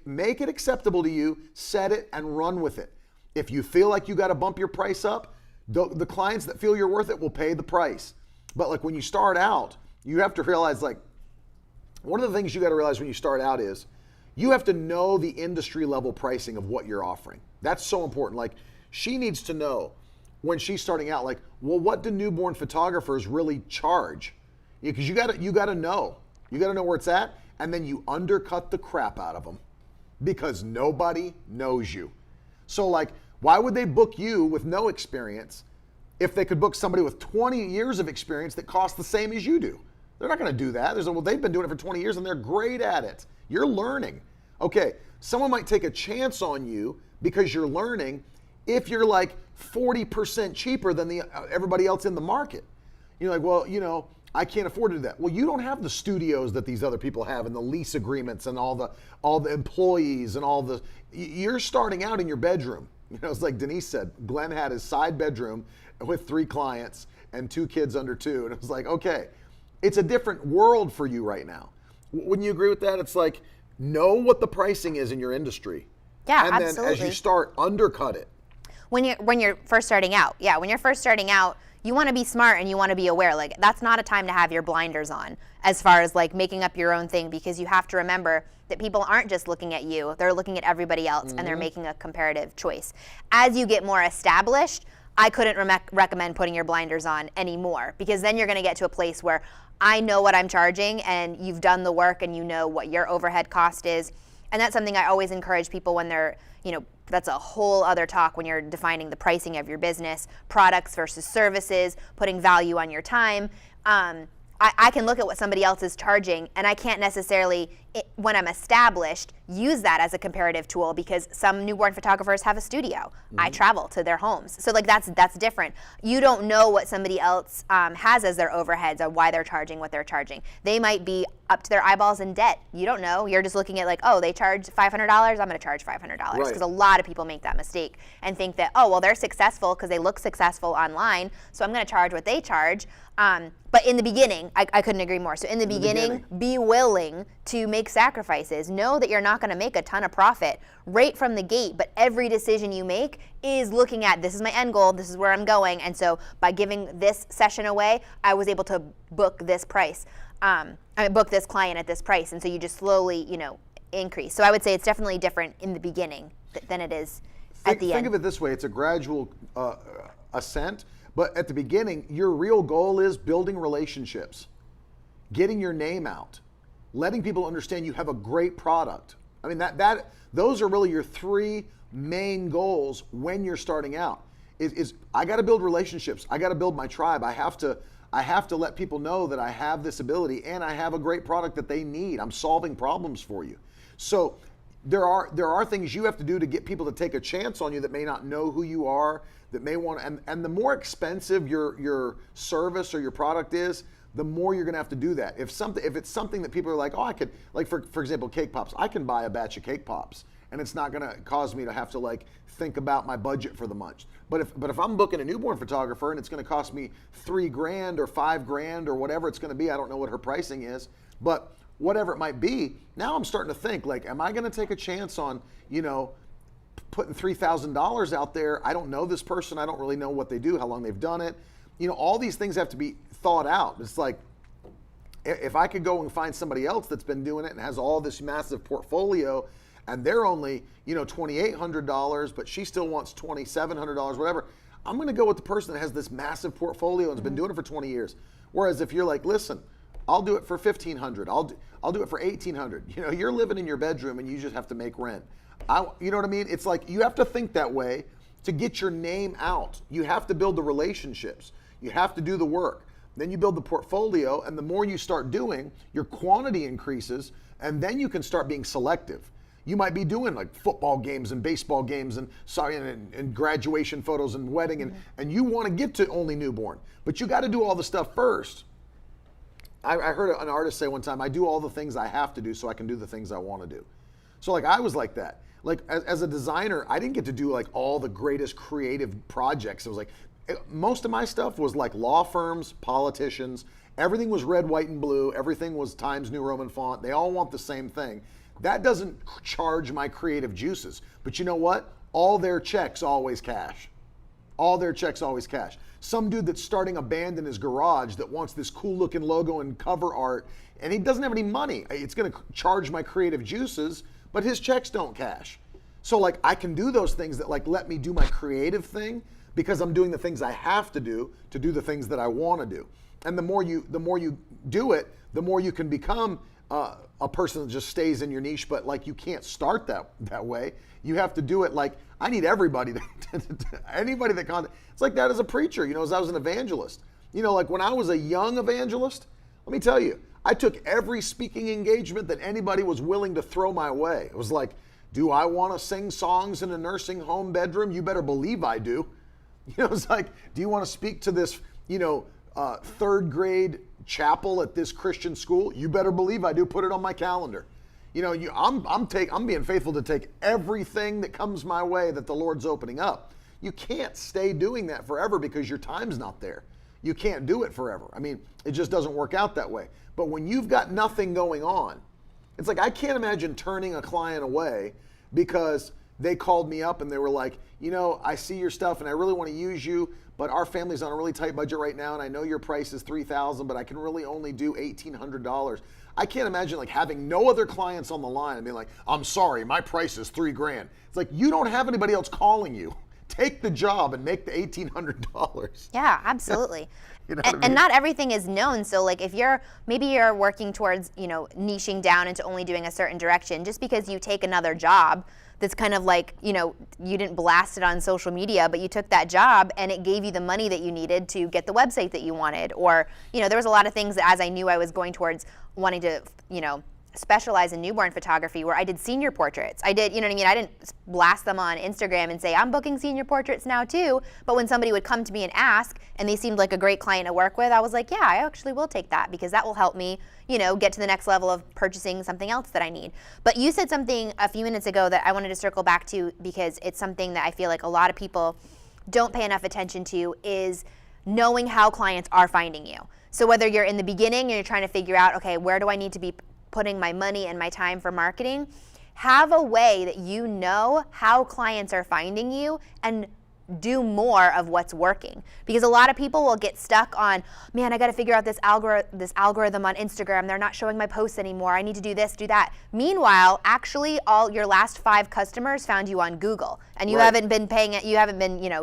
Make it acceptable to you, set it and run with it. If you feel like you got to bump your price up, The clients that feel you're worth it will pay the price. But like when you start out, you have to realize, like, one of the things you got to realize when you start out is you have to know the industry level pricing of what you're offering. That's so important. Like, she needs to know when she's starting out, like, well, what do newborn photographers really charge? Because you got to know where it's at, and then you undercut the crap out of them because nobody knows you. So like, why would they book you with no experience if they could book somebody with 20 years of experience that costs the same as you do? They're not going to do that. Well, they've been doing it for 20 years and they're great at it. You're learning. Okay, someone might take a chance on you because you're learning if you're like 40% cheaper than everybody else in the market. You're like, well, I can't afford to do that. Well, you don't have the studios that these other people have and the lease agreements and all the employees and you're starting out in your bedroom. It's like Denise said, Glenn had his side bedroom with 3 clients and 2 kids under 2. And it was like, okay, it's a different world for you right now. Wouldn't you agree with that? It's like, know what the pricing is in your industry. Yeah, and absolutely. And then as you start, undercut it. When you're first starting out, you want to be smart and you want to be aware. Like, that's not a time to have your blinders on as far as like making up your own thing, because you have to remember that people aren't just looking at you, they're looking at everybody else and they're making a comparative choice. As you get more established, I couldn't recommend putting your blinders on anymore, because then you're going to get to a place where I know what I'm charging and you've done the work and you know what your overhead cost is. And that's something I always encourage people when they're, that's a whole other talk when you're defining the pricing of your business, products versus services, putting value on your time. I can look at what somebody else is charging, and I can't necessarily, when I'm established, use that as a comparative tool, because some newborn photographers have a studio. I travel to their homes. So like that's different. You don't know what somebody else has as their overheads or why they're charging what they're charging. They might be up to their eyeballs in debt. You don't know. You're just looking at like, oh, they charge $500, I'm going to charge $500. Because a lot of people make that mistake and think that, oh, well, they're successful because they look successful online, so I'm going to charge what they charge. But in the beginning, I couldn't agree more. So in the beginning, be willing to make sacrifices. Know that you're not going to make a ton of profit right from the gate, but every decision you make is looking at, this is my end goal, this is where I'm going. And so by giving this session away, I was able to book this price. Book this client at this price. And so you just slowly, increase. So I would say it's definitely different in the beginning than it is at the end. Think of it this way. It's a gradual ascent. But at the beginning, your real goal is building relationships, getting your name out, letting people understand you have a great product. I mean, those are really your 3 main goals when you're starting out. Is I got to build relationships. I got to build my tribe. I have to let people know that I have this ability and I have a great product that they need. I'm solving problems for you. So there are things you have to do to get people to take a chance on you that may not know who you are, that may want to, and the more expensive your service or your product is, the more you're going to have to do that. If it's something that people are like, oh, I could, like for example, cake pops, I can buy a batch of cake pops and it's not going to cause me to have to like think about my budget for the month. But if I'm booking a newborn photographer and it's going to cost me $3,000 or $5,000 or whatever it's going to be, I don't know what her pricing is, but whatever it might be, now I'm starting to think like, am I going to take a chance on, putting $3,000 out there? I don't know this person. I don't really know what they do, how long they've done it. All these things have to be thought out. It's like, if I could go and find somebody else that's been doing it and has all this massive portfolio and they're only, $2,800, but she still wants $2,700, whatever, I'm going to go with the person that has this massive portfolio and has been doing it for 20 years. Whereas if you're like, listen, I'll do it for $1,500. I'll do it for $1,800. You're living in your bedroom and you just have to make rent. You know what I mean? It's like you have to think that way to get your name out. You have to build the relationships. You have to do the work. Then you build the portfolio, and the more you start doing, your quantity increases, and then you can start being selective. You might be doing like football games and baseball games and graduation photos and wedding, and you want to get to only newborn, but you got to do all the stuff first. I heard an artist say one time, I do all the things I have to do so I can do the things I want to do. So like I was like that. Like as a designer, I didn't get to do like all the greatest creative projects. It was like, most of my stuff was like law firms, politicians, everything was red, white, and blue. Everything was Times New Roman font. They all want the same thing. That doesn't charge my creative juices. But you know what? All their checks always cash. All their checks always cash. Some dude that's starting a band in his garage that wants this cool looking logo and cover art, and he doesn't have any money. It's going to charge my creative juices, but his checks don't cash. So like I can do those things that like let me do my creative thing because I'm doing the things I have to do the things that I want to do. And the more you do it, the more you can become a person that just stays in your niche, but like you can't start that way. You have to do it like, I need everybody anybody that contacts. It's like that as a preacher, as I was an evangelist. Like when I was a young evangelist, let me tell you, I took every speaking engagement that anybody was willing to throw my way. It was like, do I want to sing songs in a nursing home bedroom? You better believe I do. It's like, do you want to speak to this, third grade chapel at this Christian school? You better believe I do. Put it on my calendar. I'm being faithful to take everything that comes my way that the Lord's opening up. You can't stay doing that forever because your time's not there. You can't do it forever. I mean, it just doesn't work out that way. But when you've got nothing going on, it's like I can't imagine turning a client away because they called me up and they were like, I see your stuff and I really want to use you, but our family's on a really tight budget right now and I know your price is $3,000, but I can really only do $1,800. I can't imagine like having no other clients on the line and being like, I'm sorry, my price is $3,000. It's like, you don't have anybody else calling you. Take the job and make the $1,800. Yeah, absolutely. You know what I mean? And not everything is known. So like if maybe you're working towards, niching down into only doing a certain direction, just because you take another job that's kind of like, you didn't blast it on social media, but you took that job and it gave you the money that you needed to get the website that you wanted. Or, there was a lot of things that as I knew I was going towards wanting to, specialize in newborn photography where I did senior portraits. I did, I didn't blast them on Instagram and say, I'm booking senior portraits now too. But when somebody would come to me and ask, and they seemed like a great client to work with, I was like, yeah, I actually will take that because that will help me, get to the next level of purchasing something else that I need. But you said something a few minutes ago that I wanted to circle back to because it's something that I feel like a lot of people don't pay enough attention to is knowing how clients are finding you. So whether you're in the beginning and you're trying to figure out, okay, where do I need to be putting my money and my time for marketing, have a way that you know how clients are finding you and do more of what's working. Because a lot of people will get stuck on, man, I got to figure out this algorithm on Instagram. They're not showing my posts anymore. I need to do this, do that. Meanwhile, actually, all your last 5 customers found you on Google, and you haven't been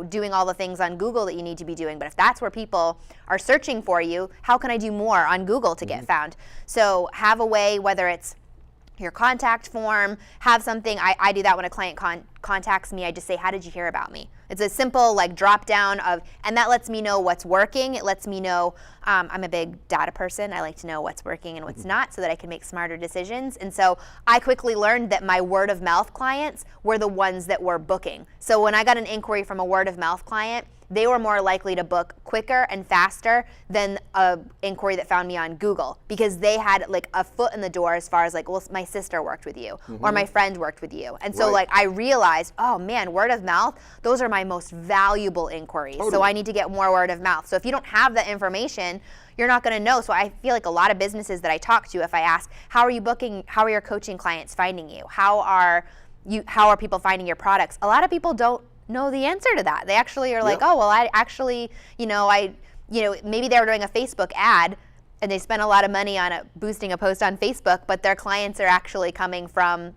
doing all the things on Google that you need to be doing. But if that's where people are searching for you, how can I do more on Google to get found? So have a way, whether it's your contact form, have something. I do that when a client contacts me. I just say, how did you hear about me? It's a simple drop down and that lets me know what's working. It lets me know, I'm a big data person. I like to know what's working and what's not so that I can make smarter decisions. And so I quickly learned that my word of mouth clients were the ones that were booking. So when I got an inquiry from a word of mouth client, they were more likely to book quicker and faster than a inquiry that found me on Google because they had a foot in the door as far as well, my sister worked with you or my friend worked with you. And so I realized, oh man, word of mouth, those are my most valuable inquiries. Totally. So I need to get more word of mouth. So if you don't have that information, you're not going to know. So I feel like a lot of businesses that I talk to, if I ask, how are you booking, how are your coaching clients finding you? How are people finding your products? A lot of people don't know the answer to that. They actually are like, oh, well, I actually, maybe they were doing a Facebook ad and they spent a lot of money on boosting a post on Facebook, but their clients are actually coming from,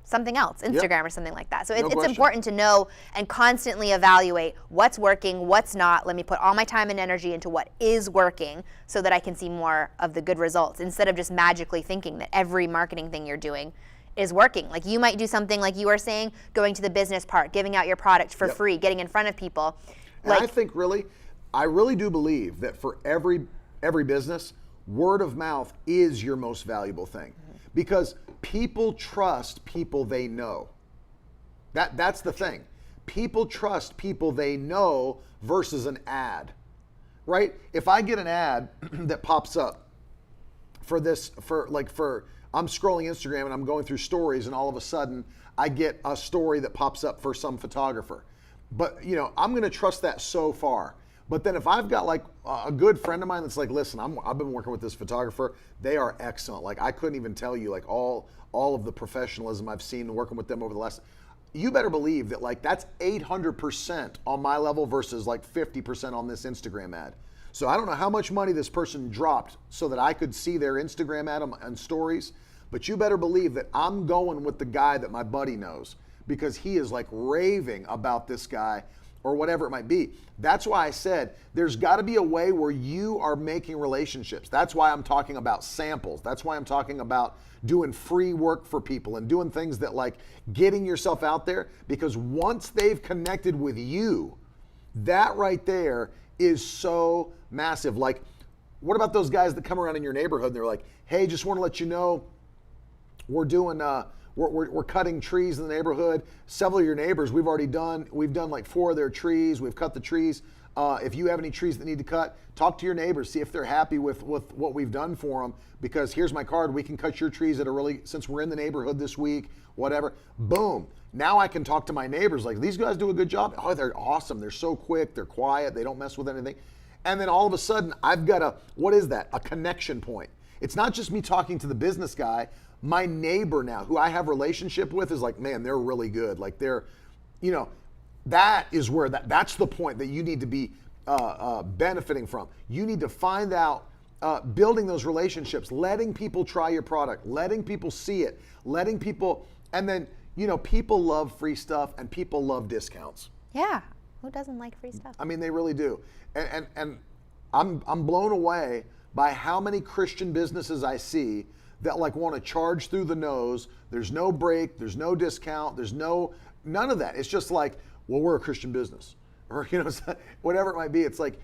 something else, Instagram or something like that. So it's important to know and constantly evaluate what's working, what's not. Let me put all my time and energy into what is working so that I can see more of the good results instead of just magically thinking that every marketing thing you're doing is working. Like you might do something like you were saying, going to the business part, giving out your product for free, getting in front of people. And I think I really do believe that for every business, word of mouth is your most valuable thing because people trust people they know. That's the thing. People trust people they know versus an ad, right? If I get an ad that pops up I'm scrolling Instagram and I'm going through stories and all of a sudden I get a story that pops up for some photographer. But I'm going to trust that so far. But then if I've got a good friend of mine that's like, listen, I've been working with this photographer. They are excellent. I couldn't even tell you all of the professionalism I've seen working with them over the last, you better believe that like that's 800% on my level versus like 50% on this Instagram ad. So I don't know how much money this person dropped so that I could see their Instagram ad and stories, but you better believe that I'm going with the guy that my buddy knows because he is like raving about this guy or whatever it might be. That's why I said there's got to be a way where you are making relationships. That's why I'm talking about samples. That's why I'm talking about doing free work for people and doing things that like getting yourself out there, because once they've connected with you, that right there is so massive. Like, what about those guys that come around in your neighborhood and they're like, hey, just want to let you know we're doing we're cutting trees in the neighborhood. Several of your neighbors we've done like 4 of their trees. We've cut the trees. If you have any trees that need to cut, talk to your neighbors, see if they're happy with what we've done for them, because here's my card. We can cut your trees since we're in the neighborhood this week, whatever. Boom. Now I can talk to my neighbors like, these guys do a good job. Oh, they're awesome. They're so quick. They're quiet. They don't mess with anything. And then all of a sudden I've got what is that? A connection point. It's not just me talking to the business guy. My neighbor now, who I have a relationship with, is like, man, they're really good. Like they're, that is where that's the point that you need to be benefiting from. You need to find out, building those relationships, letting people try your product, letting people see it, letting people, and then, people love free stuff and people love discounts. Yeah. Who doesn't like free stuff? I mean, they really do. And I'm blown away by how many Christian businesses I see that like want to charge through the nose. There's no break, there's no discount, there's none of that. It's just like, well, we're a Christian business, or whatever it might be. It's like,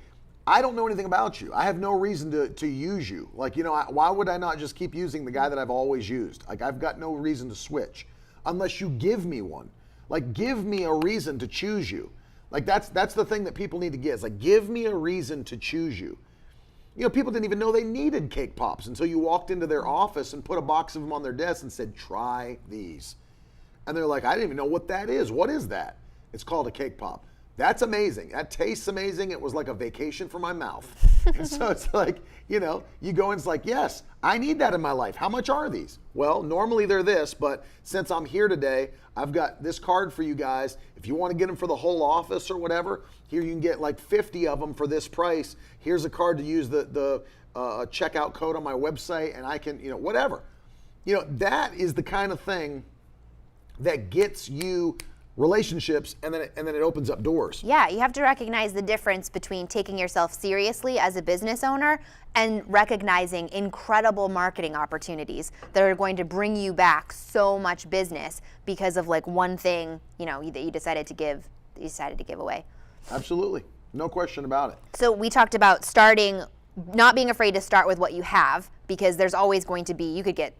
I don't know anything about you. I have no reason to use you. Like, why would I not just keep using the guy that I've always used? Like, I've got no reason to switch unless you give me one. Like, give me a reason to choose you. Like, that's the thing that people need to get. It's like, give me a reason to choose you. People didn't even know they needed cake pops until you walked into their office and put a box of them on their desk and said, try these. And they're like, I didn't even know what that is. What is that? It's called a cake pop. That's amazing. That tastes amazing. It was like a vacation for my mouth. And so it's like, you go and it's like, yes, I need that in my life. How much are these? Well, normally they're this, but since I'm here today, I've got this card for you guys. If you want to get them for the whole office or whatever, here you can get like 50 of them for this price. Here's a card to use the checkout code on my website, and I can, whatever. That is the kind of thing that gets you relationships, and then it opens up doors. Yeah, you have to recognize the difference between taking yourself seriously as a business owner and recognizing incredible marketing opportunities that are going to bring you back so much business because of like one thing, that you decided to give away. Absolutely. No question about it. So we talked about not being afraid to start with what you have, because there's always going to be, you could get,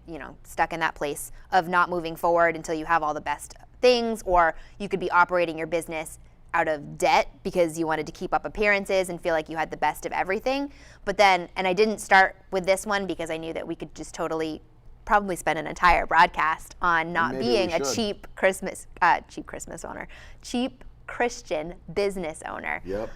stuck in that place of not moving forward until you have all the best things, or you could be operating your business out of debt because you wanted to keep up appearances and feel like you had the best of everything. But then, and I didn't start with this one because I knew that we could just probably spend an entire broadcast on not being a cheap Christian business owner. Yep.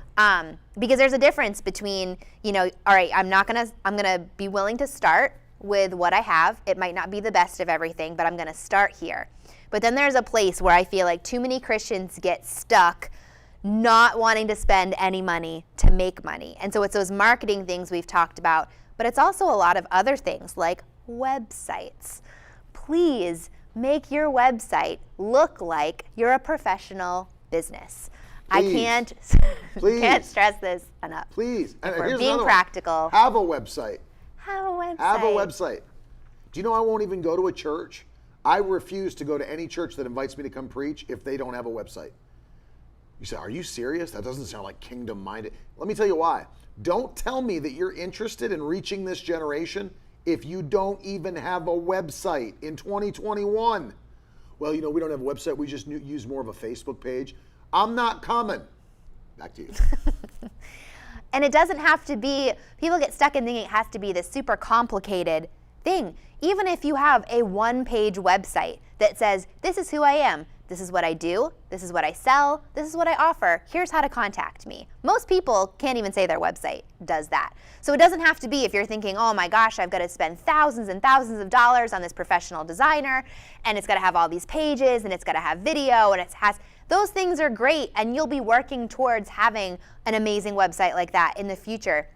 Because there's a difference between, all right, I'm gonna be willing to start with what I have. It might not be the best of everything, but I'm gonna start here. But then there's a place where I feel like too many Christians get stuck not wanting to spend any money to make money. And so it's those marketing things we've talked about, but it's also a lot of other things like websites. Please make your website look like you're a professional business. Please. I can't stress this enough. Please. And we're being practical. Have a website. Have a website. Have a website. Do you know I won't even go to a church? I refuse to go to any church that invites me to come preach if they don't have a website. You say, are you serious? That doesn't sound like kingdom-minded. Let me tell you why. Don't tell me that you're interested in reaching this generation if you don't even have a website in 2021. Well, we don't have a website. We just use more of a Facebook page. I'm not coming. Back to you. And it doesn't have to be, people get stuck in thinking it has to be this super complicated thing. Even if you have a one-page website that says, this is who I am, this is what I do, this is what I sell, this is what I offer, here's how to contact me. Most people can't even say their website does that. So it doesn't have to be if you're thinking, oh my gosh, I've got to spend thousands and thousands of dollars on this professional designer, and it's got to have all these pages, and it's got to have video, and it has, those things are great, and you'll be working towards having an amazing website like that in the future.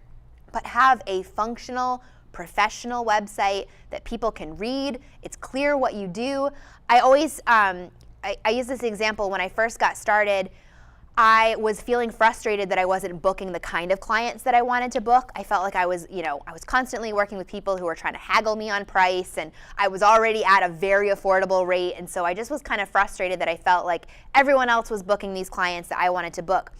But have a functional, professional website that people can read. It's clear what you do. I always, I use this example when I first got started. I was feeling frustrated that I wasn't booking the kind of clients that I wanted to book. I felt like I was constantly working with people who were trying to haggle me on price, and I was already at a very affordable rate. And so I just was kind of frustrated that I felt like everyone else was booking these clients that I wanted to book.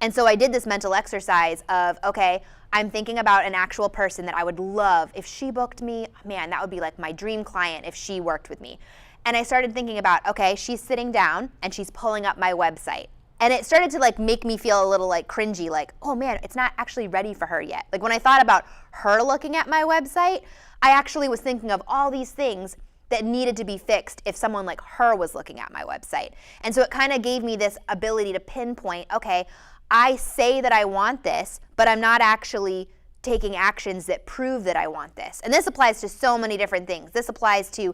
And so I did this mental exercise of, okay, I'm thinking about an actual person that I would love. If she booked me, man, that would be like my dream client if she worked with me. And I started thinking about, okay, she's sitting down and she's pulling up my website. And it started to like make me feel a little like cringy, like, oh man, it's not actually ready for her yet. Like when I thought about her looking at my website, I actually was thinking of all these things that needed to be fixed if someone like her was looking at my website. And so it kind of gave me this ability to pinpoint, okay, I say that I want this, but I'm not actually taking actions that prove that I want this. And this applies to so many different things. This applies to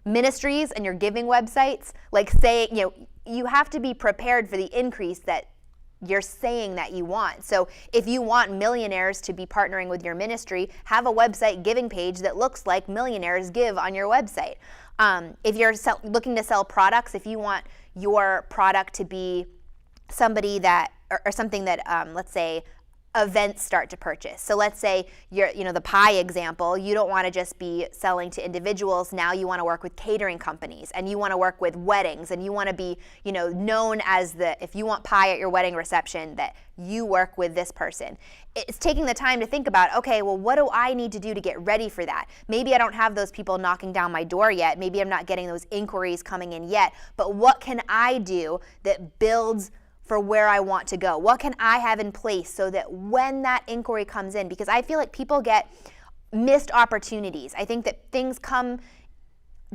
ministries and your giving websites. Like say, you have to be prepared for the increase that you're saying that you want. So if you want millionaires to be partnering with your ministry, have a website giving page that looks like millionaires give on your website. If you're looking to sell products, if you want your product to be somebody that, or something that, let's say, events start to purchase. So let's say you're, the pie example, you don't want to just be selling to individuals. Now you want to work with catering companies, and you want to work with weddings, and you want to be, known as if you want pie at your wedding reception, that you work with this person. It's taking the time to think about, okay, well, what do I need to do to get ready for that? Maybe I don't have those people knocking down my door yet. Maybe I'm not getting those inquiries coming in yet, but what can I do that builds for where I want to go? What can I have in place so that when that inquiry comes in, because I feel like people get missed opportunities. I think that things come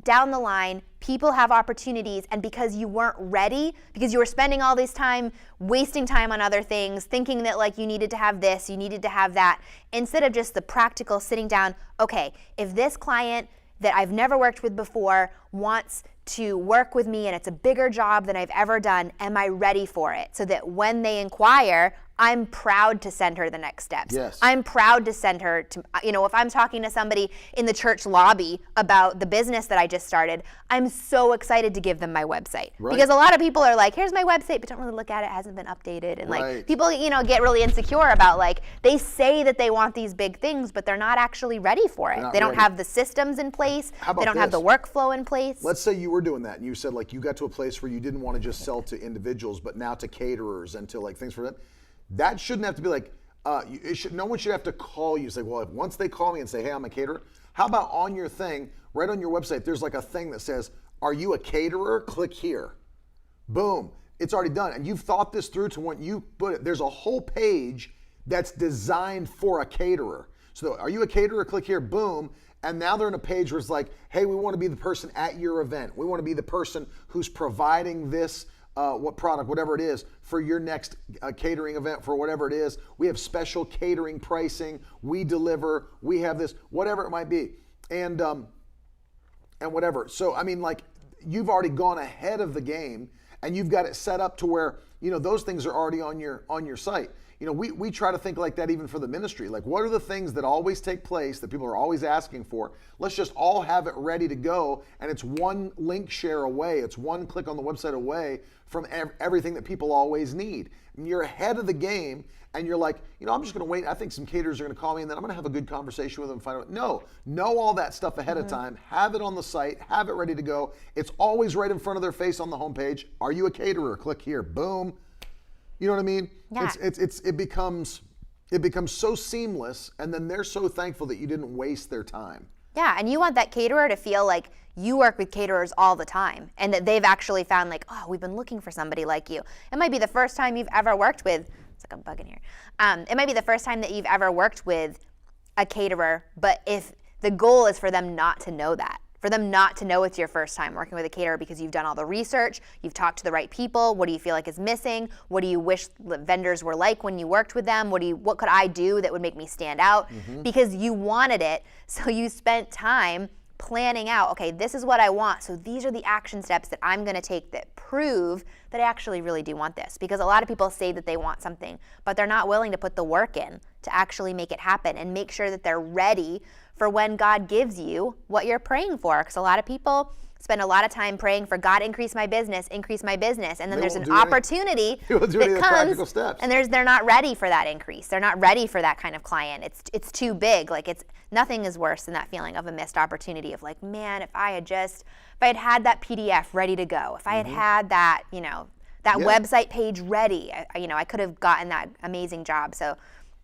down the line, people have opportunities, and because you weren't ready, because you were spending all this time, wasting time on other things, thinking that like you needed to have this, you needed to have that, instead of just the practical sitting down, okay, if this client that I've never worked with before wants to work with me and it's a bigger job than I've ever done, am I ready for it? So that when they inquire, I'm proud to send her the next steps. Yes. I'm proud to send her to, if I'm talking to somebody in the church lobby about the business that I just started, I'm so excited to give them my website. Right. Because a lot of people are like, here's my website, but don't really look at it, hasn't been updated. And like people, get really insecure about like, they say that they want these big things, but they're not actually ready for it. They don't have the systems in place. They don't have the workflow in place. Let's say you were doing that and you said like you got to a place where you didn't want to just sell to individuals, but now to caterers and to like things for them. That shouldn't have to be like, no one should have to call you. Say, well, if once they call me and say, hey, I'm a caterer, how about on your thing, right on your website, there's like a thing that says, are you a caterer? Click here. Boom. It's already done. And you've thought this through to when you put it. There's a whole page that's designed for a caterer. So are you a caterer? Click here. Boom. And now they're in a page where it's like, hey, we want to be the person at your event. We want to be the person who's providing this what product, whatever it is, for your next catering event, for whatever it is. We have special catering pricing. We deliver. We have this, whatever it might be, and whatever. So I mean, like you've already gone ahead of the game, and you've got it set up to where those things are already on your site. We try to think like that even for the ministry. Like, what are the things that always take place that people are always asking for? Let's just all have it ready to go, and it's one link share away. It's one click on the website away from everything that people always need. And you're ahead of the game, and you're like, I'm just going to wait. I think some caterers are going to call me, and then I'm going to have a good conversation with them and find out. No, know all that stuff ahead of time. Have it on the site. Have it ready to go. It's always right in front of their face on the homepage. Are you a caterer? Click here. Boom. You know what I mean? Yeah. It becomes so seamless, and then they're so thankful that you didn't waste their time. Yeah, and you want that caterer to feel like you work with caterers all the time, and that they've actually found like, oh, we've been looking for somebody like you. It might be the first time you've ever worked with, it's like a bug in here. It might be the first time that you've ever worked with a caterer, but if the goal is for them not to know that, for them not to know it's your first time working with a caterer because you've done all the research, you've talked to the right people. What do you feel like is missing? What do you wish vendors were like when you worked with them? What could I do that would make me stand out? Because you wanted it, so you spent time planning out, okay, this is what I want, so these are the action steps that I'm going to take that prove that I actually really do want this. Because a lot of people say that they want something, but they're not willing to put the work in to actually make it happen and make sure that they're ready for when God gives you what you're praying for. Because a lot of people spend a lot of time praying for God, increase my business, and then there's an opportunity that comes, and they're not ready for that increase. They're not ready for that kind of client. It's too big. Like nothing is worse than that feeling of a missed opportunity of like, man, if I had had that PDF ready to go, if I had had that, that website page ready, I could have gotten that amazing job. So,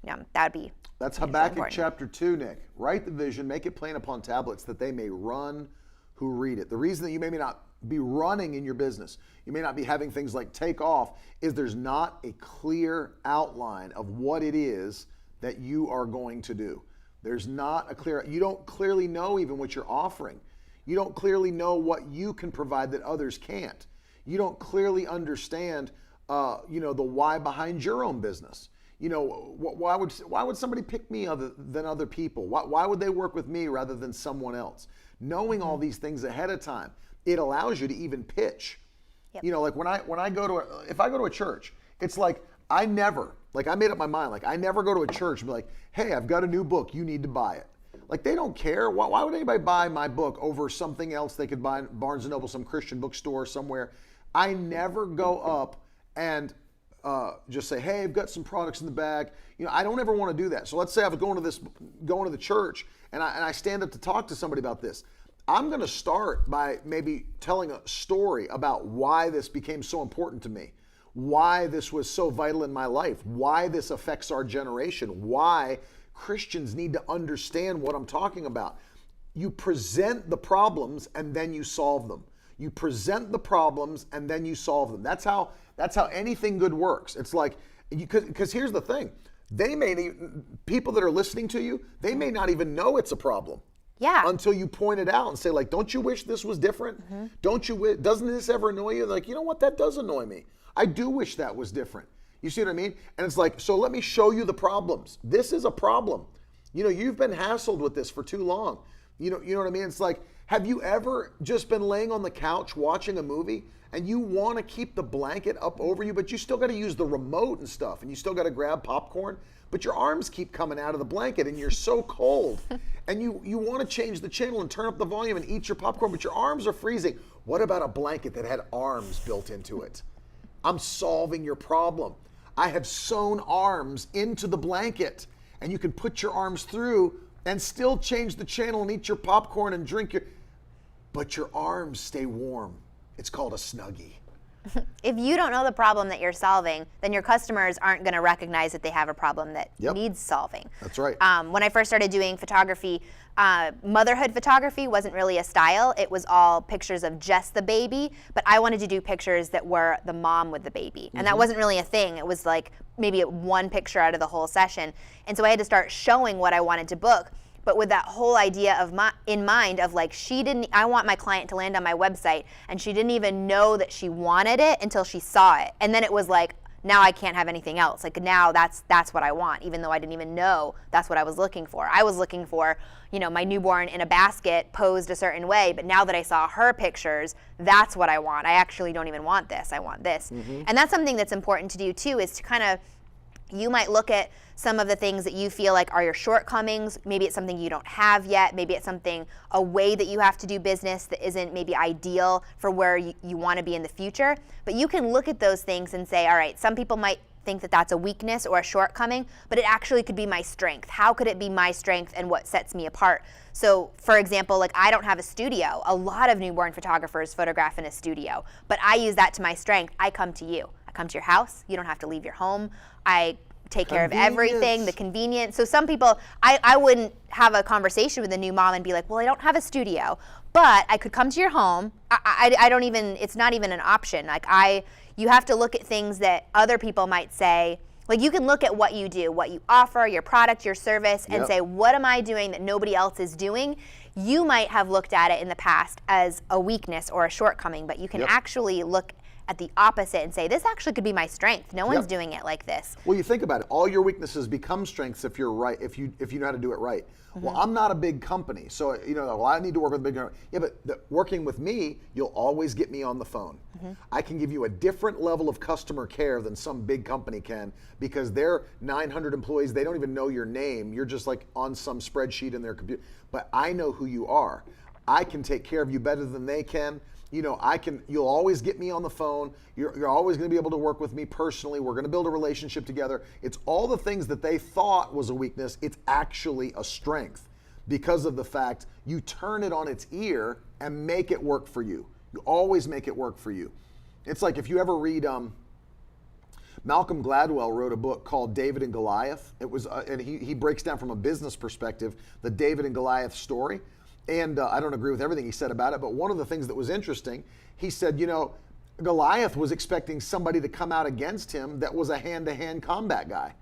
that would be. That's Habakkuk chapter 2, Nick. Write the vision, make it plain upon tablets that they may run who read it. The reason that you may not be running in your business, you may not be having things like take off, is there's not a clear outline of what it is that you are going to do. There's not a clear, you don't clearly know even what you're offering. You don't clearly know what you can provide that others can't. You don't clearly understand, the why behind your own business. Why would somebody pick me other than other people? Why would they work with me rather than someone else? Knowing all these things ahead of time, it allows you to even pitch. Yep. Like if I go to a church, it's like I made up my mind, like I never go to a church and be like, hey, I've got a new book, you need to buy it. Like they don't care. Why would anybody buy my book over something else they could buy in Barnes & Noble, some Christian bookstore somewhere? I never go up and just say, hey, I've got some products in the bag. I don't ever want to do that. So let's say I was going to the church and I stand up to talk to somebody about this. I'm going to start by maybe telling a story about why this became so important to me, why this was so vital in my life, why this affects our generation, why Christians need to understand what I'm talking about. You present the problems and then you solve them. You present the problems and then you solve them. That's how anything good works. It's like, because here's the thing. People that are listening to you, they may not even know it's a problem. Yeah. Until you point it out and say, like, don't you wish this was different? Mm-hmm. Doesn't this ever annoy you? Like, you know what? That does annoy me. I do wish that was different. You see what I mean? And it's like, so let me show you the problems. This is a problem. You've been hassled with this for too long. You know what I mean? It's like, have you ever just been laying on the couch watching a movie and you want to keep the blanket up over you, but you still got to use the remote and stuff, and you still got to grab popcorn, but your arms keep coming out of the blanket and you're so cold and you want to change the channel and turn up the volume and eat your popcorn, but your arms are freezing. What about a blanket that had arms built into it? I'm solving your problem. I have sewn arms into the blanket and you can put your arms through and still change the channel and eat your popcorn and but your arms stay warm. It's called a Snuggie. If you don't know the problem that you're solving, then your customers aren't going to recognize that they have a problem that needs solving. That's right. When I first started doing photography, motherhood photography wasn't really a style. It was all pictures of just the baby, but I wanted to do pictures that were the mom with the baby. And that wasn't really a thing. It was like maybe one picture out of the whole session. And so I had to start showing what I wanted to book. But with that whole idea in mind of like, I want my client to land on my website, and she didn't even know that she wanted it until she saw it. And then it was like, now I can't have anything else. Like now that's what I want, even though I didn't even know that's what I was looking for. I was looking for, my newborn in a basket posed a certain way, but now that I saw her pictures, that's what I want. I actually don't even want this, I want this. Mm-hmm. And that's something that's important to do too, is to kind of, you might look at some of the things that you feel like are your shortcomings. Maybe it's something you don't have yet. Maybe it's a way that you have to do business that isn't maybe ideal for where you want to be in the future. But you can look at those things and say, all right, some people might think that that's a weakness or a shortcoming, but it actually could be my strength. How could it be my strength and what sets me apart? So for example, like I don't have a studio. A lot of newborn photographers photograph in a studio, but I use that to my strength. I come to you. I come to your house. You don't have to leave your home. I take care of everything, the convenience. So some people, I wouldn't have a conversation with a new mom and be like, well, I don't have a studio, but I could come to your home. I don't even, it's not even an option. Like you have to look at things that other people might say, Like you can look at what you do, what you offer, your product, your service, and say, what am I doing that nobody else is doing? You might have looked at it in the past as a weakness or a shortcoming, but you can actually look at the opposite and say, this actually could be my strength. No one's doing it like this. Well, you think about it. All your weaknesses become strengths if you're right, if you know how to do it right. Well, I'm not a big company, so well, I need to work with a big company. Yeah, but working with me, you'll always get me on the phone. I can give you a different level of customer care than some big company can, because they're 900 employees. They don't even know your name. You're just like on some spreadsheet in their computer. But I know who you are. I can take care of you better than they can. You'll always get me on the phone. You're always going to be able to work with me personally. We're going to build a relationship together. It's all the things that they thought was a weakness. It's actually a strength because of the fact you turn it on its ear and make it work for you. You always make it work for you. It's like if you ever read, Malcolm Gladwell wrote a book called David and Goliath. It was, and he breaks down from a business perspective the David and Goliath story. And I don't agree with everything he said about it, but one of the things that was interesting, he said, Goliath was expecting somebody to come out against him that was a hand-to-hand combat guy.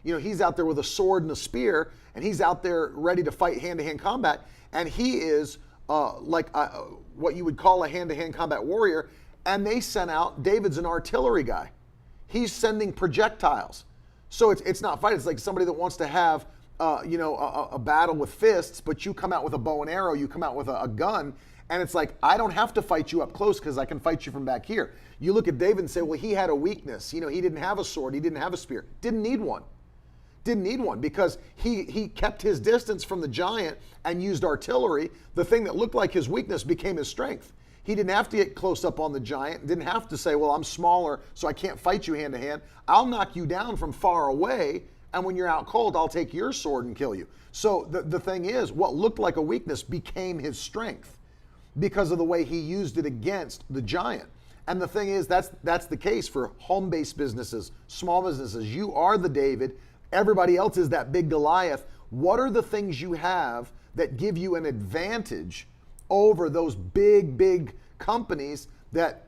He's out there with a sword and a spear, and he's out there ready to fight hand-to-hand combat, and he is what you would call a hand-to-hand combat warrior, and they sent out, David's an artillery guy. He's sending projectiles. So it's not fight, it's like somebody that wants to have a battle with fists, but you come out with a bow and arrow, you come out with a gun, and it's like, I don't have to fight you up close because I can fight you from back here. You look at David and say, well, he had a weakness. He didn't have a sword, he didn't have a spear. Didn't need one because he kept his distance from the giant and used artillery. The thing that looked like his weakness became his strength. He didn't have to get close up on the giant, didn't have to say, well, I'm smaller, so I can't fight you hand to hand. I'll knock you down from far away, and when you're out cold, I'll take your sword and kill you. So the thing is, what looked like a weakness became his strength because of the way he used it against the giant. And the thing is, that's the case for home-based businesses, small businesses. You are the David. Everybody else is that big Goliath. What are the things you have that give you an advantage over those big companies that,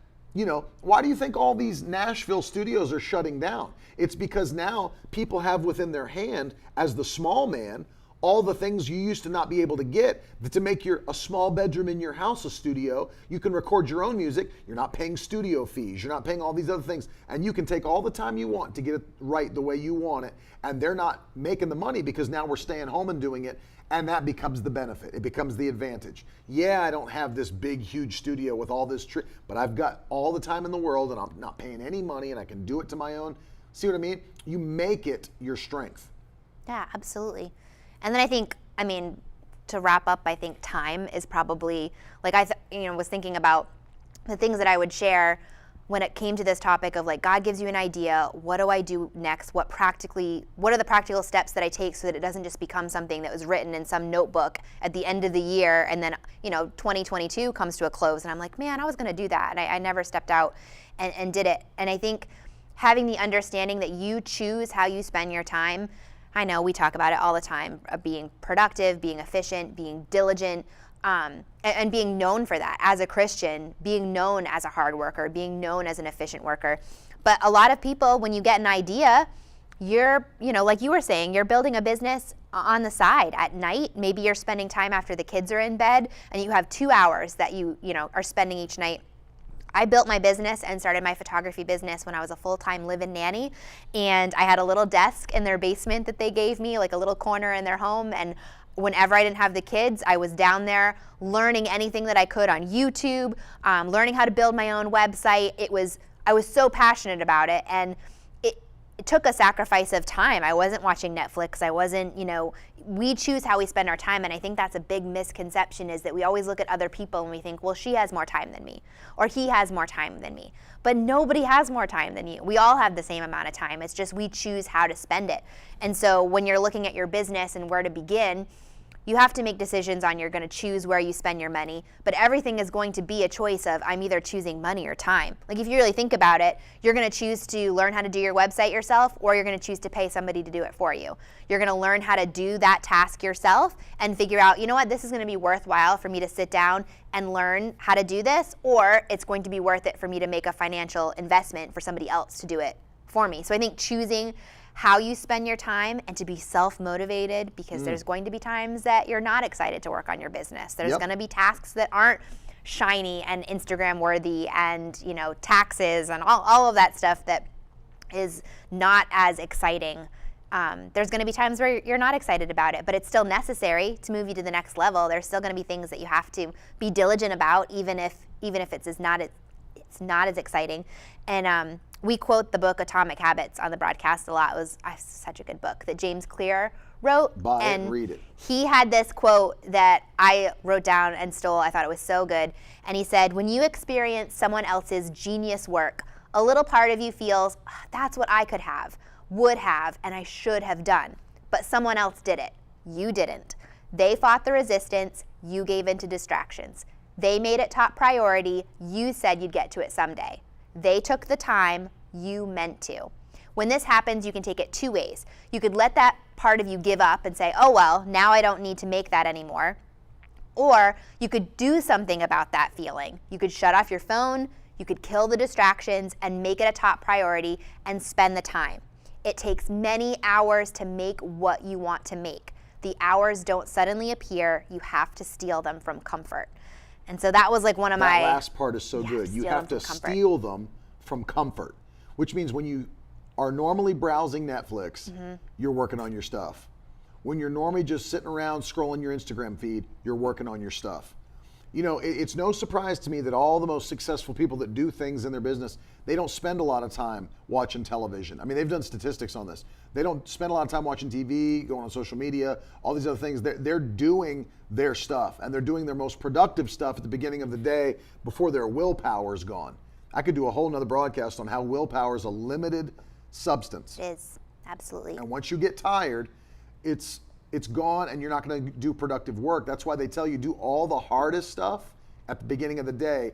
why do you think all these Nashville studios are shutting down? It's because now people have within their hand, as the small man, all the things you used to not be able to get to make a small bedroom in your house a studio. You can record your own music. You're not paying studio fees. You're not paying all these other things. And you can take all the time you want to get it right the way you want it. And they're not making the money because now we're staying home and doing it. And that becomes the benefit. It becomes the advantage. Yeah, I don't have this big, huge studio with all this, but I've got all the time in the world and I'm not paying any money and I can do it to my own. See what I mean? You make it your strength. Yeah, absolutely. And then I think, to wrap up, I think time is probably, was thinking about the things that I would share when it came to this topic of God gives you an idea, what do I do next? What are the practical steps that I take so that it doesn't just become something that was written in some notebook at the end of the year and then, 2022 comes to a close and I'm like, man, I was gonna do that. And I never stepped out and did it. And I think having the understanding that you choose how you spend your time. I know we talk about it all the time, being productive, being efficient, being diligent, and being known for that. As a Christian, being known as a hard worker, being known as an efficient worker. But a lot of people, when you get an idea, you're, like you were saying, you're building a business on the side at night. Maybe you're spending time after the kids are in bed and you have 2 hours that you are spending each night. I built my business and started my photography business when I was a full-time live-in nanny, and I had a little desk in their basement that they gave me, like a little corner in their home, and whenever I didn't have the kids, I was down there learning anything that I could on YouTube, learning how to build my own website. I was so passionate about it, and it took a sacrifice of time. I wasn't watching Netflix. I wasn't, we choose how we spend our time. And I think that's a big misconception, is that we always look at other people and we think, well, she has more time than me, or he has more time than me. But nobody has more time than you. We all have the same amount of time. It's just we choose how to spend it. And so when you're looking at your business and where to begin, you have to make decisions on you're going to choose where you spend your money, but everything is going to be a choice of I'm either choosing money or time. Like if you really think about it, you're going to choose to learn how to do your website yourself, or you're going to choose to pay somebody to do it for you. You're going to learn how to do that task yourself and figure out, this is going to be worthwhile for me to sit down and learn how to do this, or it's going to be worth it for me to make a financial investment for somebody else to do it for me. So I think choosing how you spend your time and to be self-motivated, because there's going to be times that you're not excited to work on your business. There's going to be tasks that aren't shiny and Instagram worthy, and taxes and all of that stuff that is not as exciting. There's going to be times where you're not excited about it, but it's still necessary to move you to the next level. There's still going to be things that you have to be diligent about, even if it's not as exciting. And we quote the book Atomic Habits on the broadcast a lot. It was such a good book that James Clear wrote. Buy it and and read it. He had this quote that I wrote down and stole. I thought it was so good. And he said, when you experience someone else's genius work, a little part of you feels, that's what I could have, would have, and I should have done. But someone else did it. You didn't. They fought the resistance. You gave in to distractions. They made it top priority. You said you'd get to it someday. They took the time. You meant to. When this happens, you can take it two ways. You could let that part of you give up and say, oh, well, now I don't need to make that anymore. Or you could do something about that feeling. You could shut off your phone. You could kill the distractions and make it a top priority and spend the time. It takes many hours to make what you want to make. The hours don't suddenly appear. You have to steal them from comfort. And so that was like one of my... That last part is so good. You have to steal them from comfort, which means when you are normally browsing Netflix, you're working on your stuff. When you're normally just sitting around scrolling your Instagram feed, you're working on your stuff. It's no surprise to me that all the most successful people that do things in their business, they don't spend a lot of time watching television. I mean, they've done statistics on this. They don't spend a lot of time watching TV, going on social media, all these other things. They're doing their stuff, and they're doing their most productive stuff at the beginning of the day before their willpower is gone. I could do a whole nother broadcast on how willpower is a limited substance. It is, absolutely. And once you get tired, it's gone, and you're not going to do productive work. That's why they tell you do all the hardest stuff at the beginning of the day,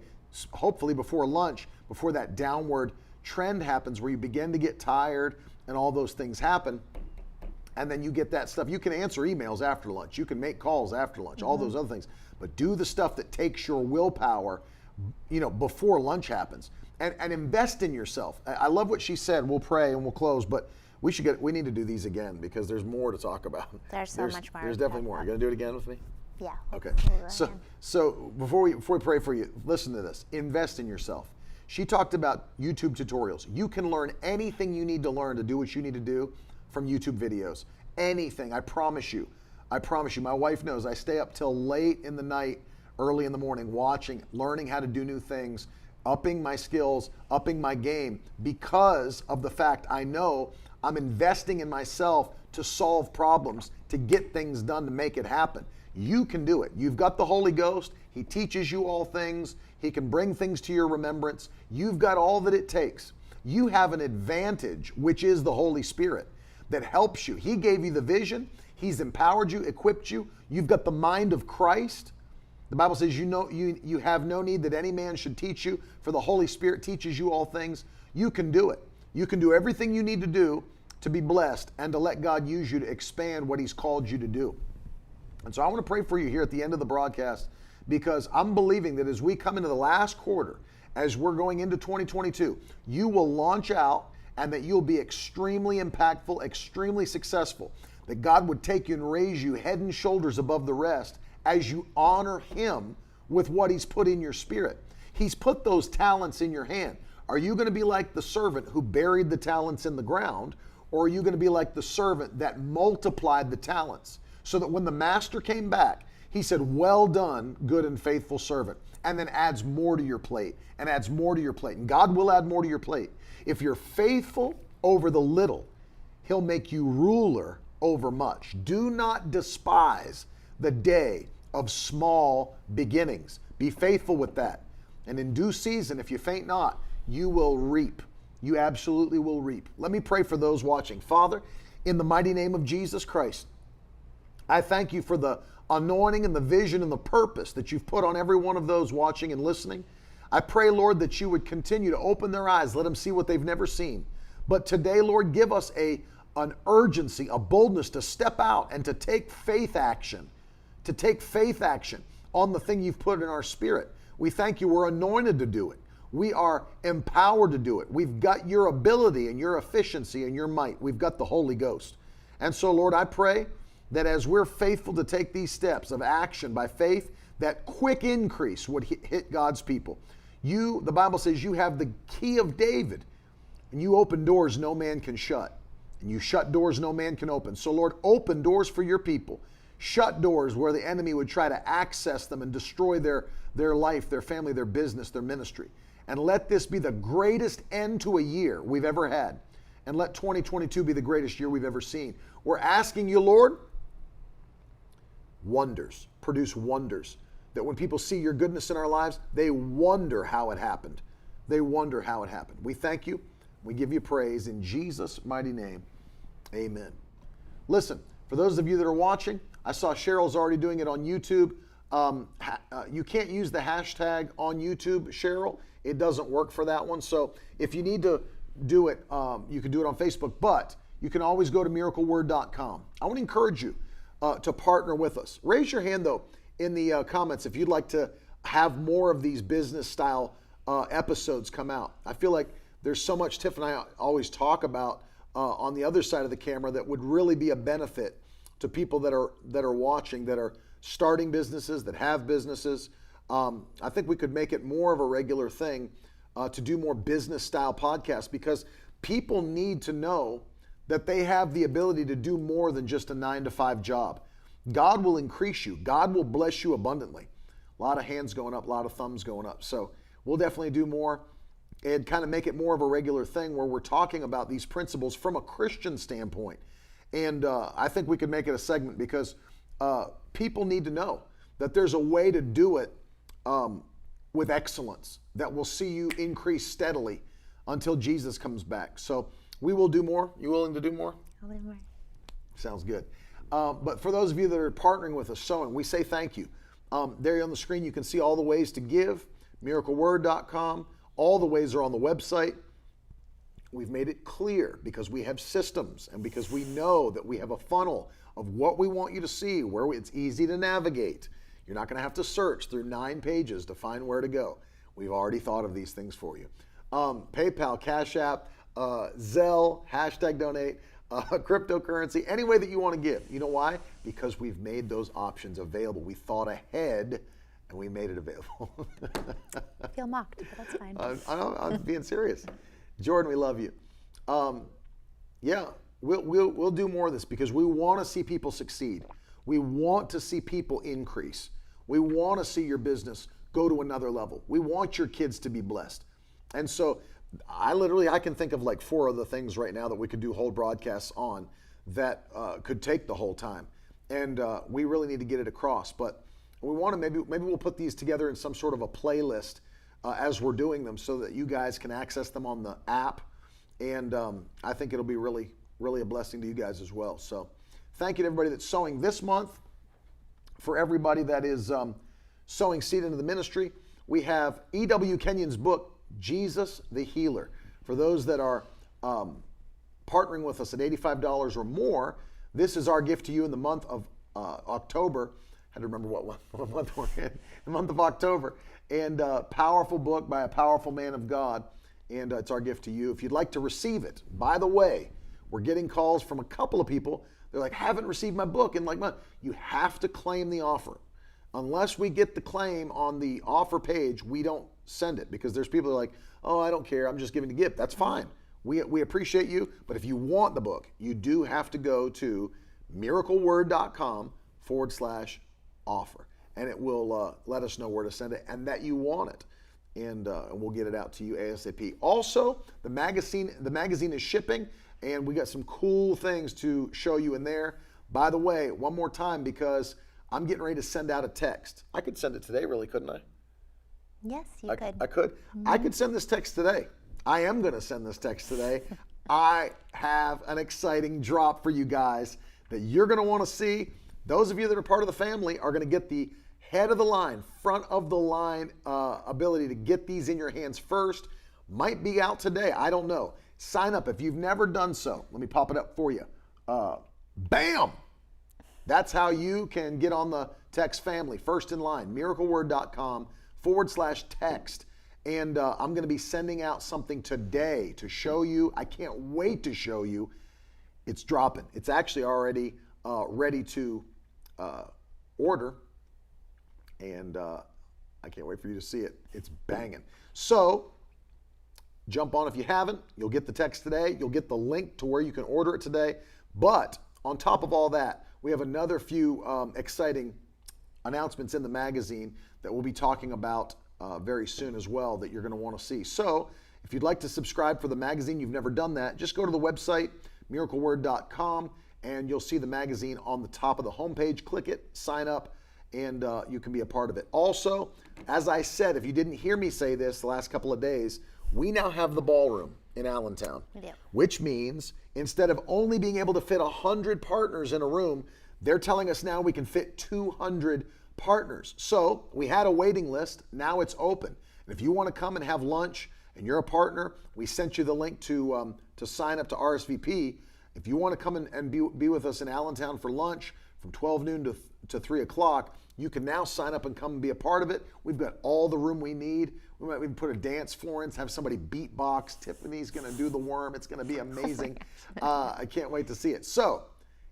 hopefully before lunch, before that downward trend happens where you begin to get tired and all those things happen. And then you get that stuff. You can answer emails after lunch. You can make calls after lunch, all those other things. But do the stuff that takes your willpower, before lunch happens. And invest in yourself. I love what she said. We'll pray and we'll close, but we need to do these again because there's more to talk about. There's so much more. There's definitely more. Are you going to do it again with me? Yeah. Okay. So before we pray for you, listen to this. Invest in yourself. She talked about YouTube tutorials. You can learn anything you need to learn to do what you need to do from YouTube videos. Anything. I promise you. My wife knows I stay up till late in the night, early in the morning, watching, learning how to do new things, upping my skills, upping my game, because of the fact I know I'm investing in myself to solve problems, to get things done, to make it happen. You can do it. You've got the Holy Ghost. He teaches you all things. He can bring things to your remembrance. You've got all that it takes. You have an advantage, which is the Holy Spirit, that helps you. He gave you the vision. He's empowered you, equipped you. You've got the mind of Christ. The Bible says you have no need that any man should teach you, for the Holy Spirit teaches you all things. You can do it. You can do everything you need to do to be blessed and to let God use you to expand what He's called you to do. And so I want to pray for you here at the end of the broadcast, because I'm believing that as we come into the last quarter, as we're going into 2022, you will launch out and that you'll be extremely impactful, extremely successful, that God would take you and raise you head and shoulders above the rest as you honor Him with what He's put in your spirit. He's put those talents in your hand. Are you going to be like the servant who buried the talents in the ground, or are you going to be like the servant that multiplied the talents so that when the master came back, he said, well done, good and faithful servant, and then adds more to your plate and adds more to your plate. And God will add more to your plate. If you're faithful over the little, He'll make you ruler over much. Do not despise the day of small beginnings. Be faithful with that. And in due season, if you faint not, you will reap. You absolutely will reap. Let me pray for those watching. Father, in the mighty name of Jesus Christ, I thank you for the anointing and the vision and the purpose that you've put on every one of those watching and listening. I pray, Lord, that you would continue to open their eyes, let them see what they've never seen. But today, Lord, give us an urgency, a boldness to step out and to take faith action, on the thing you've put in our spirit. We thank you, we're anointed to do it. We are empowered to do it. We've got your ability and your efficiency and your might. We've got the Holy Ghost. And so, Lord, I pray that as we're faithful to take these steps of action by faith, that quick increase would hit God's people. You, the Bible says, you have the key of David, and you open doors no man can shut, and you shut doors no man can open. So, Lord, open doors for your people. Shut doors where the enemy would try to access them and destroy their life, their family, their business, their ministry. And let this be the greatest end to a year we've ever had. And let 2022 be the greatest year we've ever seen. We're asking you, Lord, wonders, produce wonders. That when people see your goodness in our lives, they wonder how it happened. They wonder how it happened. We thank you. We give you praise in Jesus' mighty name. Amen. Listen, for those of you that are watching, I saw Cheryl's already doing it on YouTube. You can't use the hashtag on YouTube, Cheryl. It doesn't work for that one. So if you need to do it, you can do it on Facebook, but you can always go to miracleword.com. I want to encourage you to partner with us. Raise your hand, though, in the comments if you'd like to have more of these business style episodes come out. I feel like there's so much Tiff and I always talk about on the other side of the camera that would really be a benefit to people that are watching, that are starting businesses, that have businesses. I think we could make it more of a regular thing to do more business style podcasts, because people need to know that they have the ability to do more than just a 9-to-5 job. God will increase you. God will bless you abundantly. A lot of hands going up, a lot of thumbs going up. So we'll definitely do more and kind of make it more of a regular thing where we're talking about these principles from a Christian standpoint. And I think we could make it a segment, because people need to know that there's a way to do it with excellence that will see you increase steadily until Jesus comes back. So we will do more. You willing to do more? I'll do more. Sounds good. But for those of you that are partnering with us, sowing, we say thank you. There on the screen, you can see all the ways to give, miracleword.com. All the ways are on the website. We've made it clear because we have systems and because we know that we have a funnel of what we want you to see, where it's easy to navigate. You're not going to have to search through 9 pages to find where to go. We've already thought of these things for you. PayPal, Cash App, Zelle, #donate, cryptocurrency, any way that you want to give. You know why? Because we've made those options available. We thought ahead and we made it available. I feel mocked, but that's fine. I'm being serious. Jordan, we love you. Yeah, we'll do more of this because we want to see people succeed. We want to see people increase. We want to see your business go to another level. We want your kids to be blessed. And so I can think of like 4 other things right now that we could do whole broadcasts on that could take the whole time. And we really need to get it across. But we want to maybe we'll put these together in some sort of a playlist as we're doing them so that you guys can access them on the app. And I think it'll be really, really a blessing to you guys as well. So thank you to everybody that's sowing this month. For everybody that is sowing seed into the ministry, we have E.W. Kenyon's book, Jesus the Healer. For those that are partnering with us at $85 or more, this is our gift to you in the month of October. I had to remember what month we're in. The month of October. And powerful book by a powerful man of God. And it's our gift to you. If you'd like to receive it, by the way, we're getting calls from a couple of people. They're like, haven't received my book in like month. You have to claim the offer. Unless we get the claim on the offer page, we don't send it, because there's people that are like, oh, I don't care, I'm just giving the gift. That's fine. We appreciate you, but if you want the book, you do have to go to miracleword.com/offer, and it will let us know where to send it and that you want it, and we'll get it out to you ASAP. Also, the magazine is shipping, and we got some cool things to show you in there. By the way, one more time, because I'm getting ready to send out a text. I could send it today, really, couldn't I? Yes, you could. I could. Mm-hmm. I could send this text today. I am going to send this text today. I have an exciting drop for you guys that you're going to want to see. Those of you that are part of the family are going to get the head of the line, front of the line ability to get these in your hands first. Might be out today. I don't know. Sign up if you've never done so. Let me pop it up for you. Bam! That's how you can get on the text family. First in line, miracleword.com/text. And I'm going to be sending out something today to show you. I can't wait to show you. It's dropping. It's actually already ready to order. And I can't wait for you to see it. It's banging. So jump on if you haven't. You'll get the text today. You'll get the link to where you can order it today. But on top of all that, we have another few exciting announcements in the magazine that we'll be talking about very soon as well that you're going to want to see. So if you'd like to subscribe for the magazine, you've never done that, just go to the website, miracleword.com, and you'll see the magazine on the top of the homepage. Click it, sign up, and you can be a part of it. Also, as I said, if you didn't hear me say this the last couple of days, we now have the ballroom in Allentown, which means instead of only being able to fit 100 partners in a room, they're telling us now we can fit 200 partners. So we had a waiting list. Now it's open. And if you want to come and have lunch and you're a partner, we sent you the link to sign up to RSVP. If you want to come and be with us in Allentown for lunch from 12 noon to 3 o'clock, you can now sign up and come and be a part of it. We've got all the room we need. We might even put a dance floor in, have somebody beatbox. Tiffany's going to do the worm. It's going to be amazing. I can't wait to see it. So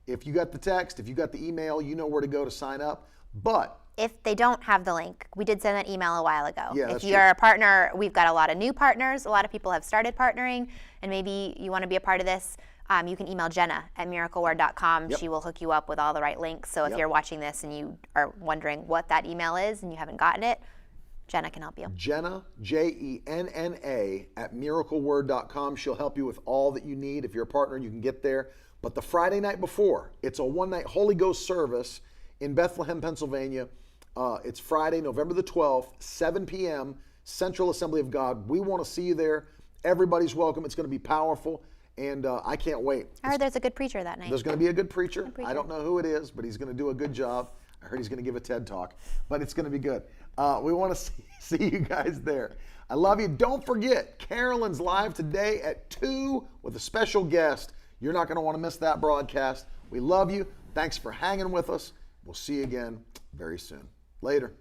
if you got the text, if you got the email, you know where to go to sign up. But if they don't have the link, we did send that email a while ago. Yeah, if you're a partner, we've got a lot of new partners. A lot of people have started partnering, and maybe you want to be a part of this. You can email Jenna at miracleword.com. Yep. She will hook you up with all the right links. So if you're watching this and you are wondering what that email is and you haven't gotten it, Jenna can help you. Jenna, Jenna, at miracleword.com. She'll help you with all that you need. If you're a partner, you can get there. But the Friday night before, it's a one-night Holy Ghost service in Bethlehem, Pennsylvania. It's Friday, November the 12th, 7 p.m., Central Assembly of God. We want to see you there. Everybody's welcome. It's going to be powerful, and I can't wait. I heard there's a good preacher that night. There's going to be a good preacher. I don't know who it is, but he's going to do a good job. I heard he's going to give a TED Talk, but it's going to be good. We want to see you guys there. I love you. Don't forget, Carolyn's live today at 2 with a special guest. You're not going to want to miss that broadcast. We love you. Thanks for hanging with us. We'll see you again very soon. Later.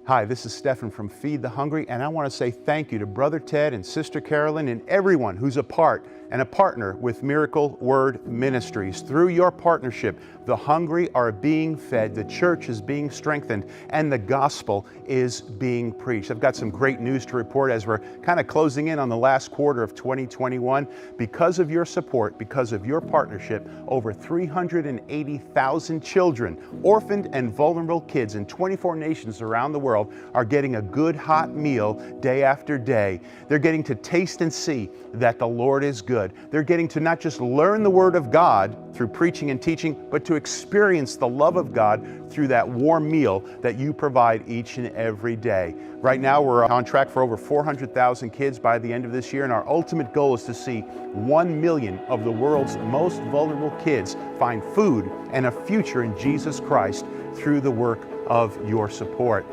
Hi, this is Stefan from Feed the Hungry, and I want to say thank you to Brother Ted and Sister Carolyn and everyone who's a part and a partner with Miracle Word Ministries. Through your partnership, the hungry are being fed, the church is being strengthened, and the gospel is being preached. I've got some great news to report as we're kind of closing in on the last quarter of 2021. Because of your support, because of your partnership, over 380,000 children, orphaned and vulnerable kids in 24 nations around the world are getting a good hot meal day after day. They're getting to taste and see that the Lord is good. They're getting to not just learn the Word of God through preaching and teaching, but to experience the love of God through that warm meal that you provide each and every day. Right now, we're on track for over 400,000 kids by the end of this year, and our ultimate goal is to see 1 million of the world's most vulnerable kids find food and a future in Jesus Christ through the work of your support.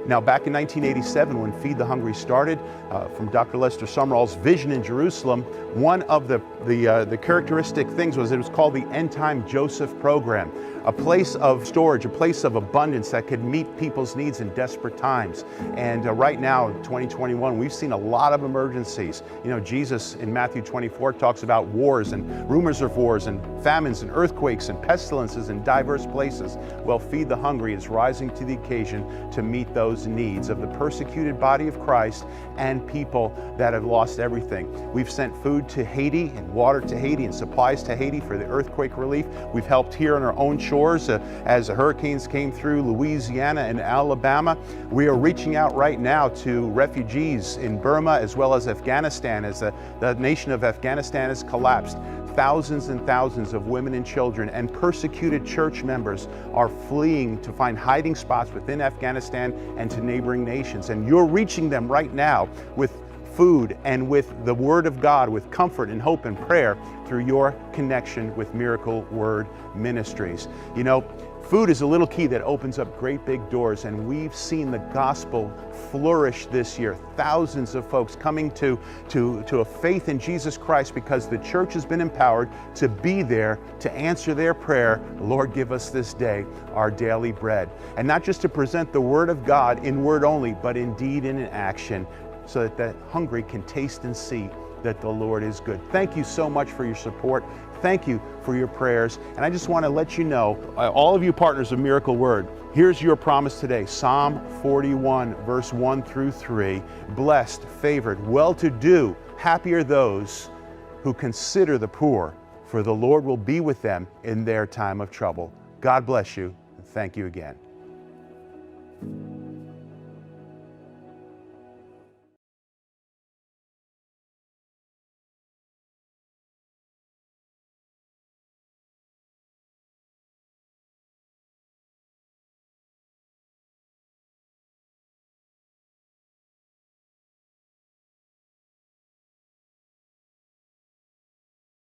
Now, back in 1987, when Feed the Hungry started, from Dr. Lester Sumrall's vision in Jerusalem, one of the characteristic things was it was called the End Time Joseph Program, a place of storage, a place of abundance that could meet people's needs in desperate times. And right now, in 2021, we've seen a lot of emergencies. You know, Jesus in Matthew 24 talks about wars and rumors of wars and famines and earthquakes and pestilences in diverse places. Well, Feed the Hungry is rising to the occasion to meet those needs of the persecuted body of Christ and people that have lost everything. We've sent food to Haiti and water to Haiti and supplies to Haiti for the earthquake relief. We've helped here on our own shores as the hurricanes came through Louisiana and Alabama. We are reaching out right now to refugees in Burma as well as Afghanistan as the nation of Afghanistan has collapsed. Thousands and thousands of women and children and persecuted church members are fleeing to find hiding spots within Afghanistan and to neighboring nations. And you're reaching them right now with food and with the Word of God, with comfort and hope and prayer through your connection with Miracle Word Ministries. You know, food is a little key that opens up great big doors, and we've seen the gospel flourish this year. Thousands of folks coming to a faith in Jesus Christ because the church has been empowered to be there to answer their prayer, Lord, give us this day our daily bread. And not just to present the Word of God in word only, but in deed and in action. so that the hungry can taste and see that the Lord is good. Thank you so much for your support. Thank you for your prayers. And I just want to let you know, all of you partners of Miracle Word, here's your promise today. Psalm 41, verse 1 through 3. Blessed, favored, well-to-do, happy are those who consider the poor, for the Lord will be with them in their time of trouble. God bless you, and thank you again.